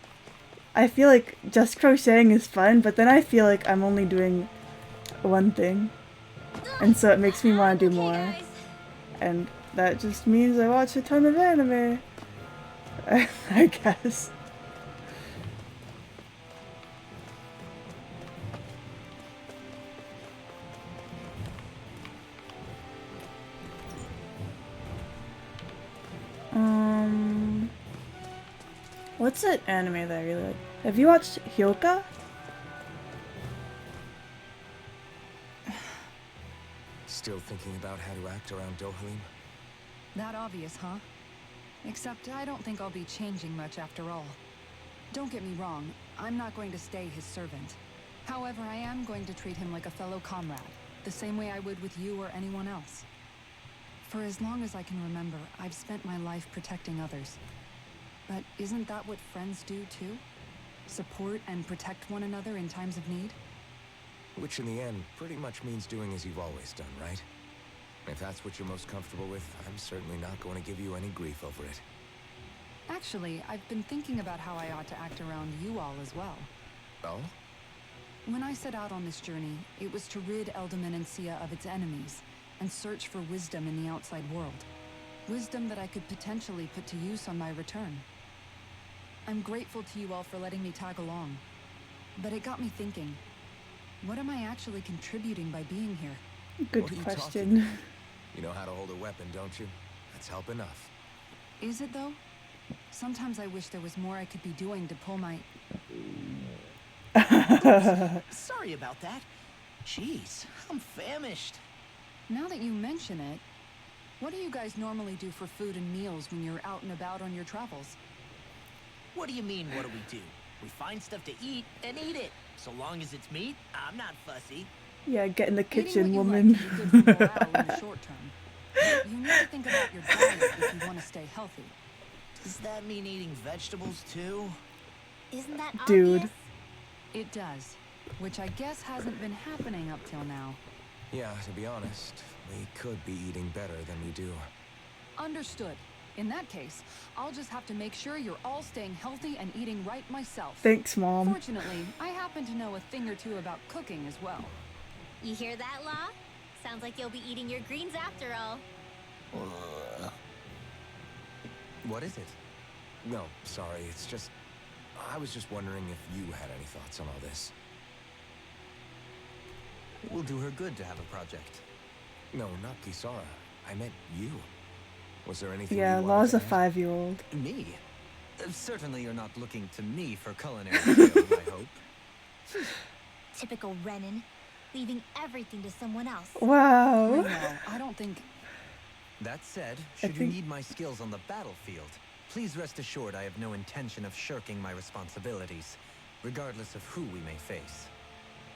Speaker 1: I feel like just crocheting is fun, but then I feel like I'm only doing one thing. And so it makes me want to do more.
Speaker 10: Guys.
Speaker 1: And that just means I watch a ton of anime. I guess. What's that anime that I really like? Have you watched Hyoka?
Speaker 5: Still thinking about how to act around Dohalim?
Speaker 9: That obvious, huh? Except I don't think I'll be changing much after all. Don't get me wrong, I'm not going to stay his servant. However, I am going to treat him like a fellow comrade, the same way I would with you or anyone else. For as long as I can remember, I've spent my life protecting others. But isn't that what friends do too? Support and protect one another in times of need?
Speaker 5: Which in the end pretty much means doing as you've always done, right? If that's what you're most comfortable with, I'm certainly not going to give you any grief over it.
Speaker 9: Actually, I've been thinking about how I ought to act around you all as well.
Speaker 5: Oh?
Speaker 9: When I set out on this journey, it was to rid Eldomenencia of its enemies and search for wisdom in the outside world. Wisdom that I could potentially put to use on my return. I'm grateful to you all for letting me tag along. But it got me thinking, what am I actually contributing by being here?
Speaker 1: Good
Speaker 5: What are you
Speaker 1: question.
Speaker 5: talking? You know how to hold a weapon, don't you? That's help enough.
Speaker 9: Is it though? Sometimes I wish there was more I could be doing to pull my...
Speaker 3: Sorry about that. Jeez, I'm famished.
Speaker 9: Now that you mention it, what do you guys normally do for food and meals when you're out and about on your travels?
Speaker 3: What do you mean, what do we do? We find stuff to eat and eat it. So long as it's meat, I'm not fussy.
Speaker 1: Yeah, get in the
Speaker 9: Eating
Speaker 1: kitchen,
Speaker 9: what
Speaker 1: woman.
Speaker 9: you like can be good for morale in the short term. You need to think about your diet if you want to stay healthy.
Speaker 3: Does that mean eating vegetables too?
Speaker 10: Isn't that
Speaker 1: Dude.
Speaker 10: obvious?
Speaker 9: It does, which I guess hasn't been happening up till now.
Speaker 5: Yeah, to be honest, we could be eating better than we do.
Speaker 9: Understood. In that case, I'll just have to make sure you're all staying healthy and eating right myself.
Speaker 1: Thanks, Mom.
Speaker 9: Fortunately, I happen to know a thing or two about cooking as well.
Speaker 10: You hear that, Law? Sounds like you'll be eating your greens after all.
Speaker 8: What is it?
Speaker 5: No, sorry, it's just... I was just wondering if you had any thoughts on all this.
Speaker 8: It will do her good to have a project.
Speaker 5: No, not Kisara. I meant you. Was there anything
Speaker 1: Yeah,
Speaker 5: you
Speaker 1: Law's
Speaker 5: wanted
Speaker 1: a
Speaker 5: to add?
Speaker 1: 5-year-old.
Speaker 8: Me? Certainly you're not looking to me for culinary skills, I hope.
Speaker 10: Typical Renan, leaving everything to someone else.
Speaker 1: Wow.
Speaker 9: No, I don't think...
Speaker 8: That said,
Speaker 1: I
Speaker 8: should you
Speaker 1: think-
Speaker 8: need my skills on the battlefield, please rest assured I have no intention of shirking my responsibilities, regardless of who we may face.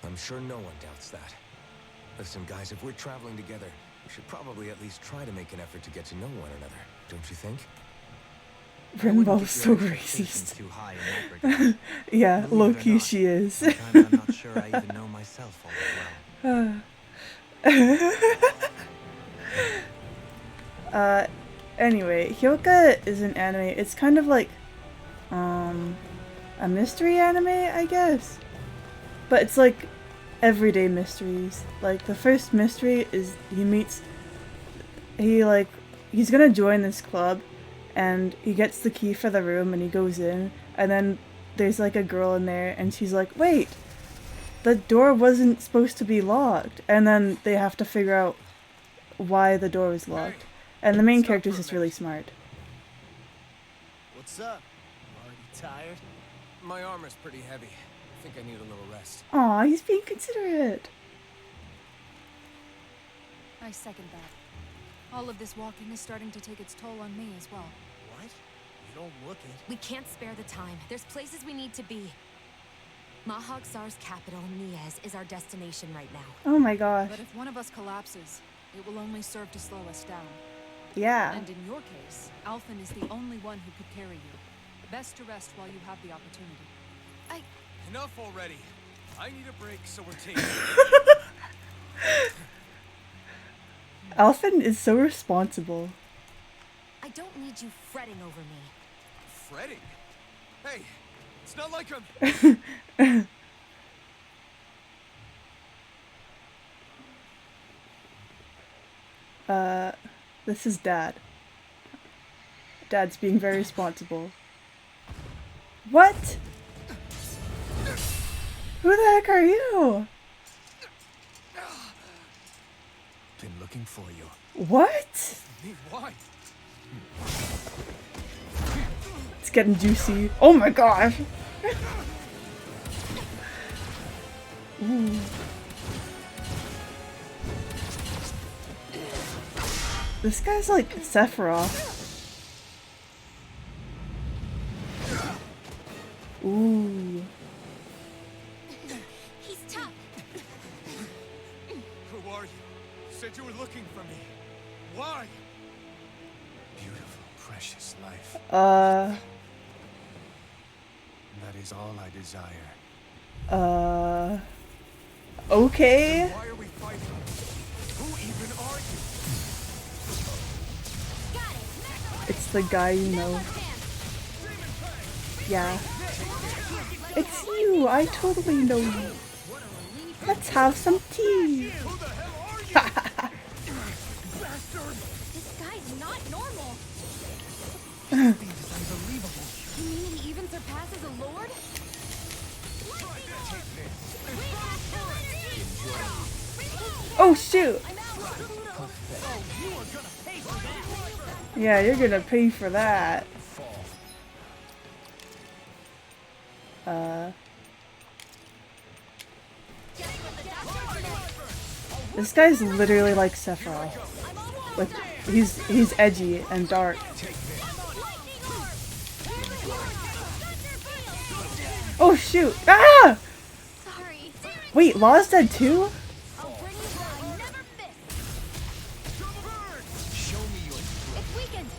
Speaker 5: I'm sure no one doubts that. Listen, guys, if we're traveling together, we should probably at least try to make an effort to get to know one another, don't you think?
Speaker 8: I wouldn't
Speaker 1: Renbo's
Speaker 8: get
Speaker 1: so
Speaker 8: your expectations
Speaker 1: racist.
Speaker 8: too high in that regard.
Speaker 1: Yeah,
Speaker 8: Believe it or
Speaker 1: low-key
Speaker 8: not,
Speaker 1: she is.
Speaker 8: Sometimes I'm not sure I even know myself all that well.
Speaker 1: Anyway, Hyoka is an anime. It's kind of like, a mystery anime, I guess. But it's like everyday mysteries. Like, the first mystery is he's gonna join this club, and he gets the key for the room, and he goes in, and then there's like a girl in there, and she's like, wait, the door wasn't supposed to be locked. And then they have to figure out why the door was locked. And the main
Speaker 3: Stop
Speaker 1: character is
Speaker 3: for a
Speaker 1: just really smart.
Speaker 3: What's up? Already tired?
Speaker 11: My armor's pretty heavy. I think I need a little rest.
Speaker 1: Aw, he's being considerate.
Speaker 9: I second that. All of this walking is starting to take its toll on me as well.
Speaker 3: What? You don't look it.
Speaker 4: We can't spare the time. There's places we need to be. Mahag Sar's capital, Niez, is our destination right now.
Speaker 1: Oh my gosh.
Speaker 9: But if one of us collapses, it will only serve to slow us down.
Speaker 1: Yeah.
Speaker 9: And in your case, Alphen is the only one who could carry you. Best to rest while you have the opportunity.
Speaker 11: Enough already. I need a break, so we're taking.
Speaker 1: Alphen is so responsible.
Speaker 4: I don't need you fretting over me.
Speaker 11: Fretting? Hey, it's not like I'm.
Speaker 1: This is Dad. Dad's being very responsible. What? Who the heck are you?
Speaker 5: Been looking for you.
Speaker 1: What?
Speaker 11: Me? Why?
Speaker 1: It's getting juicy. Oh my gosh. Ooh. This guy's like Sephiroth. Ooh.
Speaker 6: He's tough.
Speaker 11: Who are you? Said you were looking for me. Why?
Speaker 5: Beautiful, precious life.
Speaker 1: Uh.
Speaker 5: That is all I desire.
Speaker 1: Okay.
Speaker 11: Why are we fighting? Who even are you?
Speaker 1: It's the guy you know. Yeah. It's you. I totally know you. Let's have some tea.
Speaker 6: This guy's not normal.
Speaker 11: This is unbelievable.
Speaker 4: You mean he even surpasses a lord?
Speaker 1: Oh shoot. Yeah, you're gonna pay for that. This guy's literally like Sephiroth. Like he's edgy and dark. Oh shoot! Ah!
Speaker 6: Sorry.
Speaker 1: Wait, Law's dead too?
Speaker 6: I'll bring you what I never missed.
Speaker 11: Show me your.
Speaker 6: It's weakened.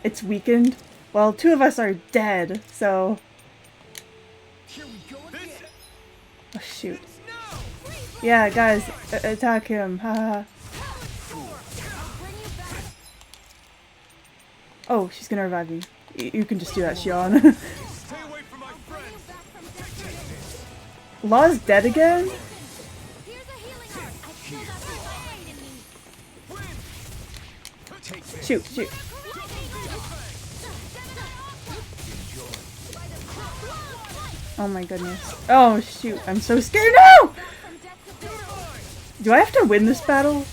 Speaker 1: It's weakened. Well, two of us are dead, so.
Speaker 11: Here we go again.
Speaker 1: Oh shoot. Yeah, guys, attack him. Haha. Oh, she's gonna revive me. You can just do that, Shion.
Speaker 11: Stay away from my friends.
Speaker 1: Law's dead again?
Speaker 6: Here's a healing art. I feel that fire in me.
Speaker 1: Shoot, shoot. Oh my goodness. Oh shoot, I'm so scared. No! Do I have to win this battle?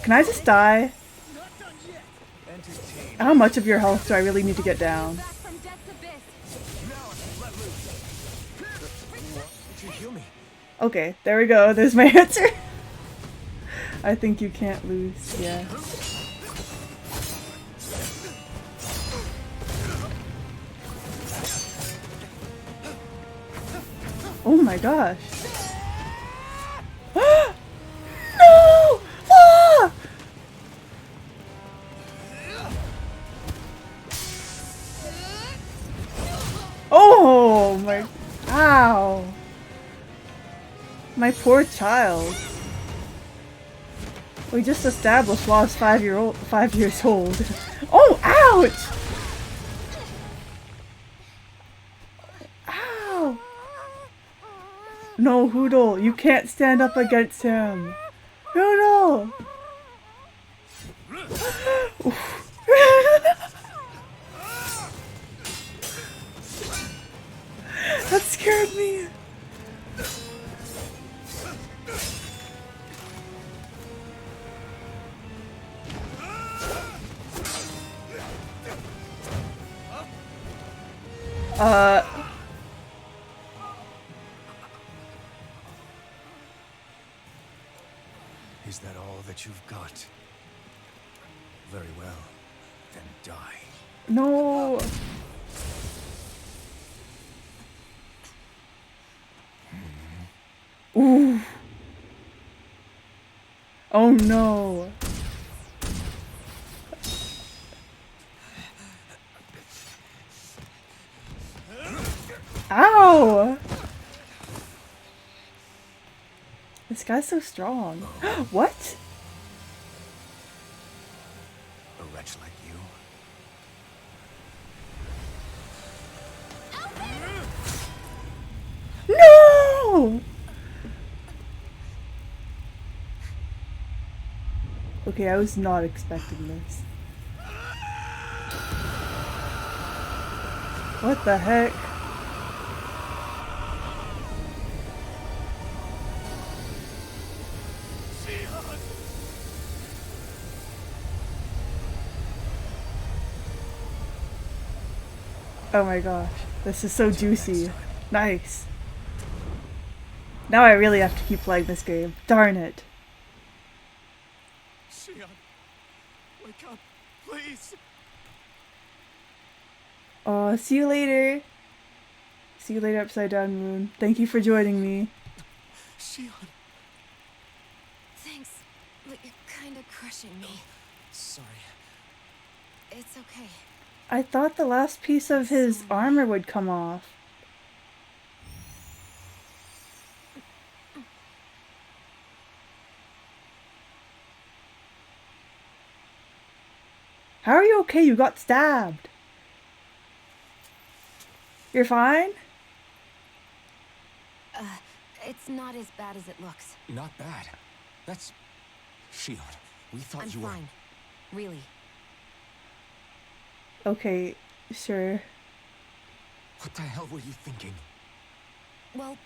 Speaker 1: Can I just die? How much of your health do I really need to get down? Okay, there we go. There's my answer. I think you can't lose. Yeah. Oh my gosh. No! Ah! Oh my. Ow. My poor child. We just established Law's 5 years old. Oh, ouch! Ow! No, Hoodle, you can't stand up against him. Hoodle! That scared me.
Speaker 5: Is that all that you've got? Very well, then die.
Speaker 1: No. Ooh. Oh no. Ow! This guy's so strong. What?
Speaker 5: A wretch like you?
Speaker 1: No! Okay, I was not expecting this. What the heck? Oh my gosh, this is so juicy. Nice. Now I really have to keep playing this game. Darn it.
Speaker 5: Shion, wake up, please.
Speaker 1: Oh, see you later. See you later, Upside Down Moon. Thank you for joining me.
Speaker 5: Shion.
Speaker 4: Thanks, but you're kind of crushing me.
Speaker 5: Sorry.
Speaker 4: It's okay.
Speaker 1: I thought the last piece of his armor would come off. How are you okay? You got stabbed. You're fine?
Speaker 4: It's not as bad as it looks.
Speaker 5: Not bad. That's... Shion, we thought
Speaker 4: I'm
Speaker 5: you were...
Speaker 4: fine. Really.
Speaker 1: Okay, sure.
Speaker 5: What the hell were you thinking?
Speaker 4: Well,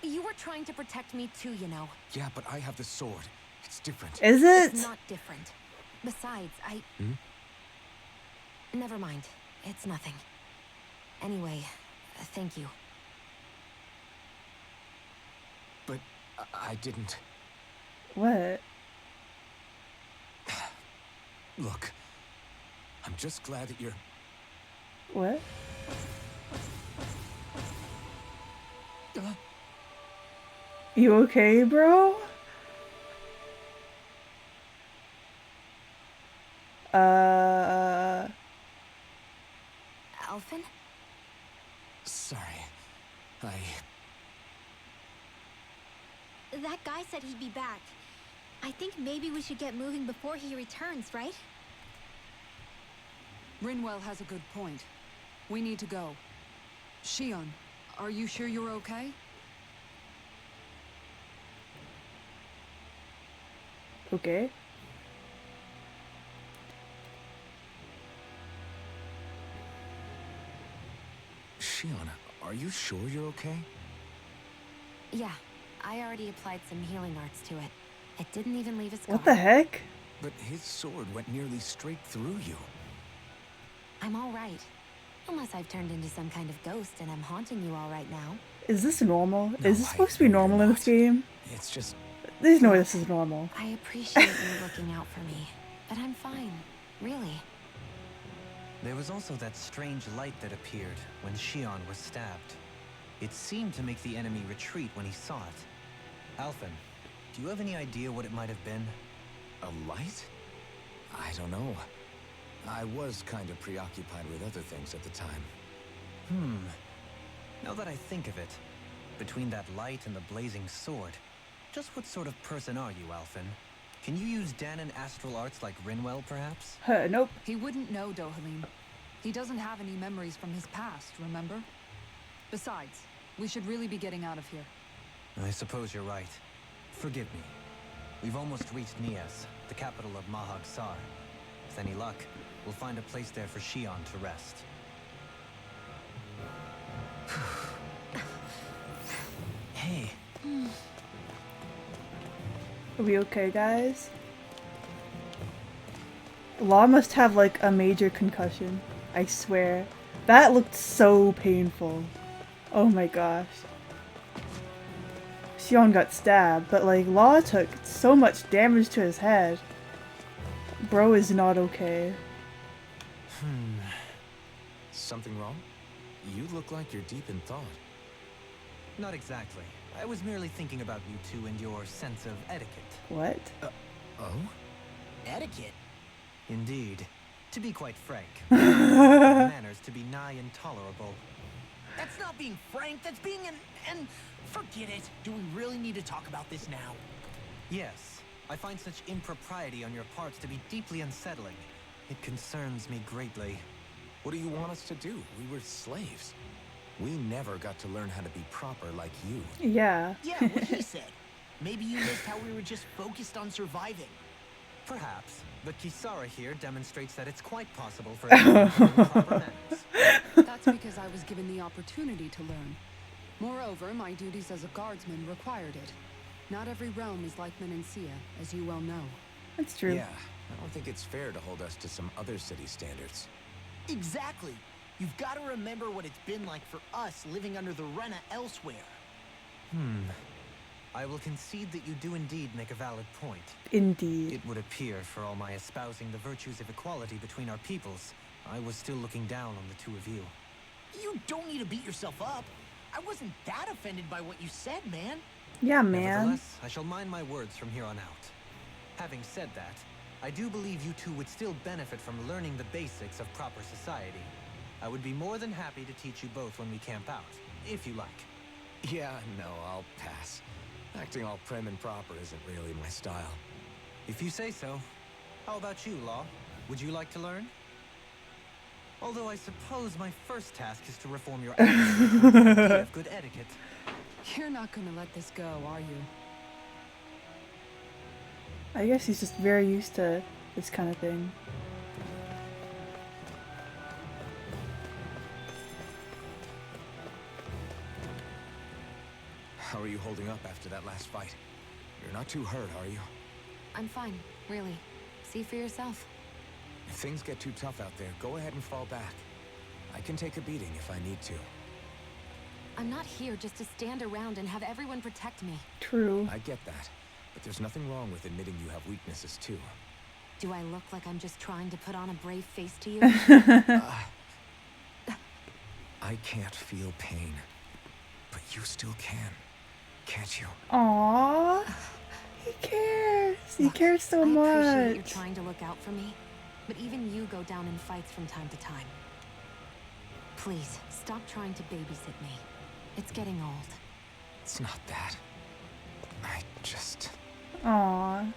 Speaker 4: you were trying to protect me too, you know.
Speaker 5: Yeah, but I have the sword. It's different.
Speaker 1: Is it?
Speaker 4: It's not different. Besides,
Speaker 5: Hmm?
Speaker 4: Never mind. It's nothing. Anyway, thank you.
Speaker 5: But I didn't...
Speaker 1: What?
Speaker 5: Look, I'm just glad that you're...
Speaker 1: What? You okay, bro?
Speaker 4: Alphen?
Speaker 5: Sorry.
Speaker 10: That guy said he'd be back. I think maybe we should get moving before he returns, right?
Speaker 9: Rinwell has a good point. We need to go. Shion, are you sure you're okay?
Speaker 1: Okay.
Speaker 5: Shion, are you sure you're okay?
Speaker 4: Yeah, I already applied some healing arts to it. It didn't even leave a scar.
Speaker 1: What the heck?
Speaker 5: But his sword went nearly straight through you.
Speaker 4: I'm all right. Unless I've turned into some kind of ghost and I'm haunting you all right now.
Speaker 1: Is this normal?
Speaker 5: No,
Speaker 1: Is this
Speaker 5: I
Speaker 1: supposed to be
Speaker 5: know you're
Speaker 1: normal in this
Speaker 5: not.
Speaker 1: game?
Speaker 5: It's just...
Speaker 1: There's no way this is normal.
Speaker 4: I appreciate you looking out for me, but I'm fine. Really.
Speaker 8: There was also that strange light that appeared when Shion was stabbed. It seemed to make the enemy retreat when he saw it. Alphen, do you have any idea what it might have been?
Speaker 5: A light? I don't know. I was kind of preoccupied with other things at the time.
Speaker 8: Now that I think of it, between that light and the blazing sword, just what sort of person are you, Alphen? Can you use Danon astral arts like Rinwell, perhaps?
Speaker 1: Nope.
Speaker 9: He wouldn't know, Dohalim. He doesn't have any memories from his past, remember? Besides, we should really be getting out of here.
Speaker 8: I suppose you're right. Forgive me. We've almost reached Nias, the capital of Mahag Sar. With any luck, we'll find a place there for Shion to rest. Hey.
Speaker 1: Are we okay, guys? Law must have like a major concussion. I swear. That looked so painful. Oh my gosh. Shion got stabbed, but like Law took so much damage to his head. Bro is not okay.
Speaker 5: Something wrong? You look like you're deep in thought.
Speaker 8: Not exactly. I was merely thinking about you two and your sense of etiquette.
Speaker 1: What?
Speaker 5: Oh?
Speaker 3: Etiquette?
Speaker 8: Indeed. To be quite frank, manners to be nigh intolerable.
Speaker 3: That's not being frank, that's being and forget it. Do we really need to talk about this now?
Speaker 8: Yes, I find such impropriety on your parts to be deeply unsettling. It concerns me greatly.
Speaker 5: What do you want us to do? We were slaves. We never got to learn how to be proper like you.
Speaker 1: Yeah.
Speaker 3: Yeah, what he said. Maybe you missed how we were just focused on surviving.
Speaker 8: Perhaps, but Kisara here demonstrates that it's quite possible for everyone to learn proper manners.
Speaker 2: That's because I was given the opportunity to learn. Moreover, my duties as a guardsman required it. Not every realm is like Menancia, as you well know.
Speaker 1: That's true.
Speaker 5: Yeah, I don't think it's fair to hold us to some other city standards.
Speaker 3: Exactly. You've got to remember what it's been like for us living under the Rena elsewhere.
Speaker 8: I will concede that you do indeed make a valid point.
Speaker 1: Indeed.
Speaker 8: It would appear, for all my espousing the virtues of equality between our peoples, I was still looking down on the two of you.
Speaker 3: You don't need to beat yourself up. I wasn't that offended by what you said, man.
Speaker 1: Yeah, man.
Speaker 8: Nevertheless, I shall mind my words from here on out. Having said that, I do believe you two would still benefit from learning the basics of proper society. I would be more than happy to teach you both when we camp out, if you like.
Speaker 5: Yeah, no, I'll pass. Acting all prim and proper isn't really my style.
Speaker 8: If you say so. How about you, Law? Would you like to learn? Although I suppose my first task is to reform your attitude towards the idea of good etiquette.
Speaker 2: You're not gonna let this go, are you?
Speaker 1: I guess he's just very used to this kind of thing.
Speaker 5: How are you holding up after that last fight? You're not too hurt, are you?
Speaker 4: I'm fine, really. See for yourself.
Speaker 5: If things get too tough out there, go ahead and fall back. I can take a beating if I need to.
Speaker 4: I'm not here just to stand around and have everyone protect me.
Speaker 1: True.
Speaker 5: I get that, but there's nothing wrong with admitting you have weaknesses too.
Speaker 4: Do I look like I'm just trying to put on a brave face to you?
Speaker 5: I can't feel pain, but you still can, can't you?
Speaker 1: Aww. He cares. He
Speaker 4: Look,
Speaker 1: cares so
Speaker 4: I appreciate you
Speaker 1: much.
Speaker 4: trying to look out for me, but even you go down in fights from time to time. Please, stop trying to babysit me. It's getting old.
Speaker 5: It's not that. I just...
Speaker 1: Aww.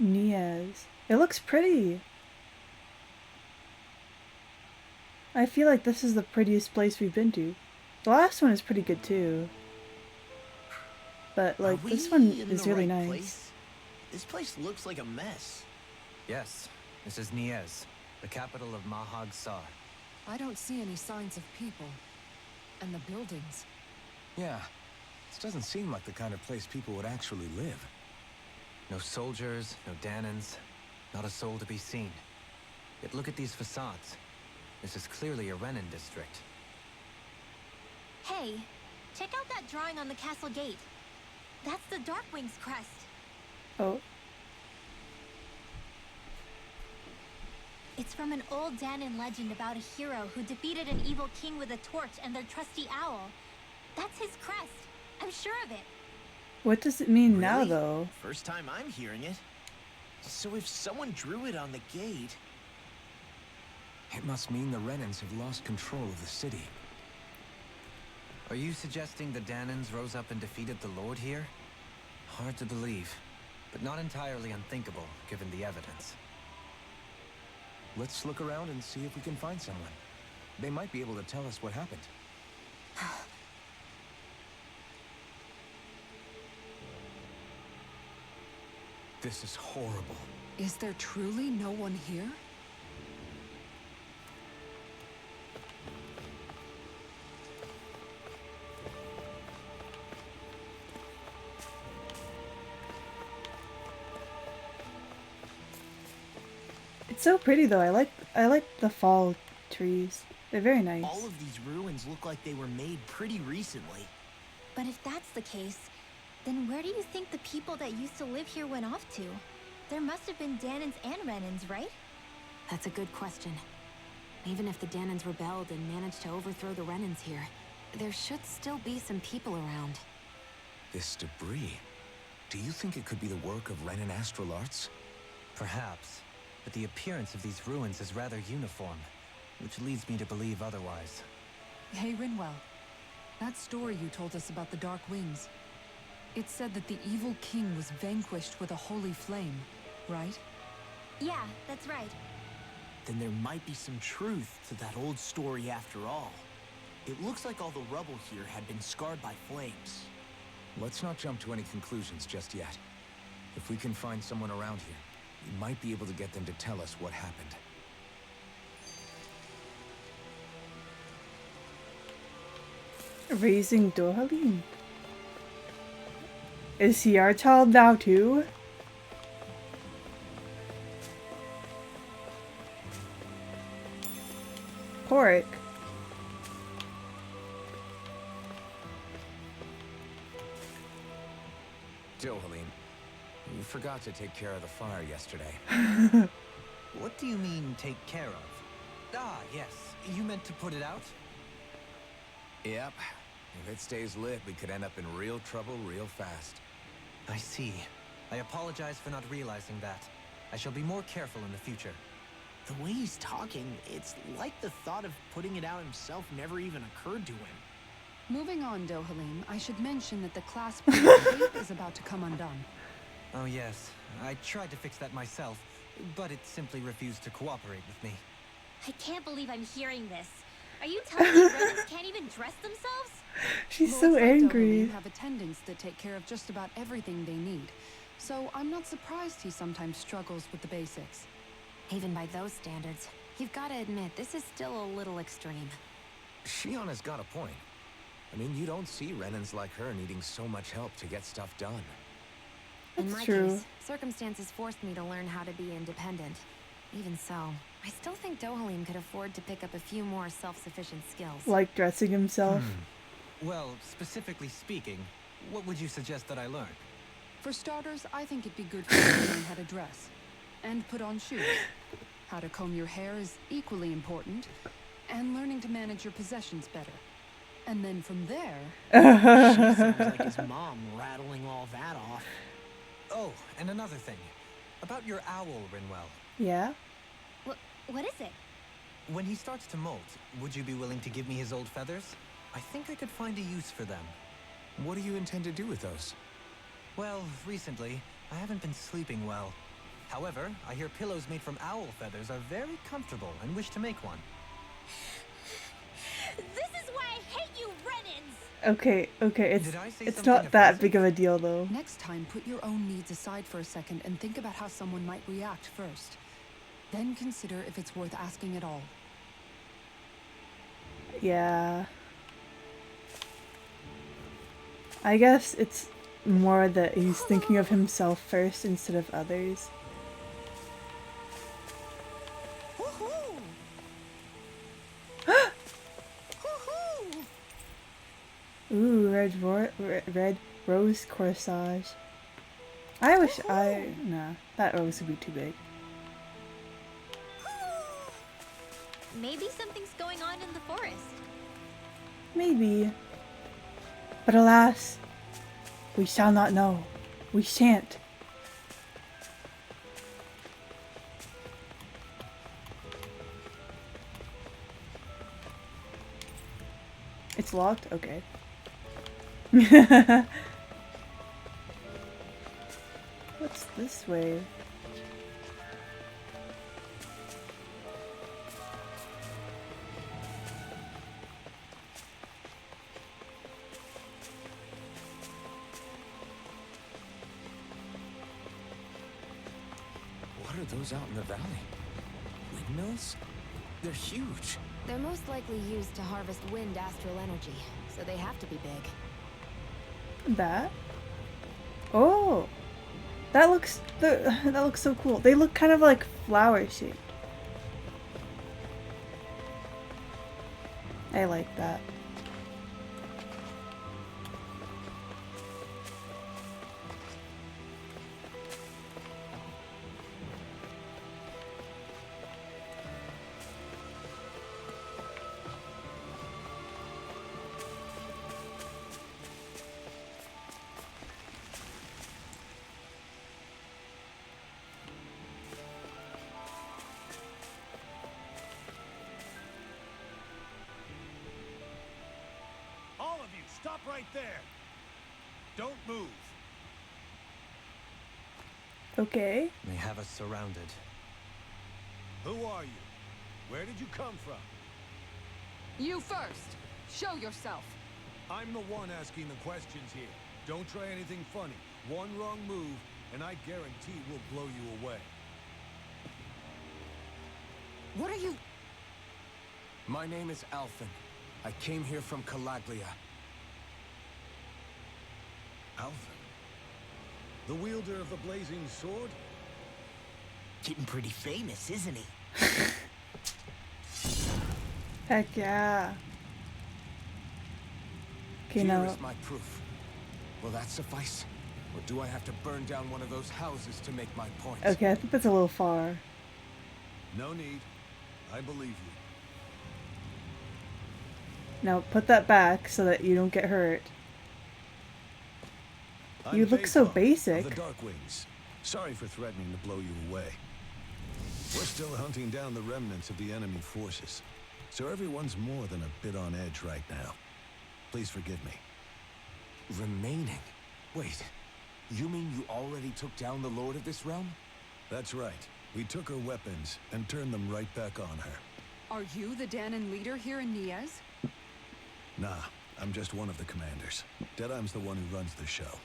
Speaker 1: Niaz. It looks pretty. I feel like this is the prettiest place we've been to. The last one is pretty good too. But like
Speaker 3: Are
Speaker 1: this
Speaker 3: we
Speaker 1: one
Speaker 3: in
Speaker 1: is
Speaker 3: the
Speaker 1: really
Speaker 3: right
Speaker 1: nice.
Speaker 3: place? This place looks like a mess.
Speaker 8: Yes, this is Niez, the capital of Mahag Sar.
Speaker 9: I don't see any signs of people. And the buildings.
Speaker 5: Yeah, this doesn't seem like the kind of place people would actually live.
Speaker 8: No soldiers, no Danans, not a soul to be seen. Yet look at these facades. This is clearly a Renan district.
Speaker 10: Hey, check out that drawing on the castle gate. That's the Darkwing's crest.
Speaker 1: Oh.
Speaker 10: It's from an old Danon legend about a hero who defeated an evil king with a torch and their trusty owl. That's his crest. I'm sure of it.
Speaker 1: What does it mean now
Speaker 3: Really?
Speaker 1: though?
Speaker 3: First time I'm hearing it. So if someone drew it on the gate...
Speaker 5: It must mean the Renans have lost control of the city.
Speaker 8: Are you suggesting the Danans rose up and defeated the Lord here? Hard to believe, but not entirely unthinkable, given the evidence.
Speaker 5: Let's look around and see if we can find someone. They might be able to tell us what happened. This is horrible.
Speaker 2: Is there truly no one here?
Speaker 1: It's so pretty though. I like the fall trees. They're very nice.
Speaker 3: All of these ruins look like they were made pretty recently.
Speaker 10: But if that's the case, then where do you think the people that used to live here went off to? There must have been Danans and Renans, right?
Speaker 4: That's a good question. Even if the Danans rebelled and managed to overthrow the Renans here, there should still be some people around.
Speaker 5: This debris. Do you think it could be the work of Renan Astral Arts?
Speaker 8: Perhaps, but the appearance of these ruins is rather uniform, which leads me to believe otherwise.
Speaker 9: Hey, Rinwell. That story you told us about the Dark Wings. It said that the evil king was vanquished with a holy flame, right?
Speaker 10: Yeah, that's right.
Speaker 3: Then there might be some truth to that old story after all. It looks like all the rubble here had been scarred by flames.
Speaker 5: Let's not jump to any conclusions just yet. If we can find someone around here, we might be able to get them to tell us what happened.
Speaker 1: Raising Dohalim. Is he our child now too? Pork.
Speaker 5: Dohalim, you forgot to take care of the fire yesterday.
Speaker 8: What do you mean, take care of? Ah, yes. You meant to put it out?
Speaker 5: Yep. If it stays lit, we could end up in real trouble real fast.
Speaker 8: I see. I apologize for not realizing that. I shall be more careful in the future.
Speaker 3: The way he's talking, it's like the thought of putting it out himself never even occurred to him.
Speaker 9: Moving on, Dohalim, I should mention that the clasp tape is about to come undone.
Speaker 8: Oh yes, I tried to fix that myself, but it simply refused to cooperate with me.
Speaker 10: I can't believe I'm hearing this. Are you telling me Renans can't even dress themselves?
Speaker 1: She's
Speaker 9: Lords
Speaker 1: so
Speaker 9: like
Speaker 1: angry.
Speaker 9: Dohalim have attendants that take care of just about everything they need. So I'm not surprised he sometimes struggles with the basics.
Speaker 4: Even by those standards, you've got to admit this is still a little extreme.
Speaker 5: Shion has got a point. I mean, you don't see Renans like her needing so much help to get stuff done.
Speaker 4: In
Speaker 1: That's
Speaker 4: my
Speaker 1: true.
Speaker 4: case, circumstances forced me to learn how to be independent. Even so, I still think Dohalim could afford to pick up a few more self-sufficient skills.
Speaker 1: Like dressing himself.
Speaker 8: Well, specifically speaking, what would you suggest that I learn?
Speaker 9: For starters, I think it'd be good for you to learn how to dress. And put on shoes. How to comb your hair is equally important. And learning to manage your possessions better. And then from there...
Speaker 3: She sounds like his mom rattling all that off.
Speaker 8: Oh, and another thing. About your owl, Rinwell.
Speaker 1: Yeah?
Speaker 10: What is it?
Speaker 8: When he starts to molt, would you be willing to give me his old feathers? I think I could find a use for them.
Speaker 5: What do you intend to do with those?
Speaker 8: Well, recently, I haven't been sleeping well. However, I hear pillows made from owl feathers are very comfortable and wish to make one.
Speaker 6: This is why I hate you, Renans!
Speaker 1: Okay, it's
Speaker 8: Did I say
Speaker 1: it's
Speaker 8: something
Speaker 1: not that
Speaker 8: offensive?
Speaker 1: big of a deal though.
Speaker 9: Next time, put your own needs aside for a second and think about how someone might react first. Then consider if it's worth asking at all.
Speaker 1: Yeah. I guess it's more that he's thinking of himself first instead of others.
Speaker 6: Woohoo! Woohoo!
Speaker 1: Ooh, red rose corsage. I wish nah, that rose would be too big.
Speaker 10: Maybe something's going on in the forest.
Speaker 1: Maybe. But alas, we shall not know. We shan't. It's locked? Okay. What's this way?
Speaker 5: What are those out in the valley? Windmills? They're huge.
Speaker 4: They're most likely used to harvest wind astral energy, so they have to be big.
Speaker 1: That? Oh, that looks so cool. They look kind of like flower shaped. I like that.
Speaker 5: All of you, stop right there. Don't move.
Speaker 1: Okay.
Speaker 8: They have us surrounded.
Speaker 5: Who are you? Where did you come from?
Speaker 9: You first! Show yourself!
Speaker 5: I'm the one asking the questions here. Don't try anything funny. One wrong move, and I guarantee we'll blow you away.
Speaker 9: What are you...
Speaker 11: My name is Alphen. I came here from Calaglia.
Speaker 5: Alphen? The wielder of the blazing sword?
Speaker 3: Getting pretty famous, isn't he?
Speaker 1: Heck yeah. Okay,
Speaker 11: Here
Speaker 1: now.
Speaker 11: is my proof. Will that suffice? Or do I have to burn down one of those houses to make my point?
Speaker 1: Okay, I think that's a little far.
Speaker 5: No need. I believe you.
Speaker 1: Now put that back so that you don't get hurt. You look so basic.
Speaker 5: Of the Darkwings. Sorry for threatening to blow you away. We're still hunting down the remnants of the enemy forces, so everyone's more than a bit on edge right now. Please forgive me.
Speaker 11: Remaining? Wait, you mean you already took down the Lord of this realm?
Speaker 5: That's right. We took her weapons and turned them right back on her.
Speaker 9: Are you the Danon leader here in Niez?
Speaker 5: Nah, I'm just one of the commanders. Deadheim's the one who runs the show.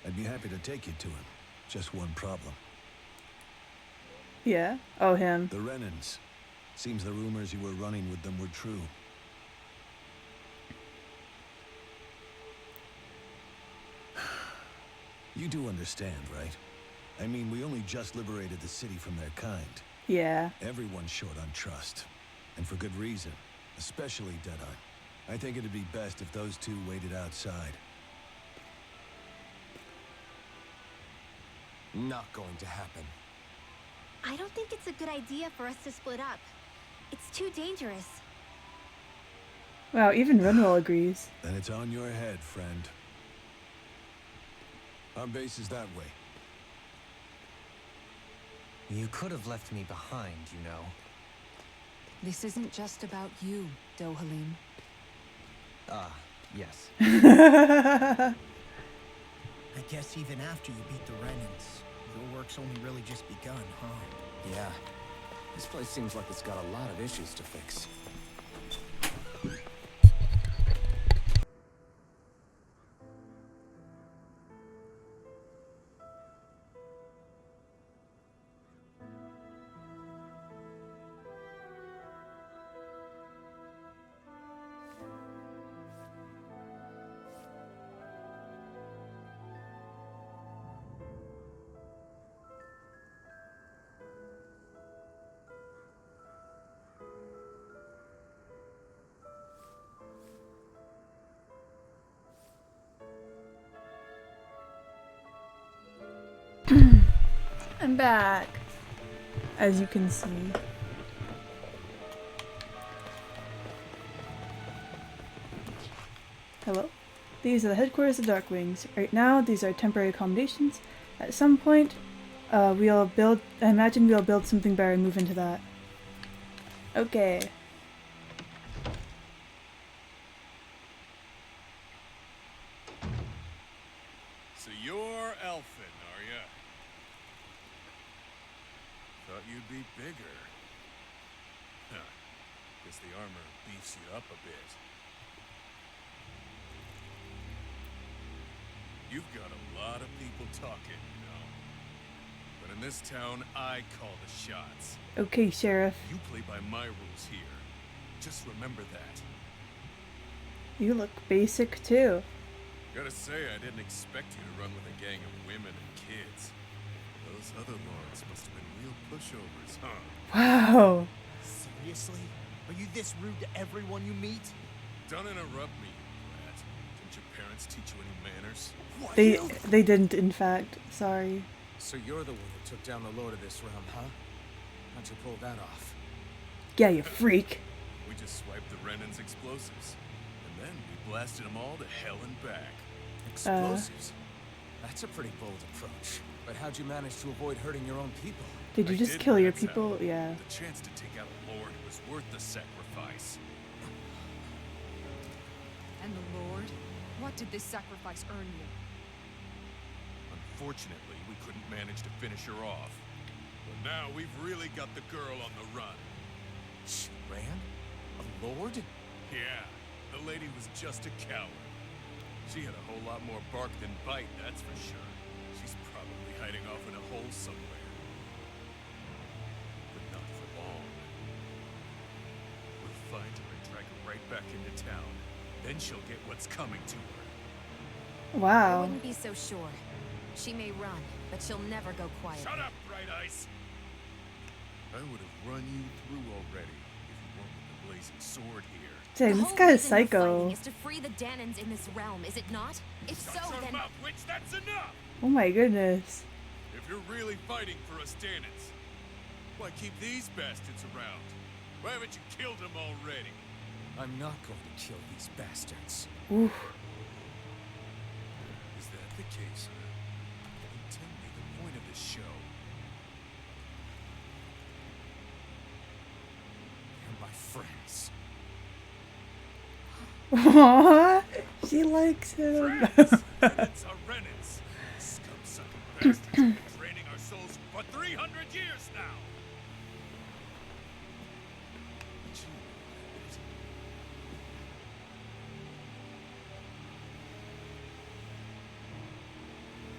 Speaker 5: I'd be happy to take you to him. Just one problem.
Speaker 1: Yeah? Oh, him.
Speaker 5: The Renans. Seems the rumors you were running with them were true. You do understand, right? I mean, we only just liberated the city from their kind.
Speaker 1: Yeah.
Speaker 5: Everyone's short on trust. And for good reason. Especially Deadheim. I think it'd be best if those two waited outside.
Speaker 11: Not going to happen.
Speaker 10: I don't think it's a good idea for us to split up. It's too dangerous.
Speaker 1: Wow, even Rinwell agrees.
Speaker 5: Then it's on your head, friend. Our base is that way.
Speaker 8: You could have left me behind, you know.
Speaker 9: This isn't just about you, Dohalim.
Speaker 8: Ah, yes.
Speaker 3: I guess even after you beat the Renans, your work's only really just begun, huh?
Speaker 11: Yeah. This place seems like it's got a lot of issues to fix.
Speaker 1: I'm back. As you can see. Hello? These are the headquarters of Darkwings. Right now, these are temporary accommodations. At some point, I imagine we'll build something better and move into that. Okay.
Speaker 12: So you're Elfin, are ya? Thought you'd be bigger. Huh. Guess the armor beefs you up a bit. You've got a lot of people talking, you know. But in this town, I call the shots.
Speaker 1: Okay, Sheriff.
Speaker 12: You play by my rules here. Just remember that.
Speaker 1: You look basic too.
Speaker 12: Gotta say, I didn't expect you to run with a gang of women and kids. Those other lords must have been real pushovers, huh?
Speaker 1: Wow.
Speaker 3: Seriously? Are you this rude to everyone you meet?
Speaker 12: Don't interrupt me, you brat. Didn't your parents teach you any manners?
Speaker 1: They didn't, in fact. Sorry.
Speaker 11: So you're the one that took down the lord of this realm, huh? How'd you pull that off?
Speaker 1: Yeah, you freak.
Speaker 12: We just swiped the Renan's explosives. And then we blasted them all to hell and back.
Speaker 11: Explosives? That's a pretty bold approach. But how'd you manage to avoid hurting your own people?
Speaker 1: Did you
Speaker 12: I
Speaker 1: just
Speaker 12: did,
Speaker 1: kill your
Speaker 12: that's how.
Speaker 1: people? Yeah.
Speaker 12: The chance to take out a lord was worth the sacrifice.
Speaker 9: And the Lord? What did this sacrifice earn you?
Speaker 12: Unfortunately, we couldn't manage to finish her off. But now we've really got the girl on the run.
Speaker 11: She ran? A lord?
Speaker 12: Yeah, the lady was just a coward. She had a whole lot more bark than bite, that's for sure. She's probably hiding off in a hole somewhere. But not for long. We'll find her and drag her right back into town. Then she'll get what's coming to her.
Speaker 4: I
Speaker 1: Wow.
Speaker 4: wouldn't be so sure. She may run, but she'll never go quiet.
Speaker 12: Shut up, Bright Eyes! I would have run you through already if you weren't with the blazing sword here.
Speaker 1: Dang,
Speaker 4: The
Speaker 1: this
Speaker 4: whole
Speaker 1: guy is
Speaker 4: reason you're
Speaker 1: psycho.
Speaker 4: fighting is to free the Danans in this realm, is it not? If so,
Speaker 12: Shut your
Speaker 4: then
Speaker 12: mouth, witch! That's enough!
Speaker 1: Oh my goodness.
Speaker 12: If you're really fighting for us Danans, why keep these bastards around? Why haven't you killed them already?
Speaker 11: I'm not going to kill these bastards.
Speaker 1: Oof.
Speaker 12: Is that the case, huh? Then tell me the point of this show.
Speaker 11: They're my friends.
Speaker 1: Aww, she likes him.
Speaker 12: Renans are Renans. Scum-sucking bastards have been draining our souls for 300 years now. But you know it.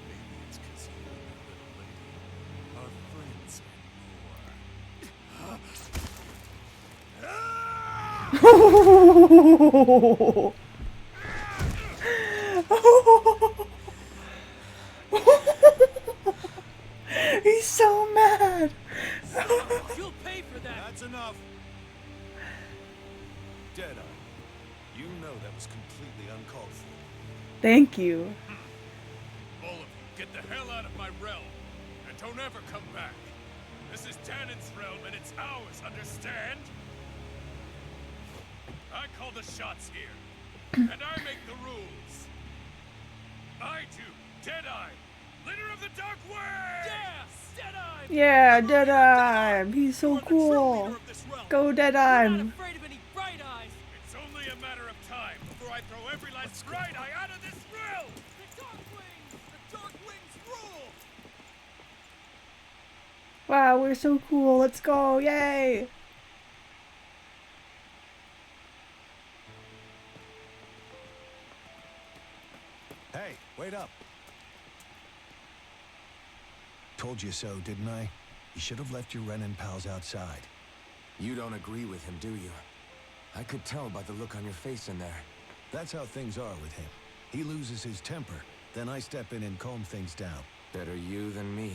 Speaker 12: Maybe it's 'cause you and that little lady are friends anymore.
Speaker 1: He's so mad.
Speaker 3: You'll pay for that!
Speaker 5: That's enough. Deadeye, you know that was completely uncalled for.
Speaker 1: Thank you.
Speaker 12: All of you, get the hell out of my realm, and don't ever come back. This is Danan's realm, and it's ours, understand? I call the shots here, and I make the rules. I do, Deadeye, leader of the Dark Way!
Speaker 3: Yes! Deadeye!
Speaker 1: Yeah, Deadeye. He's so cool. Go
Speaker 3: We're not
Speaker 1: Deadeye.
Speaker 3: afraid of any bright eyes!
Speaker 12: It's only a matter of time before I throw every last bright eye out of this realm!
Speaker 3: The Darkwings! The Darkwings rule!
Speaker 1: Wow, we're so cool. Let's go. Yay.
Speaker 5: Hey, wait up. Told you so, didn't I? You should have left your Renan pals outside.
Speaker 11: You don't agree with him, do you? I could tell by the look on your face in there.
Speaker 5: That's how things are with him. He loses his temper, then I step in and calm things down.
Speaker 11: Better you than me.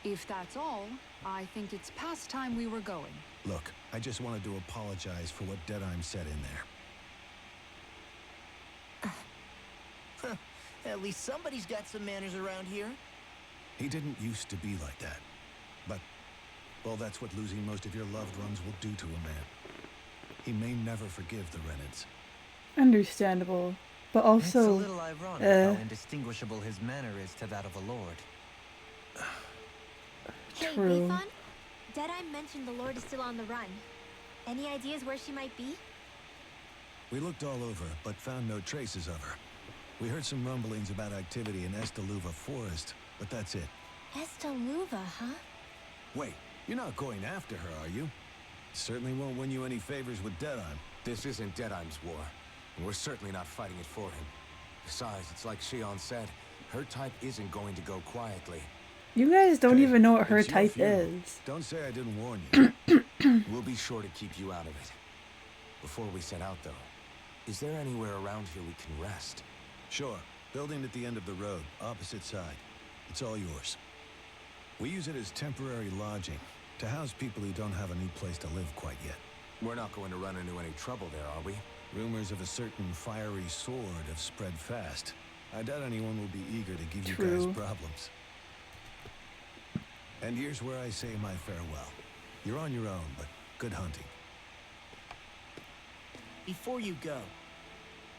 Speaker 9: If that's all, I think it's past time we were going.
Speaker 5: Look, I just wanted to apologize for what Deadeye said in there.
Speaker 3: At least somebody's got some manners around here.
Speaker 5: He didn't used to be like that. But, well, that's what losing most of your loved ones will do to a man. He may never forgive the Renans.
Speaker 1: Understandable. But
Speaker 8: It's a
Speaker 1: also,
Speaker 8: little ironic how indistinguishable his manner is to that of a lord.
Speaker 10: Hey,
Speaker 1: True.
Speaker 10: Beefon? Deadeye mentioned the Lord is still on the run. Any ideas where she might be?
Speaker 5: We looked all over, but found no traces of her. We heard some rumblings about activity in Estaluva Forest, but that's it.
Speaker 10: Estaluva, huh?
Speaker 5: Wait, you're not going after her, are you? Certainly won't win you any favors with Deadeye.
Speaker 11: This isn't Deadeye's war, and we're certainly not fighting it for him. Besides, it's like Shion said, her type isn't going to go quietly.
Speaker 1: you guys don't
Speaker 5: Hey,
Speaker 1: even know what her
Speaker 5: it's your
Speaker 1: type
Speaker 5: funeral.
Speaker 1: is.
Speaker 5: Don't say I didn't warn you.
Speaker 11: We'll be sure to keep you out of it. Before we set out, though, is there anywhere around here we can rest?
Speaker 5: Sure. Building at the end of the road, opposite side. It's all yours. We use it as temporary lodging, to house people who don't have a new place to live quite yet.
Speaker 11: We're not going to run into any trouble there, are we?
Speaker 13: Rumors of a certain fiery sword have spread fast. I doubt anyone will be eager to give you
Speaker 1: True.
Speaker 13: guys problems. And here's where I say my farewell. You're on your own, but good hunting.
Speaker 3: Before you go,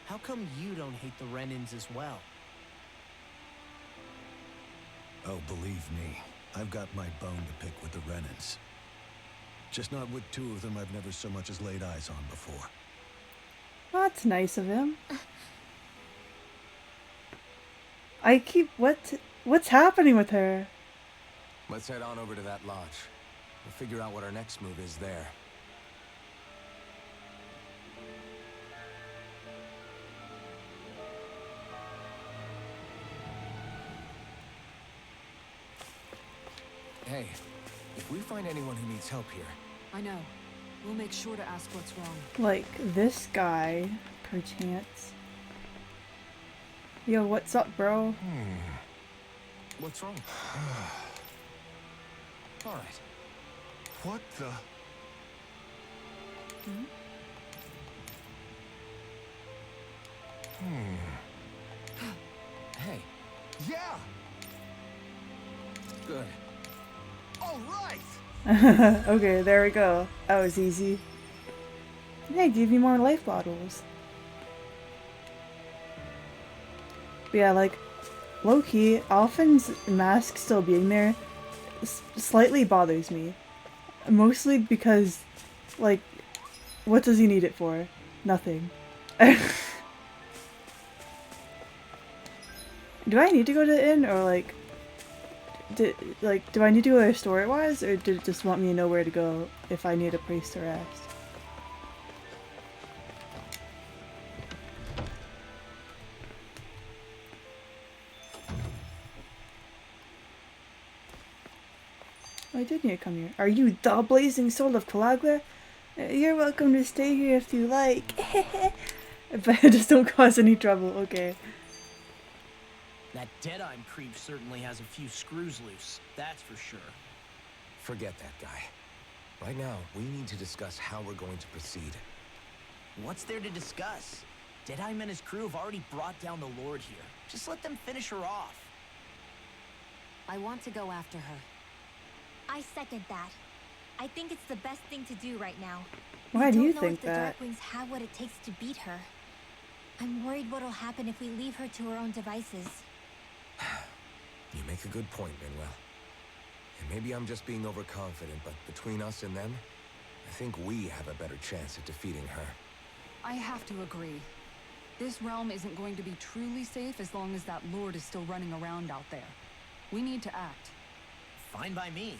Speaker 3: how come you don't hate the Renans as well?
Speaker 13: Oh, believe me, I've got my bone to pick with the Renans. Just not with two of them I've never so much as laid eyes on before.
Speaker 1: Well, that's nice of him. What's happening with her?
Speaker 11: Let's head on over to that lodge. We'll figure out what our next move is there. Hey, if we find anyone who needs help here...
Speaker 9: I know. We'll make sure to ask what's wrong.
Speaker 1: Like this guy, perchance. Yo, what's up, bro?
Speaker 11: What's wrong? All right.
Speaker 13: What the?
Speaker 11: Hey.
Speaker 13: Yeah!
Speaker 11: Good.
Speaker 13: All right!
Speaker 1: Okay, there we go. That was easy. Yeah, give you more life bottles. But yeah, like, low-key, Alphen's mask still being there slightly bothers me. Mostly because, like, what does he need it for? Nothing. Do I need to go to the inn, or like, do I need to go there story-wise, or did it just want me to know where to go if I need a place to rest? I did need to come here. Are you the blazing soul of Calagla? You're welcome to stay here if you like. But just don't cause any trouble, okay.
Speaker 3: That Deadeye creep certainly has a few screws loose, that's for sure.
Speaker 11: Forget that guy. Right now, we need to discuss how we're going to proceed.
Speaker 3: What's there to discuss? Deadeye and his crew have already brought down the Lord here. Just let them finish her off.
Speaker 4: I want to go after her.
Speaker 10: I second that. I think it's the best thing to do right now.
Speaker 1: Why
Speaker 10: We
Speaker 1: do you
Speaker 10: don't know
Speaker 1: think
Speaker 10: if the
Speaker 1: that?
Speaker 10: Darkwings have what it takes to beat her. I'm worried what'll happen if we leave her to her own devices.
Speaker 11: You make a good point, Manuel. And maybe I'm just being overconfident, but between us and them, I think we have a better chance at defeating her.
Speaker 9: I have to agree. This realm isn't going to be truly safe as long as that Lord is still running around out there. We need to act.
Speaker 3: Fine by me.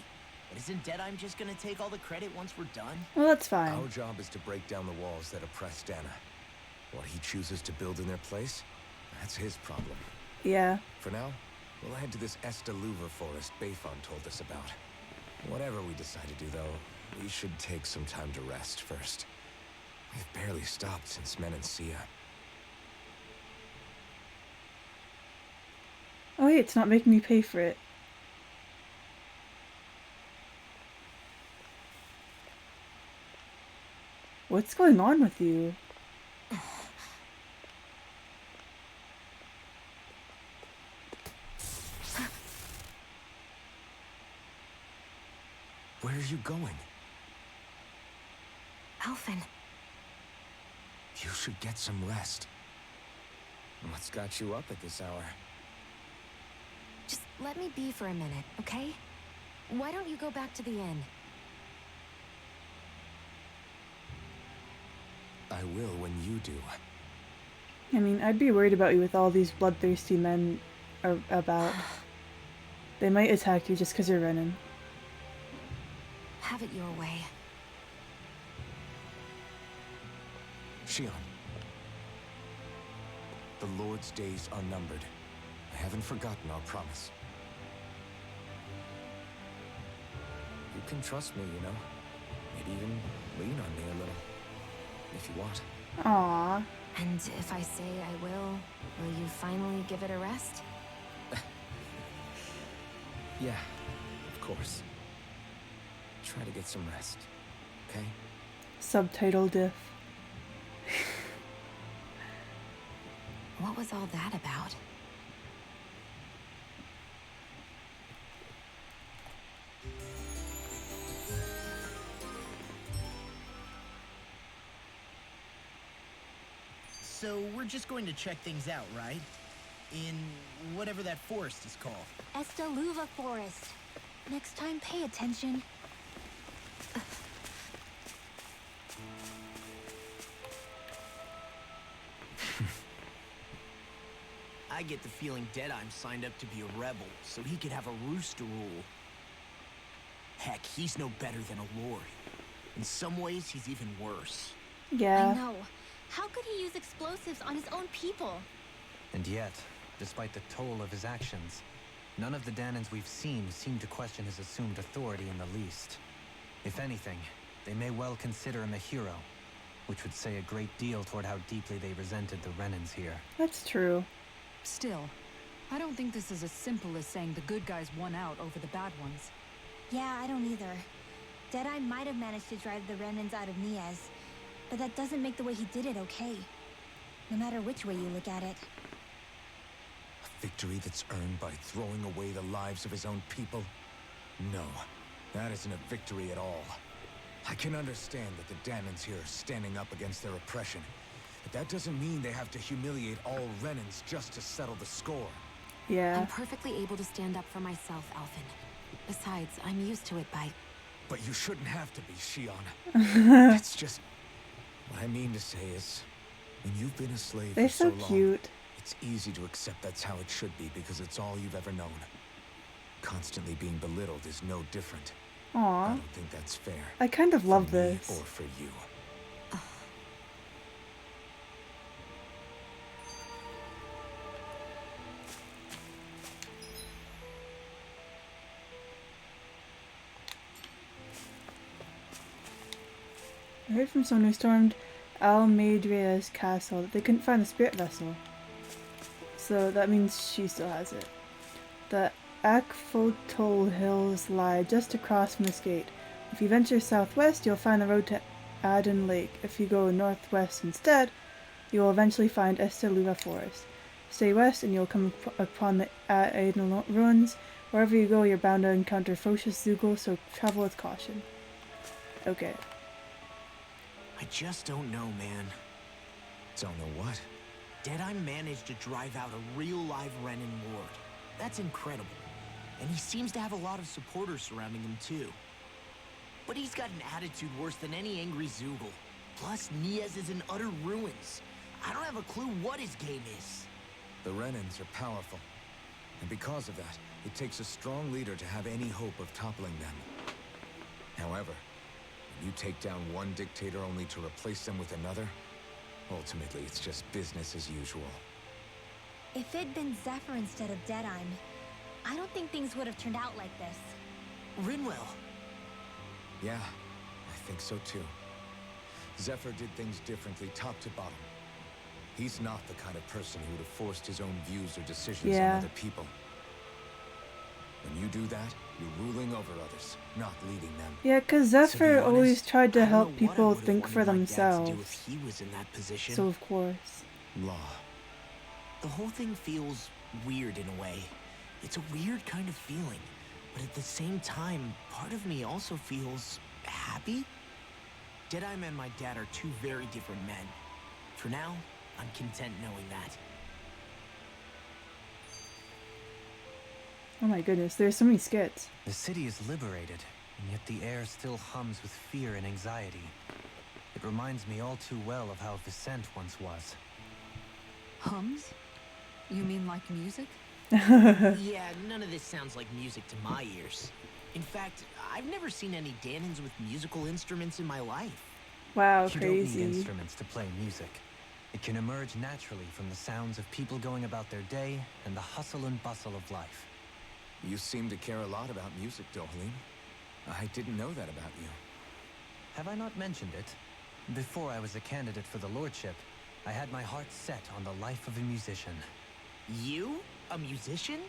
Speaker 3: But isn't Deadeye just gonna take all the credit once we're done?
Speaker 1: Well, that's fine.
Speaker 11: Our job is to break down the walls that oppress Dana. What he chooses to build in their place, that's his problem.
Speaker 1: Yeah.
Speaker 11: For now, we'll head to this Estaluva forest Bayfon told us about. Whatever we decide to do, though, we should take some time to rest first. We've barely stopped since Menancia.
Speaker 1: Oh hey, it's not making me pay for it. What's going on with you?
Speaker 11: Where are you going?
Speaker 4: Alphen.
Speaker 11: You should get some rest. What's got you up at this hour?
Speaker 4: Just let me be for a minute, okay? Why don't you go back to the inn?
Speaker 11: I will when you do.
Speaker 1: I mean, I'd be worried about you with all these bloodthirsty men about. They might attack you just because you're running.
Speaker 4: Have it your way.
Speaker 11: Shion. The Lord's days are numbered. I haven't forgotten our promise. You can trust me, you know. Maybe even lean on me a little. If you want.
Speaker 1: Aww.
Speaker 4: And if I say I will you finally give it a rest?
Speaker 11: Yeah, of course. Try to get some rest, okay?
Speaker 1: Subtitle diff.
Speaker 4: What was all that about?
Speaker 3: So we're just going to check things out, right? In whatever that forest is called.
Speaker 10: Estaluva Forest. Next time, pay attention.
Speaker 3: I get the feeling Deadeye signed up to be a rebel, so he could have a roost to rule. Heck, he's no better than a lord. In some ways, he's even worse.
Speaker 1: Yeah.
Speaker 10: I know. How could he use explosives on his own people?
Speaker 8: And yet, despite the toll of his actions, none of the Danans we've seen seem to question his assumed authority in the least. If anything, they may well consider him a hero, which would say a great deal toward how deeply they resented the Renans here.
Speaker 1: That's true.
Speaker 2: Still, I don't think this is as simple as saying the good guys won out over the bad ones.
Speaker 10: Yeah, I don't either. Deadeye might have managed to drive the Renans out of Niaz, but that doesn't make the way he did it okay. No matter which way you look at it.
Speaker 5: A victory that's earned by throwing away the lives of his own people? No, that isn't a victory at all. I can understand that the Danans here are standing up against their oppression, but that doesn't mean they have to humiliate all Renans just to settle the score.
Speaker 1: Yeah.
Speaker 4: I'm perfectly able to stand up for myself, Alphen. Besides, I'm used to it by...
Speaker 5: But you shouldn't have to be, Shion. It's just... What I mean to say is, when you've been a slave
Speaker 1: They're
Speaker 5: for so
Speaker 1: so
Speaker 5: long,
Speaker 1: cute.
Speaker 5: it's easy to accept that's how it should be because it's all you've ever known. Constantly being belittled is no different. I
Speaker 1: Aw.
Speaker 5: don't think that's fair.
Speaker 1: I kind of love
Speaker 5: for me
Speaker 1: this.
Speaker 5: Or for you.
Speaker 1: I heard from someone who stormed Almeidrea's castle that they couldn't find the spirit vessel. So that means she still has it. The Akfotol Hills lie just across from this gate. If you venture southwest, you'll find the road to Aden Lake. If you go northwest instead, you will eventually find Estaluva Forest. Stay west and you'll come upon the Aden ruins. Wherever you go, you're bound to encounter Phocius Zugel, so travel with caution. Okay.
Speaker 3: I just don't know, man.
Speaker 5: Don't know what?
Speaker 3: Deadeye managed to drive out a real live Renan lord. That's incredible. And he seems to have a lot of supporters surrounding him too. But he's got an attitude worse than any angry Zugel. Plus, Niaz is in utter ruins. I don't have a clue what his game is.
Speaker 5: The Renans are powerful. And because of that, it takes a strong leader to have any hope of toppling them. However, when you take down one dictator only to replace them with another, ultimately it's just business as usual.
Speaker 10: If it'd been Zephyr instead of Deadeye, I don't think things would have turned out like this.
Speaker 3: Rinwell.
Speaker 5: Yeah, I think so too. Zephyr did things differently top to bottom. He's not the kind of person who would have forced his own views or decisions on other people. When you do that, you're ruling over others, not leading them.
Speaker 1: Yeah, because Zephyr
Speaker 3: To be
Speaker 1: always
Speaker 3: honest,
Speaker 1: tried to
Speaker 3: I don't
Speaker 1: help
Speaker 3: know what I
Speaker 1: people
Speaker 3: would have
Speaker 1: think for
Speaker 3: wanted my dad to do
Speaker 1: themselves.
Speaker 3: if he was in that position.
Speaker 1: So of course.
Speaker 5: Law.
Speaker 3: The whole thing feels weird in a way. It's a weird kind of feeling. But at the same time, part of me also feels happy. Deadeye and my dad are two very different men. For now, I'm content knowing that.
Speaker 1: Oh my goodness, there's so many skits.
Speaker 8: The city is liberated, and yet the air still hums with fear and anxiety. It reminds me all too well of how Vicente once was.
Speaker 2: Hums? You mean like music?
Speaker 3: Yeah, none of this sounds like music to my ears. In fact, I've never seen any Danans with musical instruments in my life.
Speaker 1: Wow,
Speaker 8: You don't need
Speaker 1: crazy.
Speaker 8: instruments to play music. It can emerge naturally from the sounds of people going about their day and the hustle and bustle of life.
Speaker 5: You seem to care a lot about music, Dohalim. I didn't know that about you.
Speaker 8: Have I not mentioned it? Before I was a candidate for the lordship, I had my heart set on the life of a musician.
Speaker 3: You? A musician?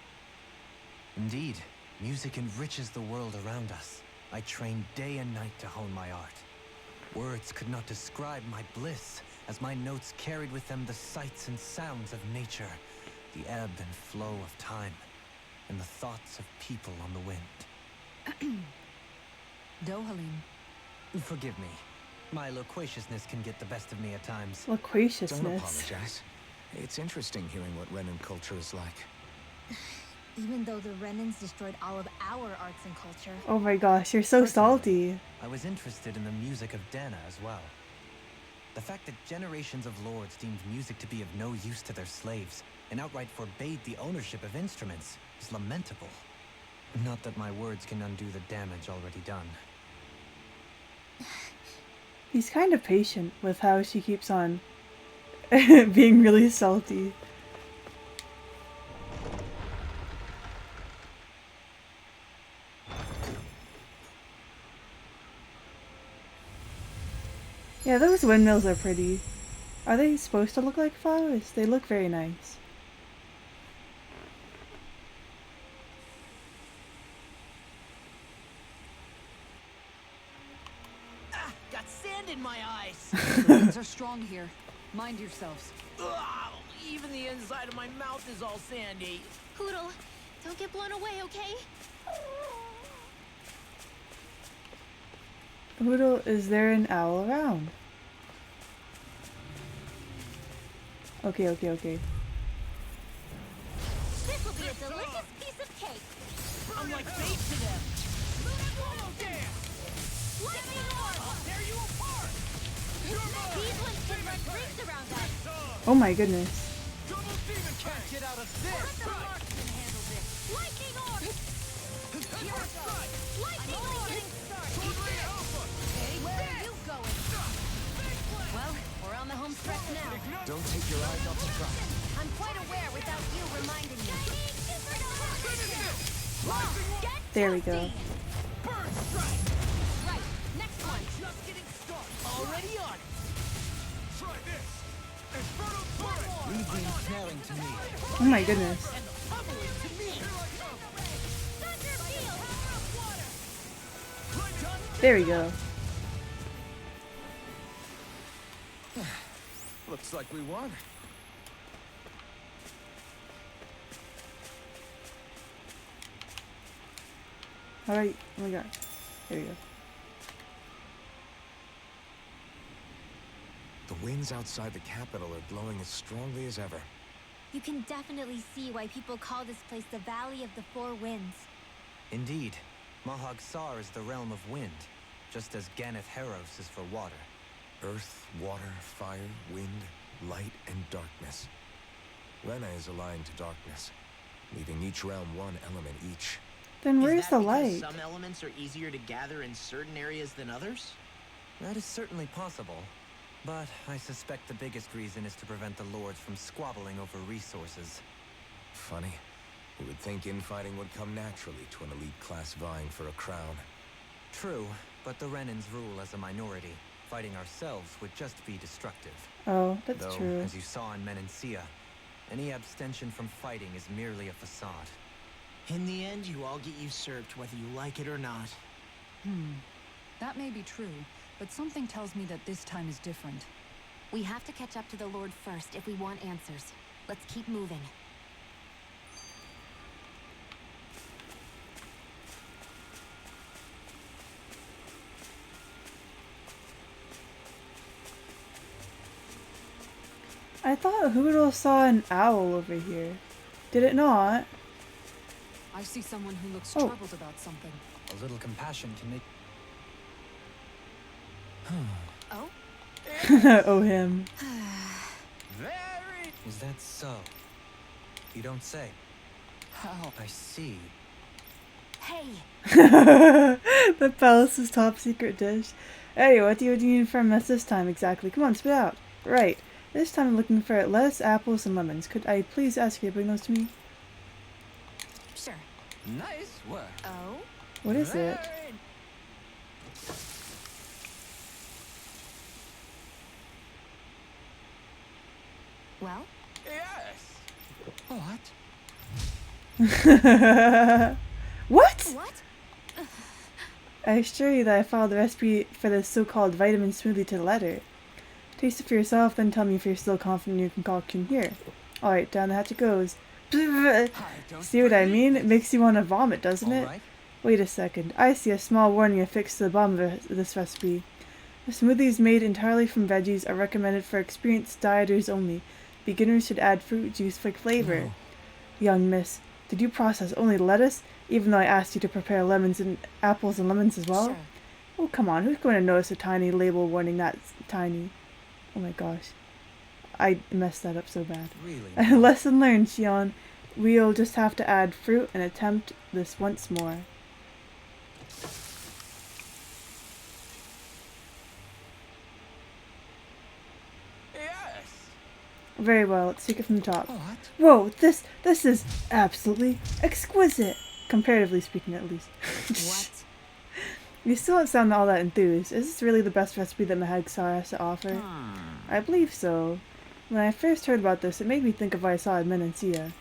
Speaker 8: Indeed, music enriches the world around us. I train day and night to hone my art. Words could not describe my bliss, as my notes carried with them the sights and sounds of nature, the ebb and flow of time, and the thoughts of people on the wind.
Speaker 9: Dohalim.
Speaker 8: Forgive me. My loquaciousness can get the best of me at times.
Speaker 11: Don't
Speaker 1: Loquaciousness.
Speaker 11: apologize. It's interesting hearing what Renan culture is like.
Speaker 10: Even though the Renans destroyed all of our arts and culture.
Speaker 1: Oh my gosh, you're so salty.
Speaker 8: I was interested in the music of Dana as well. The fact that generations of lords deemed music to be of no use to their slaves and outright forbade the ownership of instruments is lamentable. Not that my words can undo the damage already done.
Speaker 1: He's kind of patient with how she keeps on being really salty. Yeah, those windmills are pretty. Are they supposed to look like flowers? They look very nice.
Speaker 3: Ah, got sand in my eyes.
Speaker 2: The winds are strong here. Mind yourselves.
Speaker 3: Ugh, even the inside of my mouth is all sandy.
Speaker 10: Poodle, don't get blown away, okay?
Speaker 1: Poodle, is there an owl around? Okay.
Speaker 6: This will be a delicious piece of cake.
Speaker 3: I'm like bait to them.
Speaker 6: Lightning orb!
Speaker 3: Tear you apart.
Speaker 6: These ones can run rings around us.
Speaker 1: Oh my goodness.
Speaker 3: Double demon can't get out of
Speaker 6: Let
Speaker 3: this.
Speaker 6: the marksman handle this. Lightning orb! Here it goes. Lightning orb! Okay, where are you going?
Speaker 4: Well, we're on the home stretch now.
Speaker 11: Don't take your eyes off the prize.
Speaker 4: I'm quite aware without you reminding me.
Speaker 1: There we go.
Speaker 3: Bird strike.
Speaker 4: Right, next one.
Speaker 3: Just getting started. Already on it. Try this. Inferno torrent.
Speaker 8: Leave the ensnaring to me.
Speaker 1: Oh my goodness.
Speaker 3: And the pummeling to me.
Speaker 1: There we go.
Speaker 11: Looks like we won.
Speaker 1: Alright, oh my god. There we go.
Speaker 11: The winds outside the capital are blowing as strongly as ever.
Speaker 10: You can definitely see why people call this place the Valley of the Four Winds.
Speaker 8: Indeed, Mahag Sar is the realm of wind, just as Ganeth Heros is for water.
Speaker 11: Earth, water, fire, wind, light, and darkness. Rena is aligned to darkness, leaving each realm one element each.
Speaker 1: Then
Speaker 3: Is
Speaker 1: where's
Speaker 3: that
Speaker 1: the
Speaker 3: because
Speaker 1: light?
Speaker 3: some elements are easier to gather in certain areas than others?
Speaker 8: That is certainly possible, but I suspect the biggest reason is to prevent the lords from squabbling over resources.
Speaker 11: Funny. You would think infighting would come naturally to an elite class vying for a crown.
Speaker 8: True, but the Renans rule as a minority. Fighting ourselves would just be destructive.
Speaker 1: Oh, that's
Speaker 8: Though,
Speaker 1: true.
Speaker 8: as you saw in Menancia, any abstention from fighting is merely a facade.
Speaker 3: In the end, you all get usurped whether you like it or not.
Speaker 2: That may be true, but something tells me that this time is different.
Speaker 4: We have to catch up to the Lord first if we want answers. Let's keep moving.
Speaker 1: I thought Hoodle saw an owl over here. Did it not?
Speaker 2: I see someone who looks
Speaker 1: Oh.
Speaker 2: troubled about something.
Speaker 8: A little compassion can make...
Speaker 2: Oh?
Speaker 1: Oh, him.
Speaker 3: Very.
Speaker 8: Is that so? You don't say.
Speaker 2: How?
Speaker 8: I see.
Speaker 4: Hey!
Speaker 1: The palace's top secret dish. Hey, what do you need from us this time exactly? Come on, spit out. Right. This time I'm looking for lettuce, apples, and lemons. Could I please ask you to bring those to me?
Speaker 4: Sure.
Speaker 8: Nice work.
Speaker 4: Oh?
Speaker 1: What is it?
Speaker 4: Well?
Speaker 8: Yes! What?
Speaker 1: What?
Speaker 4: What?
Speaker 1: I assure you that I followed the recipe for this so-called vitamin smoothie to the letter. Taste it for yourself, then tell me if you're still confident in your concoction here. Alright, down the hatch it goes. See what I mean? It makes you want to vomit, doesn't it?
Speaker 8: Alright.
Speaker 1: Wait a second. I see a small warning affixed to the bottom of this recipe. The smoothies made entirely from veggies are recommended for experienced dieters only. Beginners should add fruit juice for flavor.
Speaker 8: No.
Speaker 1: Young miss, did you process only lettuce, even though I asked you to prepare lemons and apples and lemons as well?
Speaker 4: Sure.
Speaker 1: Oh, come on. Who's going to notice a tiny label warning that tiny? Oh my gosh. I messed that up so bad.
Speaker 8: Really?
Speaker 1: Lesson learned, Shion. We'll just have to add fruit and attempt this once more.
Speaker 3: Yes!
Speaker 1: Very well, let's take it from the top.
Speaker 8: What?
Speaker 1: Whoa, this is absolutely exquisite. Comparatively speaking, at least.
Speaker 4: What?
Speaker 1: You still don't sound all that enthused. Is this really the best recipe that Mahagsar has to offer? I believe so. When I first heard about this, it made me think of what I saw in Menancia.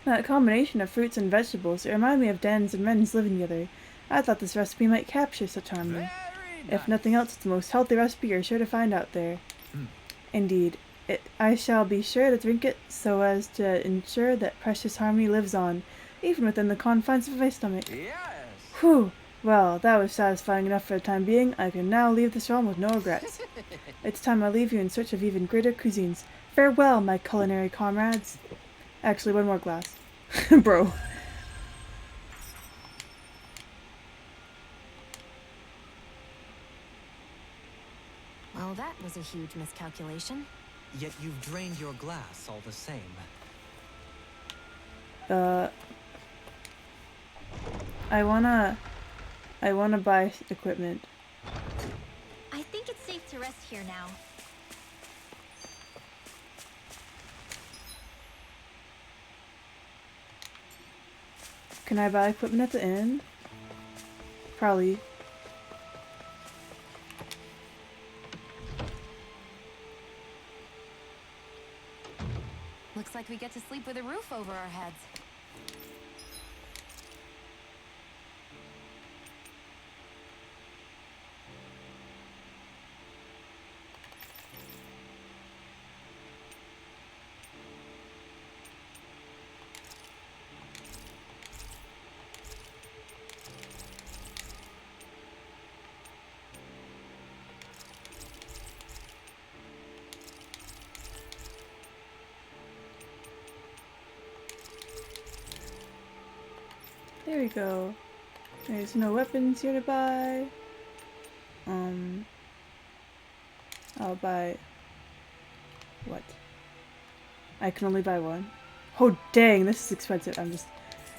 Speaker 1: That combination of fruits and vegetables, it reminded me of Dans and Ren's living together. I thought this recipe might capture such harmony. If nothing else, it's the most healthy recipe you're sure to find out there. Indeed. I shall be sure to drink it so as to ensure that precious harmony lives on, even within the confines of my stomach.
Speaker 3: Yes!
Speaker 1: Whew! Well, that was satisfying enough for the time being. I can now leave this realm with no regrets. It's time I leave you in search of even greater cuisines. Farewell, my culinary comrades. Actually, one more glass. Bro.
Speaker 4: Well, that was a huge miscalculation.
Speaker 8: Yet you've drained your glass all the same.
Speaker 1: I wanna buy equipment.
Speaker 10: I think it's safe to rest here now.
Speaker 1: Can I buy equipment at the inn? Probably.
Speaker 4: Looks like we get to sleep with a roof over our heads.
Speaker 1: There we go. There's no weapons here to buy. I'll buy... what? I can only buy one. Oh dang, this is expensive. I'm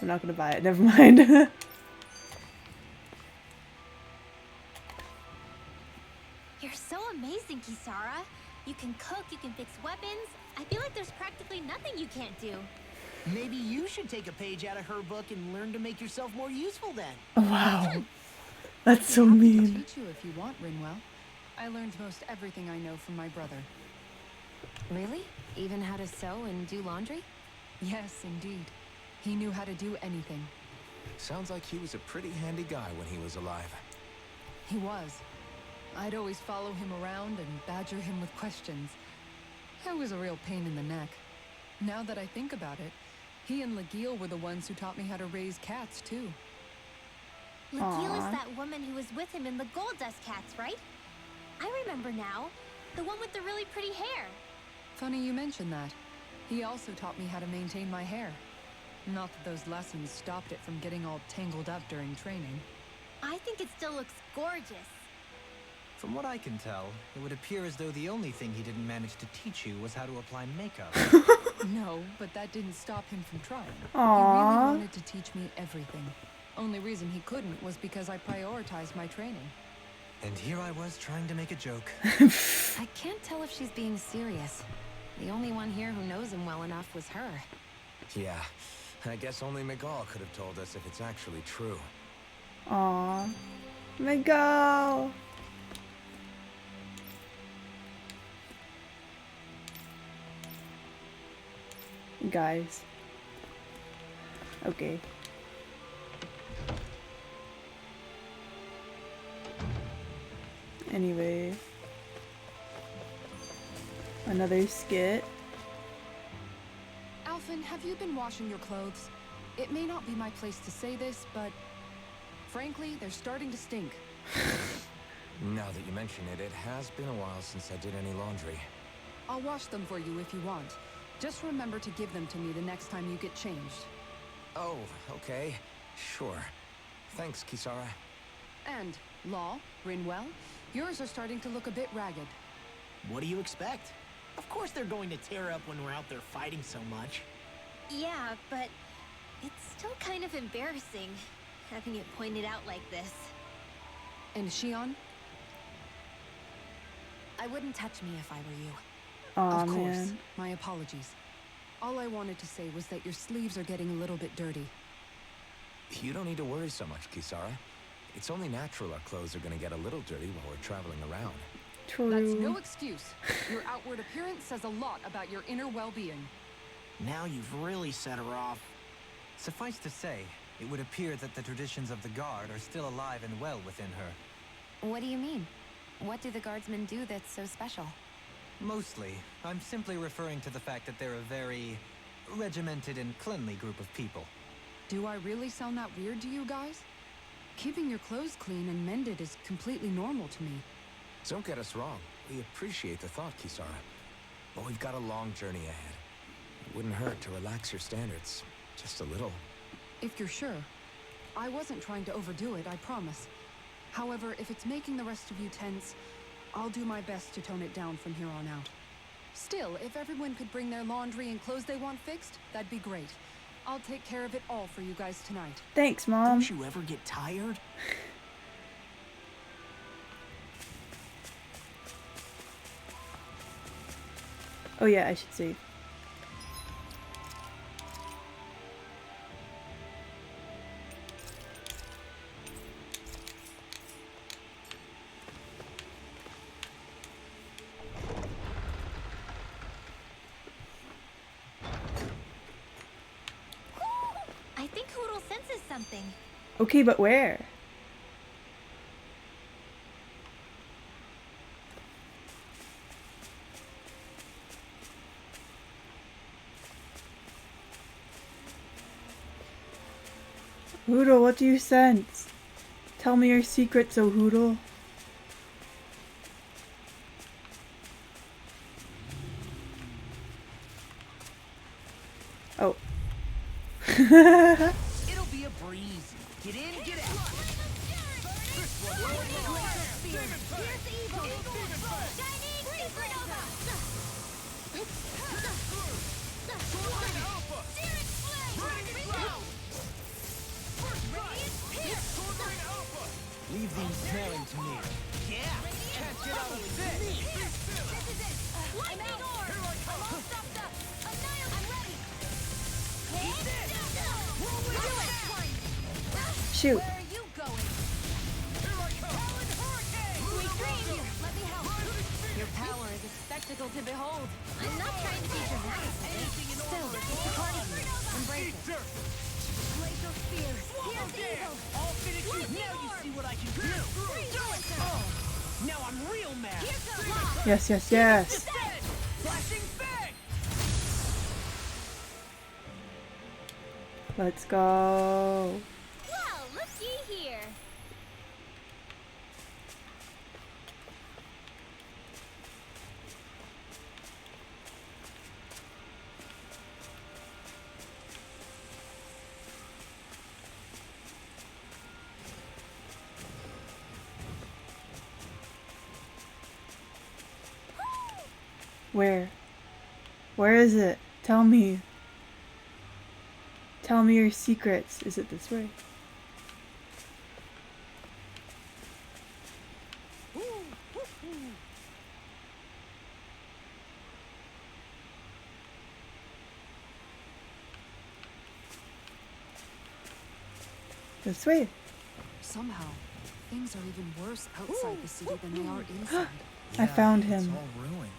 Speaker 1: not gonna buy it. Never mind.
Speaker 10: You're so amazing, Kisara. You can cook, you can fix weapons. I feel like there's practically nothing you can't do.
Speaker 3: Maybe you should take a page out of her book and learn to make yourself more useful then.
Speaker 1: Wow. That's so
Speaker 9: I'll
Speaker 1: mean.
Speaker 9: teach you if you want, Rinwell. I learned most everything I know from my brother.
Speaker 4: Really? Even how to sew and do laundry?
Speaker 9: Yes, indeed. He knew how to do anything.
Speaker 11: Sounds like he was a pretty handy guy when he was alive.
Speaker 9: He was. I'd always follow him around and badger him with questions. I was a real pain in the neck. Now that I think about it, he and Legil were the ones who taught me how to raise cats, too.
Speaker 10: Legil is
Speaker 1: Aw.
Speaker 10: that woman who was with him in the Gold Dust Cats, right? I remember now. The one with the really pretty hair.
Speaker 9: Funny you mention that. He also taught me how to maintain my hair. Not that those lessons stopped it from getting all tangled up during training.
Speaker 10: I think it still looks gorgeous.
Speaker 8: From what I can tell, it would appear as though the only thing he didn't manage to teach you was how to apply makeup.
Speaker 9: No, but that didn't stop him from trying.
Speaker 1: Aww.
Speaker 9: He really wanted to teach me everything. Only reason he couldn't was because I prioritized my training.
Speaker 8: And here I was trying to make a joke.
Speaker 4: I can't tell if she's being serious. The only one here who knows him well enough was her.
Speaker 11: Yeah, I guess only Miguel could have told us if it's actually true.
Speaker 1: Aww. Miguel! Guys. Anyway. Another skit.
Speaker 9: Alphen, have you been washing your clothes? It may not be my place to say this, but frankly, they're starting to stink.
Speaker 11: Now that you mention it, it has been a while since I did any laundry.
Speaker 9: I'll wash them for you if you want. Just remember to give them to me the next time you get changed.
Speaker 11: Oh, okay. Sure. Thanks, Kisara.
Speaker 9: And, Law, Rinwell, yours are starting to look a bit ragged.
Speaker 3: What do you expect? Of course they're going to tear up when we're out there fighting so much.
Speaker 10: Yeah, but it's still kind of embarrassing having it pointed out like this.
Speaker 9: And Shion?
Speaker 4: I wouldn't touch me if I were you.
Speaker 1: Aw,
Speaker 9: Of course.
Speaker 1: man.
Speaker 9: My apologies. All I wanted to say was that your sleeves are getting a little bit dirty.
Speaker 11: You don't need to worry so much, Kisara. It's only natural our clothes are gonna get a little dirty while we're traveling around.
Speaker 1: True.
Speaker 9: That's no excuse. Your outward appearance says a lot about your inner well-being.
Speaker 3: Now you've really set her off.
Speaker 8: Suffice to say, it would appear that the traditions of the Guard are still alive and well within her.
Speaker 4: What do you mean? What do the guardsmen do that's so special?
Speaker 8: Mostly, I'm simply referring to the fact that they're a very regimented and cleanly group of people.
Speaker 9: Do I really sound that weird to you guys? Keeping your clothes clean and mended is completely normal to me.
Speaker 11: Don't get us wrong. We appreciate the thought, Kisara. But we've got a long journey ahead. It wouldn't hurt to relax your standards. Just a little.
Speaker 9: If you're sure. I wasn't trying to overdo it, I promise. However, if it's making the rest of you tense, I'll do my best to tone it down from here on out. Still, if everyone could bring their laundry and clothes they want fixed, that'd be great. I'll take care of it all for you guys tonight.
Speaker 1: Thanks, Mom.
Speaker 3: Don't you ever get tired?
Speaker 1: Oh yeah, I should save.
Speaker 10: I think Hootle senses something.
Speaker 1: Okay, but where? Hootle, what do you sense? Tell me your secrets, oh Hootle. Oh.
Speaker 3: It'll be a breeze. Get in, get out.
Speaker 8: Leave the ensnaring to me.
Speaker 3: Yeah. Can't get out of this.
Speaker 6: Lightning orb! I'm all stopped up! Annihilate! I'm ready!
Speaker 1: Shoot.
Speaker 6: Where are you going? Here I come! Talon Hurricane! Sweet dreams! Let me help! Your power is a spectacle to behold.
Speaker 10: I'm not trying to be dramatic.
Speaker 6: Still, it's a part of you. Embrace it. Glacial spear! Here's evil!
Speaker 3: I'll finish you. Now you see what I can do.
Speaker 6: Do it, sir!
Speaker 3: Now I'm real mad.
Speaker 6: Here comes Lock!
Speaker 1: Yes, yes, yes.
Speaker 3: Flashing bang!
Speaker 1: Let's go.
Speaker 6: Well, looky here!
Speaker 1: Where? Where is it? Tell me. Tell me your secrets. Is it this way? This way.
Speaker 9: Somehow, things are even worse outside the city than they are inside.
Speaker 1: I found
Speaker 3: It's
Speaker 1: him.
Speaker 3: all ruined.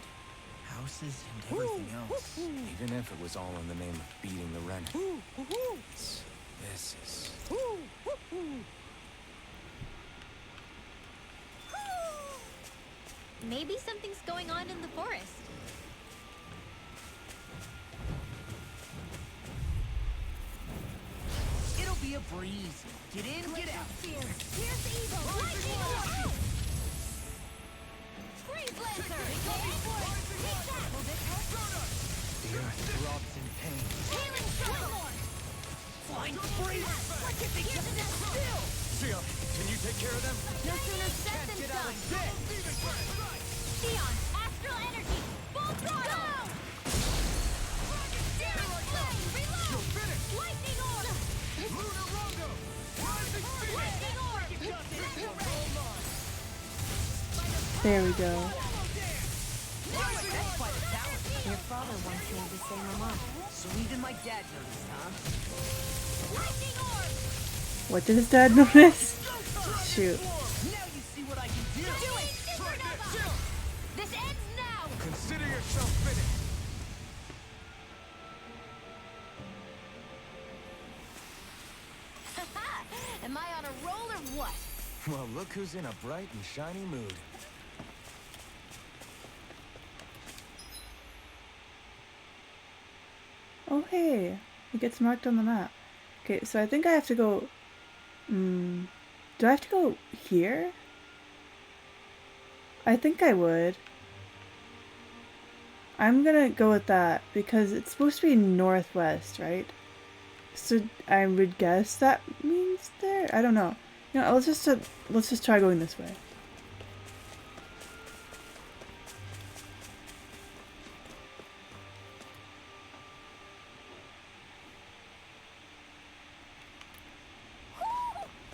Speaker 3: Houses and everything else.
Speaker 11: Even if it was all in the name of beating the Renin. This is...
Speaker 10: Maybe something's going on in the forest.
Speaker 3: It'll be a breeze. Get in, get out.
Speaker 6: Here's the evil. Lightning orb. Freeze lancer. Take that.
Speaker 8: The earth throbs in pain.
Speaker 6: Healing storm.
Speaker 3: Flying freeze. Why can't they just sit still?
Speaker 11: Sia, can you take care of them?
Speaker 6: No sooner said than done. Sion, astral energy. Full throttle. Daring flame. Reload. Lightning orb.
Speaker 12: Lunar Rondo! Rising speed!
Speaker 6: Lightning orb. Mega ray.
Speaker 1: There we go.
Speaker 3: That's quite a talent.
Speaker 4: Your father once made the same remark.
Speaker 3: So even my dad noticed, huh?
Speaker 6: Lightning orb.
Speaker 1: What did his dad notice? Shoot.
Speaker 3: Now you see what I can do.
Speaker 6: Do it. Supernova. This ends now.
Speaker 11: Consider yourself finished.
Speaker 6: Am I on a roll or what?
Speaker 11: Well, look who's in a bright and shiny mood.
Speaker 1: Oh hey, it gets marked on the map. Okay, so I think I have to go... do I have to go here? I think I would. I'm gonna go with that because it's supposed to be northwest, right? So I would guess that means there? I don't know. You know, let's just try going this way.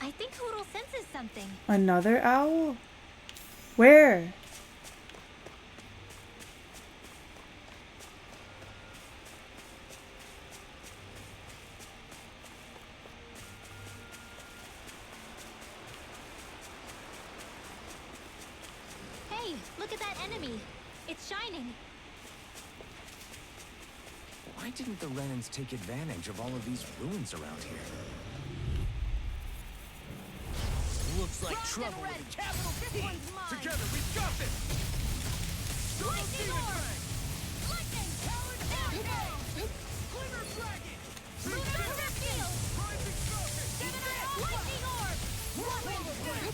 Speaker 10: I think Hootle senses something.
Speaker 1: Another owl? Where?
Speaker 10: Hey, look at that enemy. It's shining.
Speaker 11: Why didn't the Renans take advantage of all of these ruins around here?
Speaker 3: Looks like trouble with a capital T.
Speaker 12: Together, we've got this!
Speaker 6: Lightning orb. Lightning.
Speaker 12: Glimmer Dragon!
Speaker 6: Lunar field.
Speaker 12: Rising Falcon!
Speaker 6: Lightning orb. Lightning orb.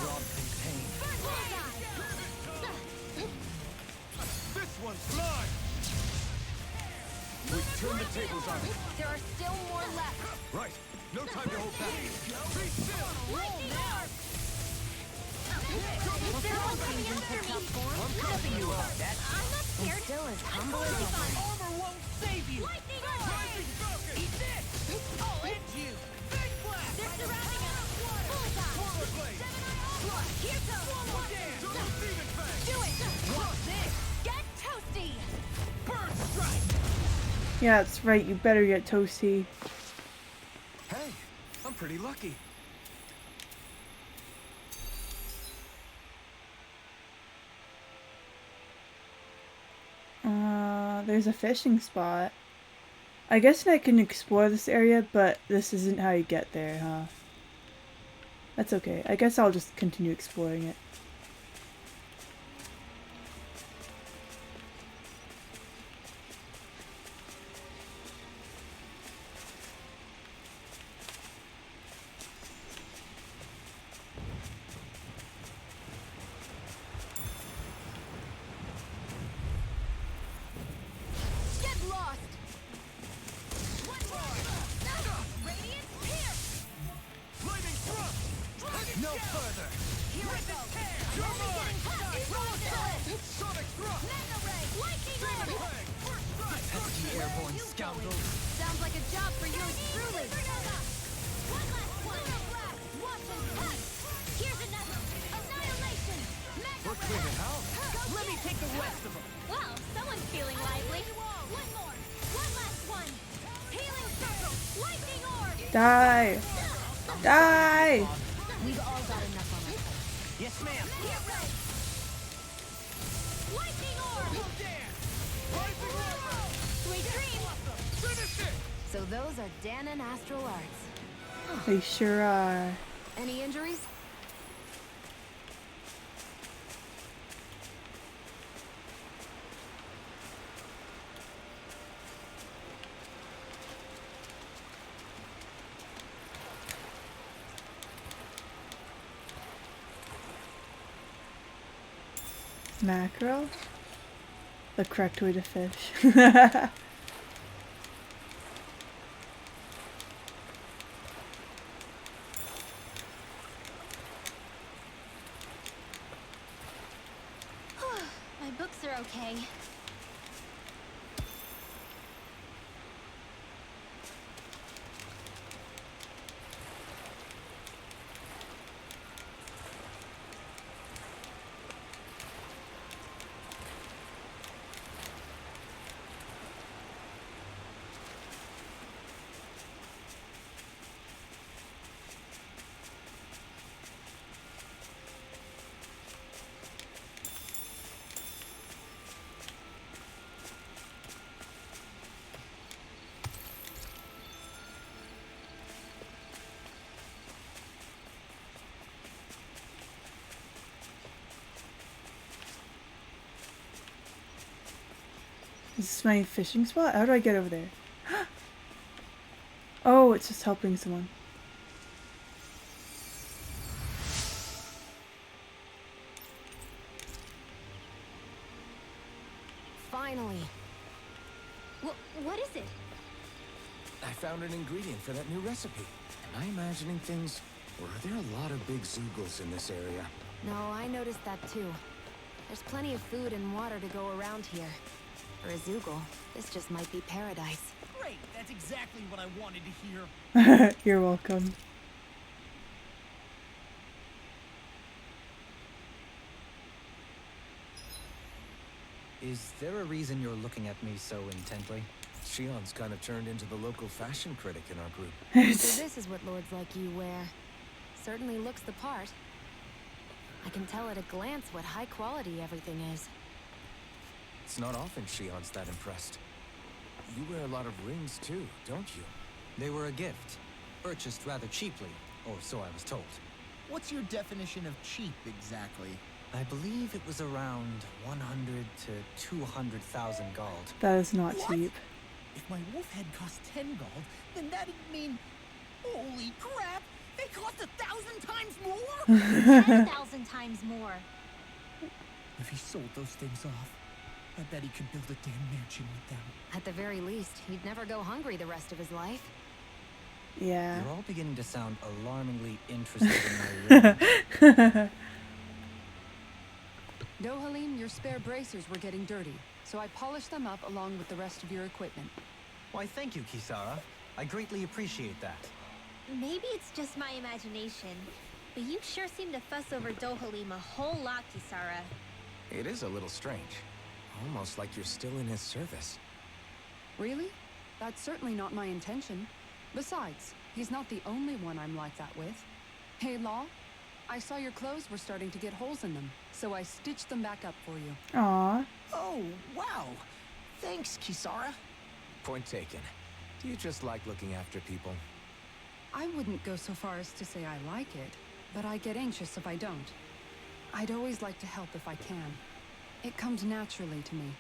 Speaker 8: Throbs in pain.
Speaker 12: This one's mine!
Speaker 11: We've turned the tables on it.
Speaker 6: There are still more left.
Speaker 11: Right. No time to hold back.
Speaker 12: Be still!
Speaker 6: Lightning orb. They're all coming after me.
Speaker 3: Nothing you about that.
Speaker 6: I'm not
Speaker 4: And
Speaker 6: scared.
Speaker 4: still as humble as ever.
Speaker 3: Armor won't save you!
Speaker 6: Lightning orb.
Speaker 12: Rising Falcon!
Speaker 3: Eat this! I'll end you! Big blast!
Speaker 6: They're surrounding us. Bullseye.
Speaker 12: Forward blade!
Speaker 6: Here goes.
Speaker 12: Demon Fang!
Speaker 6: Do it. What's this? Get toasty.
Speaker 3: Bird strike!
Speaker 1: Yeah, that's right. You better get toasty.
Speaker 11: Hey, I'm pretty lucky.
Speaker 1: There's a fishing spot. I guess I can explore this area, but this isn't how you get there, huh? That's okay. I guess I'll just continue exploring it.
Speaker 6: Get lost. One more. Radiant pierce.
Speaker 12: Lightning thrust!
Speaker 3: No further!
Speaker 6: Here we go.
Speaker 12: You're
Speaker 6: Only
Speaker 12: mine!
Speaker 6: getting hot. Roll it.
Speaker 12: Sonic thrust!
Speaker 6: Mega ray. Lightning
Speaker 12: Demon
Speaker 6: orb.
Speaker 12: Fang! First strike!
Speaker 8: Pesky airborne scoundrels.
Speaker 6: Sounds like a job for yours truly. One last one. Watch and cut. Here's another. Annihilation. Mega
Speaker 11: We're cleaning house.
Speaker 3: Let me take the rest of them!
Speaker 6: Well, someone's feeling lively. One more. One last one. Healing circle. Lightning orb.
Speaker 1: Die! Die!
Speaker 4: We've all got enough on us.
Speaker 3: Yes, ma'am!
Speaker 6: Get ready. Lightning orb.
Speaker 12: Rising Rover!
Speaker 6: Sweet dreams.
Speaker 12: Finish it!
Speaker 4: So those are Danon Astral Arts.
Speaker 1: They sure are.
Speaker 4: Any injuries?
Speaker 1: Mackerel? The correct way to fish.
Speaker 10: My books are okay.
Speaker 1: Is this my fishing spot? How do I get over there? Oh, it's just helping someone.
Speaker 4: Finally.
Speaker 10: What is it?
Speaker 11: I found an ingredient for that new recipe. Am I imagining things? Or are there a lot of big Zoogles in this area?
Speaker 4: No, I noticed that too. There's plenty of food and water to go around here. For a Zoogle, this just might be paradise.
Speaker 3: Great, that's exactly what I wanted to hear.
Speaker 1: You're welcome.
Speaker 8: Is there a reason you're looking at me so intently?
Speaker 11: Shion's kind of turned into the local fashion critic in our group.
Speaker 4: So this is what lords like you wear. Certainly looks the part. I can tell at a glance what high quality everything is.
Speaker 11: It's not often Shion's that impressed. You wear a lot of rings too, don't you?
Speaker 8: They were a gift, purchased rather cheaply, or so I was told.
Speaker 3: What's your definition of cheap, exactly?
Speaker 8: I believe it was around 100 to 200,000 gold.
Speaker 1: That is not
Speaker 3: What?
Speaker 1: cheap.
Speaker 3: If my wolf head cost 10 gold, then that'd mean... Holy crap! They cost 1,000 times more?!
Speaker 10: 10,000 times more.
Speaker 3: If he sold those things off, I bet he could build a damn mansion with them.
Speaker 4: At the very least, he'd never go hungry the rest of his life.
Speaker 1: Yeah.
Speaker 8: You're all beginning to sound alarmingly interested in my ring.
Speaker 9: Dohalim, your spare bracers were getting dirty, so I polished them up along with the rest of your equipment.
Speaker 8: Why, thank you, Kisara. I greatly appreciate that.
Speaker 10: Maybe it's just my imagination, but you sure seem to fuss over Dohalim a whole lot, Kisara.
Speaker 11: It is a little strange. Almost like you're still in his service.
Speaker 9: Really? That's certainly not my intention. Besides, he's not the only one I'm like that with. Hey, Law, I saw your clothes were starting to get holes in them, so I stitched them back up for you.
Speaker 1: Aww.
Speaker 3: Oh, wow! Thanks, Kisara.
Speaker 11: Point taken. Do you just like looking after people?
Speaker 9: I wouldn't go so far as to say I like it, but I get anxious if I don't. I'd always like to help if I can. It comes naturally to me.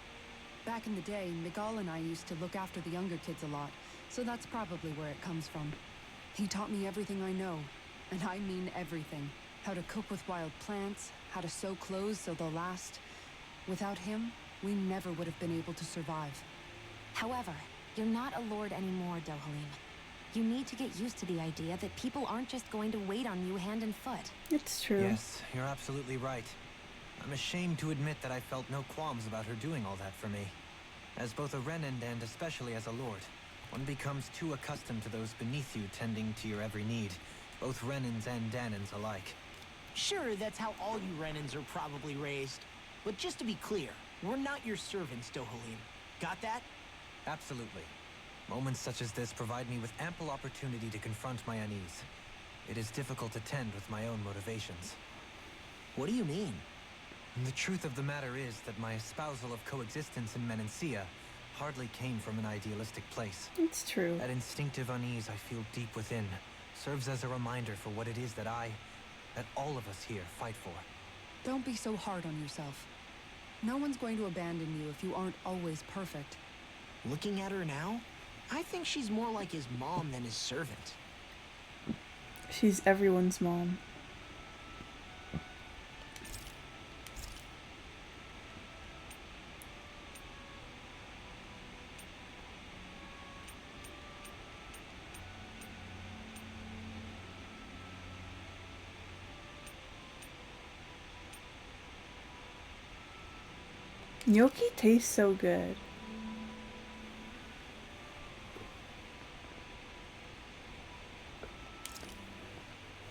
Speaker 9: Back in the day, Miguel and I used to look after the younger kids a lot, so that's probably where it comes from. He taught me everything I know, and I mean everything. How to cook with wild plants, how to sew clothes so they'll last. Without him, we never would have been able to survive.
Speaker 4: However, you're not a lord anymore, Dohalim. You need to get used to the idea that people aren't just going to wait on you hand and foot.
Speaker 1: It's true.
Speaker 8: Yes, you're absolutely right. I'm ashamed to admit that I felt no qualms about her doing all that for me. As both a Renan and especially as a lord, one becomes too accustomed to those beneath you tending to your every need, both Renans and Danans alike.
Speaker 3: Sure, that's how all you Renans are probably raised. But just to be clear, we're not your servants, Dohalim. Got that?
Speaker 8: Absolutely. Moments such as this provide me with ample opportunity to confront my unease. It is difficult to tend with my own motivations.
Speaker 3: What do you mean?
Speaker 8: And the truth of the matter is that my espousal of coexistence in Menancia hardly came from an idealistic place.
Speaker 1: It's true.
Speaker 8: That instinctive unease I feel deep within serves as a reminder for what it is that that all of us here fight for.
Speaker 9: Don't be so hard on yourself. No one's going to abandon you if you aren't always perfect.
Speaker 3: Looking at her now, I think she's more like his mom than his servant.
Speaker 1: She's everyone's mom. Gnocchi tastes so good.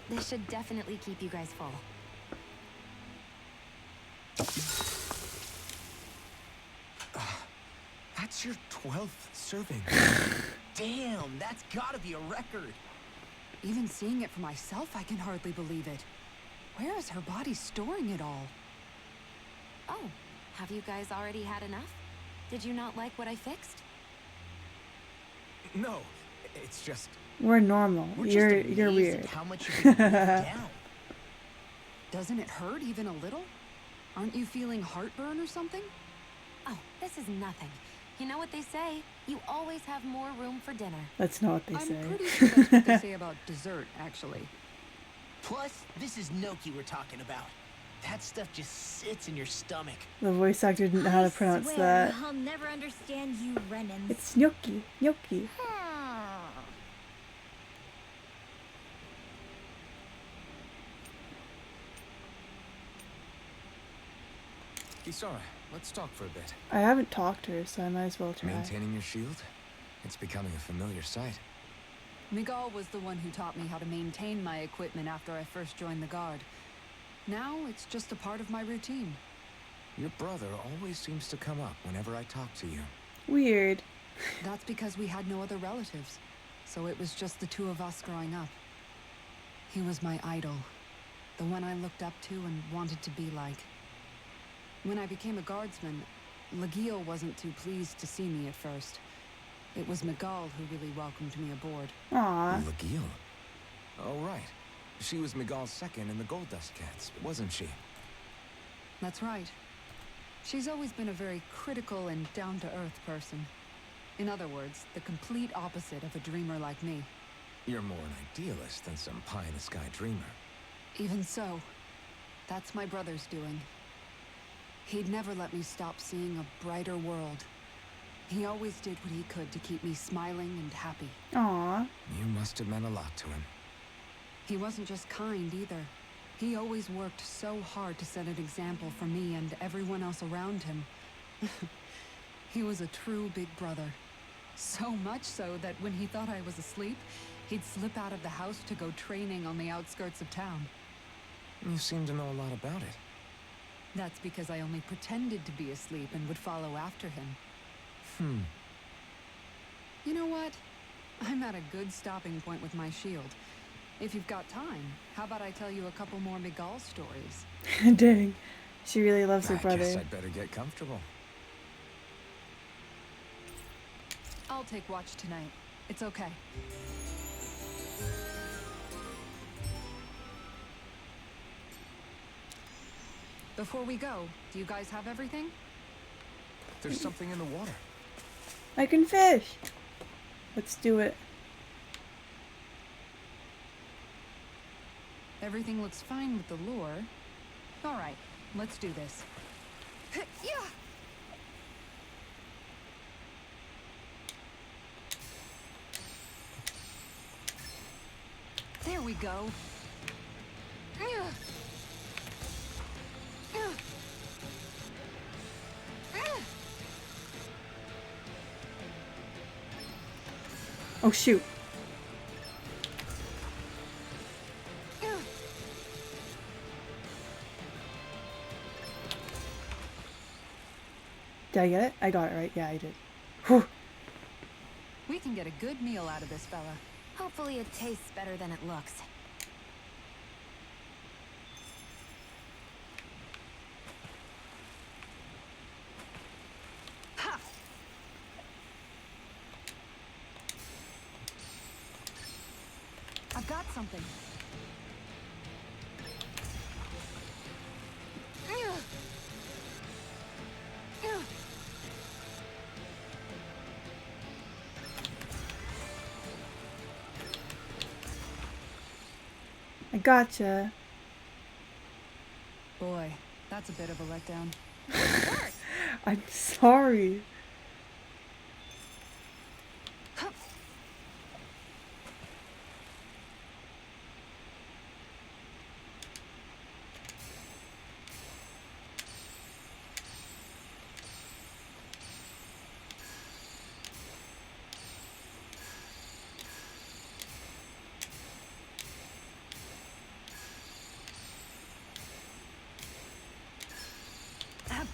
Speaker 4: This should definitely keep you guys full.
Speaker 3: That's your 12th serving. Damn, that's gotta be a record.
Speaker 2: Even seeing it for myself, I can hardly believe it. Where is her body storing it all?
Speaker 4: Oh, have you guys already had enough? Did you not like what I fixed?
Speaker 5: No, it's just...
Speaker 1: We're normal.
Speaker 3: We're
Speaker 1: You're
Speaker 3: just amazed
Speaker 1: weird.
Speaker 3: at how much you can live down.
Speaker 2: Doesn't it hurt even a little? Aren't you feeling heartburn or something?
Speaker 4: Oh, this is nothing. You know what they say? You always have more room for dinner.
Speaker 1: That's not what they
Speaker 2: I'm
Speaker 1: say.
Speaker 2: pretty sure that's what they say about dessert, actually.
Speaker 3: Plus, this is gnocchi we're talking about. That stuff just sits in your stomach.
Speaker 1: The voice actor didn't know how to pronounce
Speaker 10: swear
Speaker 1: that.
Speaker 10: I'll never understand you, Renans.
Speaker 1: It's gnocchi. Gnocchi.
Speaker 5: Kisara, let's talk for a bit.
Speaker 1: I haven't talked to her, so I might as well try.
Speaker 5: Maintaining your shield? It's becoming a familiar sight.
Speaker 2: Miguel was the one who taught me how to maintain my equipment after I first joined the Guard. Now, it's just a part of my routine.
Speaker 5: Your brother always seems to come up whenever I talk to you.
Speaker 1: Weird.
Speaker 2: That's because we had no other relatives, so it was just the two of us growing up. He was my idol, the one I looked up to and wanted to be like. When I became a guardsman, Lagiel wasn't too pleased to see me at first. It was Miguel who really welcomed me aboard.
Speaker 1: Aww.
Speaker 5: Lagiel? Oh, right. She was Miguel's second in the Gold Dust Cats, wasn't she?
Speaker 2: That's right. She's always been a very critical and down-to-earth person. In other words, the complete opposite of a dreamer like me.
Speaker 5: You're more an idealist than some pie-in-the-sky dreamer.
Speaker 2: Even so, that's my brother's doing. He'd never let me stop seeing a brighter world. He always did what he could to keep me smiling and happy.
Speaker 1: Aww.
Speaker 5: You must have meant a lot to him.
Speaker 2: He wasn't just kind either. He always worked so hard to set an example for me and everyone else around him. He was a true big brother. So much so that when he thought I was asleep, he'd slip out of the house to go training on the outskirts of town.
Speaker 5: You seem to know a lot about it.
Speaker 2: That's because I only pretended to be asleep and would follow after him. You know what? I'm at a good stopping point with my shield. If you've got time, how about I tell you a couple more Miguel stories?
Speaker 1: Dang. She really loves her
Speaker 5: I
Speaker 1: brother.
Speaker 5: guess I'd better get comfortable.
Speaker 2: I'll take watch tonight. It's okay. Before we go, do you guys have everything?
Speaker 5: There's something in the water.
Speaker 1: I can fish. Let's do it.
Speaker 2: Everything looks fine with the lure. All right, let's do this. Yeah. There we go.
Speaker 1: Oh shoot. Did I get it? I got it right. Yeah, I did. Whew.
Speaker 2: We can get a good meal out of this fella.
Speaker 4: Hopefully it tastes better than it looks.
Speaker 2: Ha! I've got something.
Speaker 1: I gotcha.
Speaker 2: Boy, that's a bit of a letdown.
Speaker 1: I'm sorry.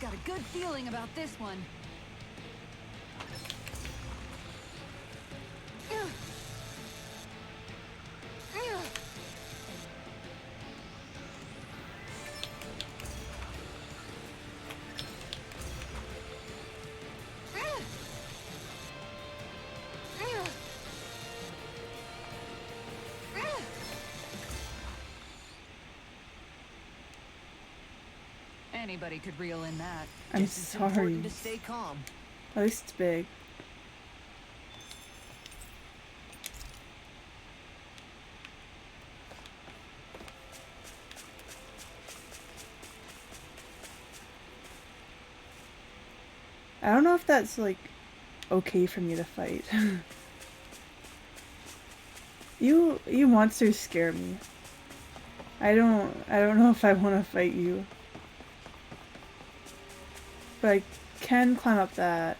Speaker 2: Got a good feeling about this one. Anybody could reel in that.
Speaker 1: I'm
Speaker 3: Guess it's
Speaker 1: sorry.
Speaker 3: important to stay calm.
Speaker 1: At least it's big. I don't know if that's like okay for me to fight. You monsters scare me. I don't know if I want to fight you. But I can climb up that.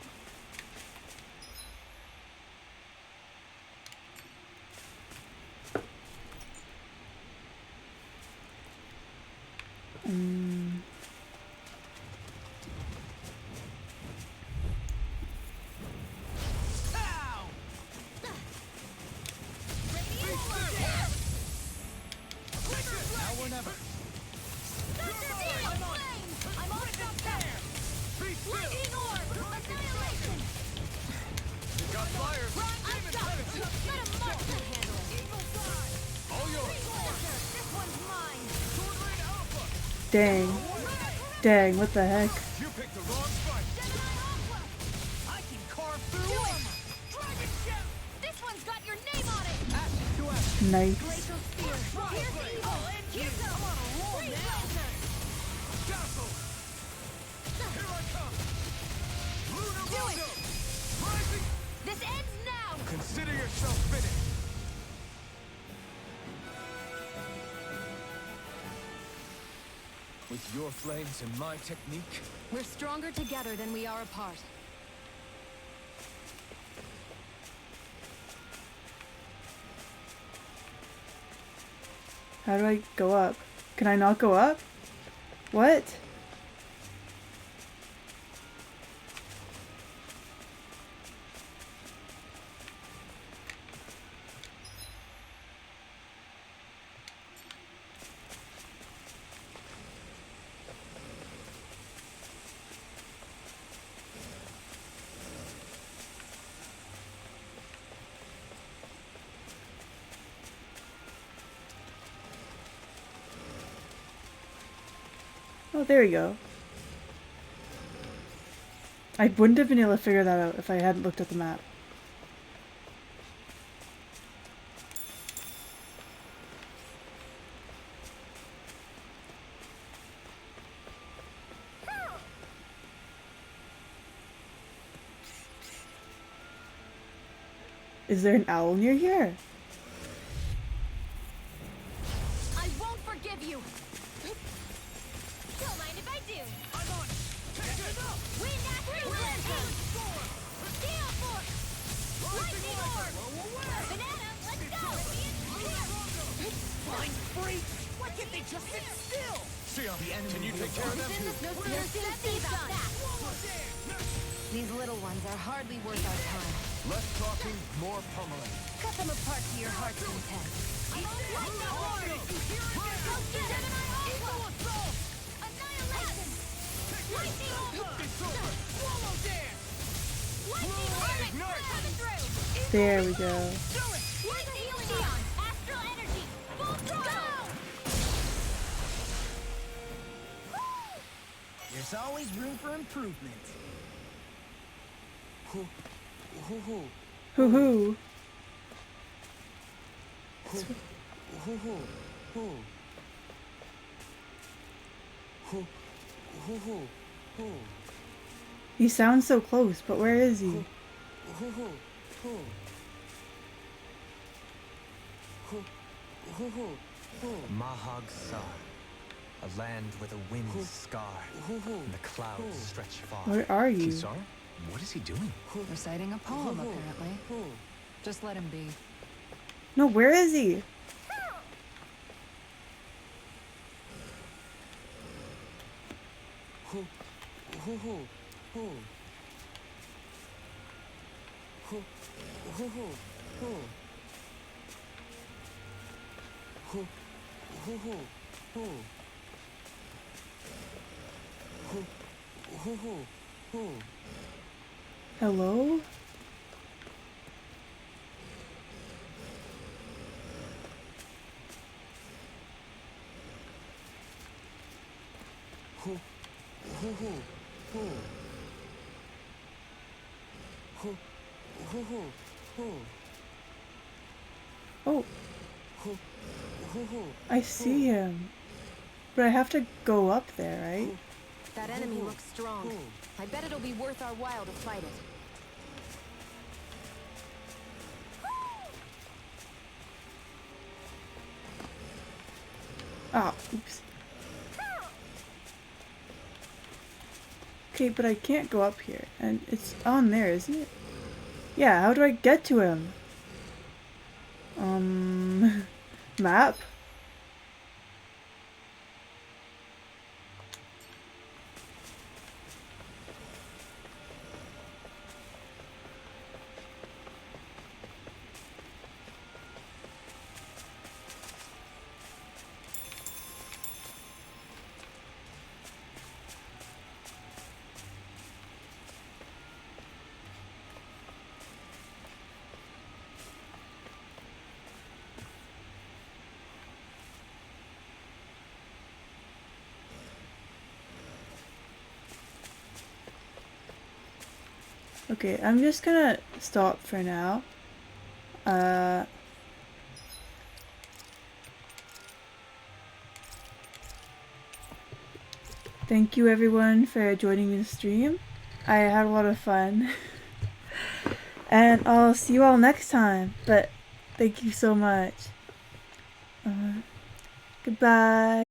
Speaker 1: Dang. Dang, what the heck?
Speaker 12: You picked the wrong fight.
Speaker 3: I can carve through armor.
Speaker 6: Dragon Ship! This one's got your name on it!
Speaker 1: Nice.
Speaker 6: Glacial Spear! Here's evil! And here's a Freeze Laser!
Speaker 12: Castle. Here I come. Lunar
Speaker 6: Do it!
Speaker 12: Rondo. Rising.
Speaker 6: This ends now!
Speaker 12: Consider yourself finished.
Speaker 5: With your flames and my technique,
Speaker 2: We're stronger together than we are apart.
Speaker 1: How do I go up? Can I not go up? What? Oh, there we go. I wouldn't have been able to figure that out if I hadn't looked at the map. Is there an owl near here?
Speaker 6: I won't forgive you! Don't mind if I do!
Speaker 12: I'm on. Check this out.
Speaker 6: Wind Astral Energy! Steel Force! Lightning Orb! Banana, let's go!
Speaker 3: Blind freak! Why can't they just sit still?
Speaker 12: Sion, can you take care of them?
Speaker 4: These little ones are hardly worth our time.
Speaker 5: less talking, more pummeling.
Speaker 4: Cut them apart to your heart's content.
Speaker 1: There we go.
Speaker 3: There's always room for improvement.
Speaker 1: Hoo hoo. He sounds so close, but where is he?
Speaker 8: Mahag Sar, a land where the winds scar and the clouds stretch far.
Speaker 1: Where are you?
Speaker 5: Kisar? What is he doing?
Speaker 2: Reciting a poem, apparently. Just let him be.
Speaker 1: No, where is he? Hello? Oh. I see him. But I have to go up there, right?
Speaker 4: That enemy looks strong. I bet it'll be worth our while to fight it.
Speaker 1: Ah, oops. Okay, but I can't go up here. And it's on there, isn't it? Yeah, how do I get to him? Map? Okay, I'm just gonna stop for now. Thank you everyone for joining the stream. I had a lot of fun. And I'll see you all next time. But thank you so much. Goodbye.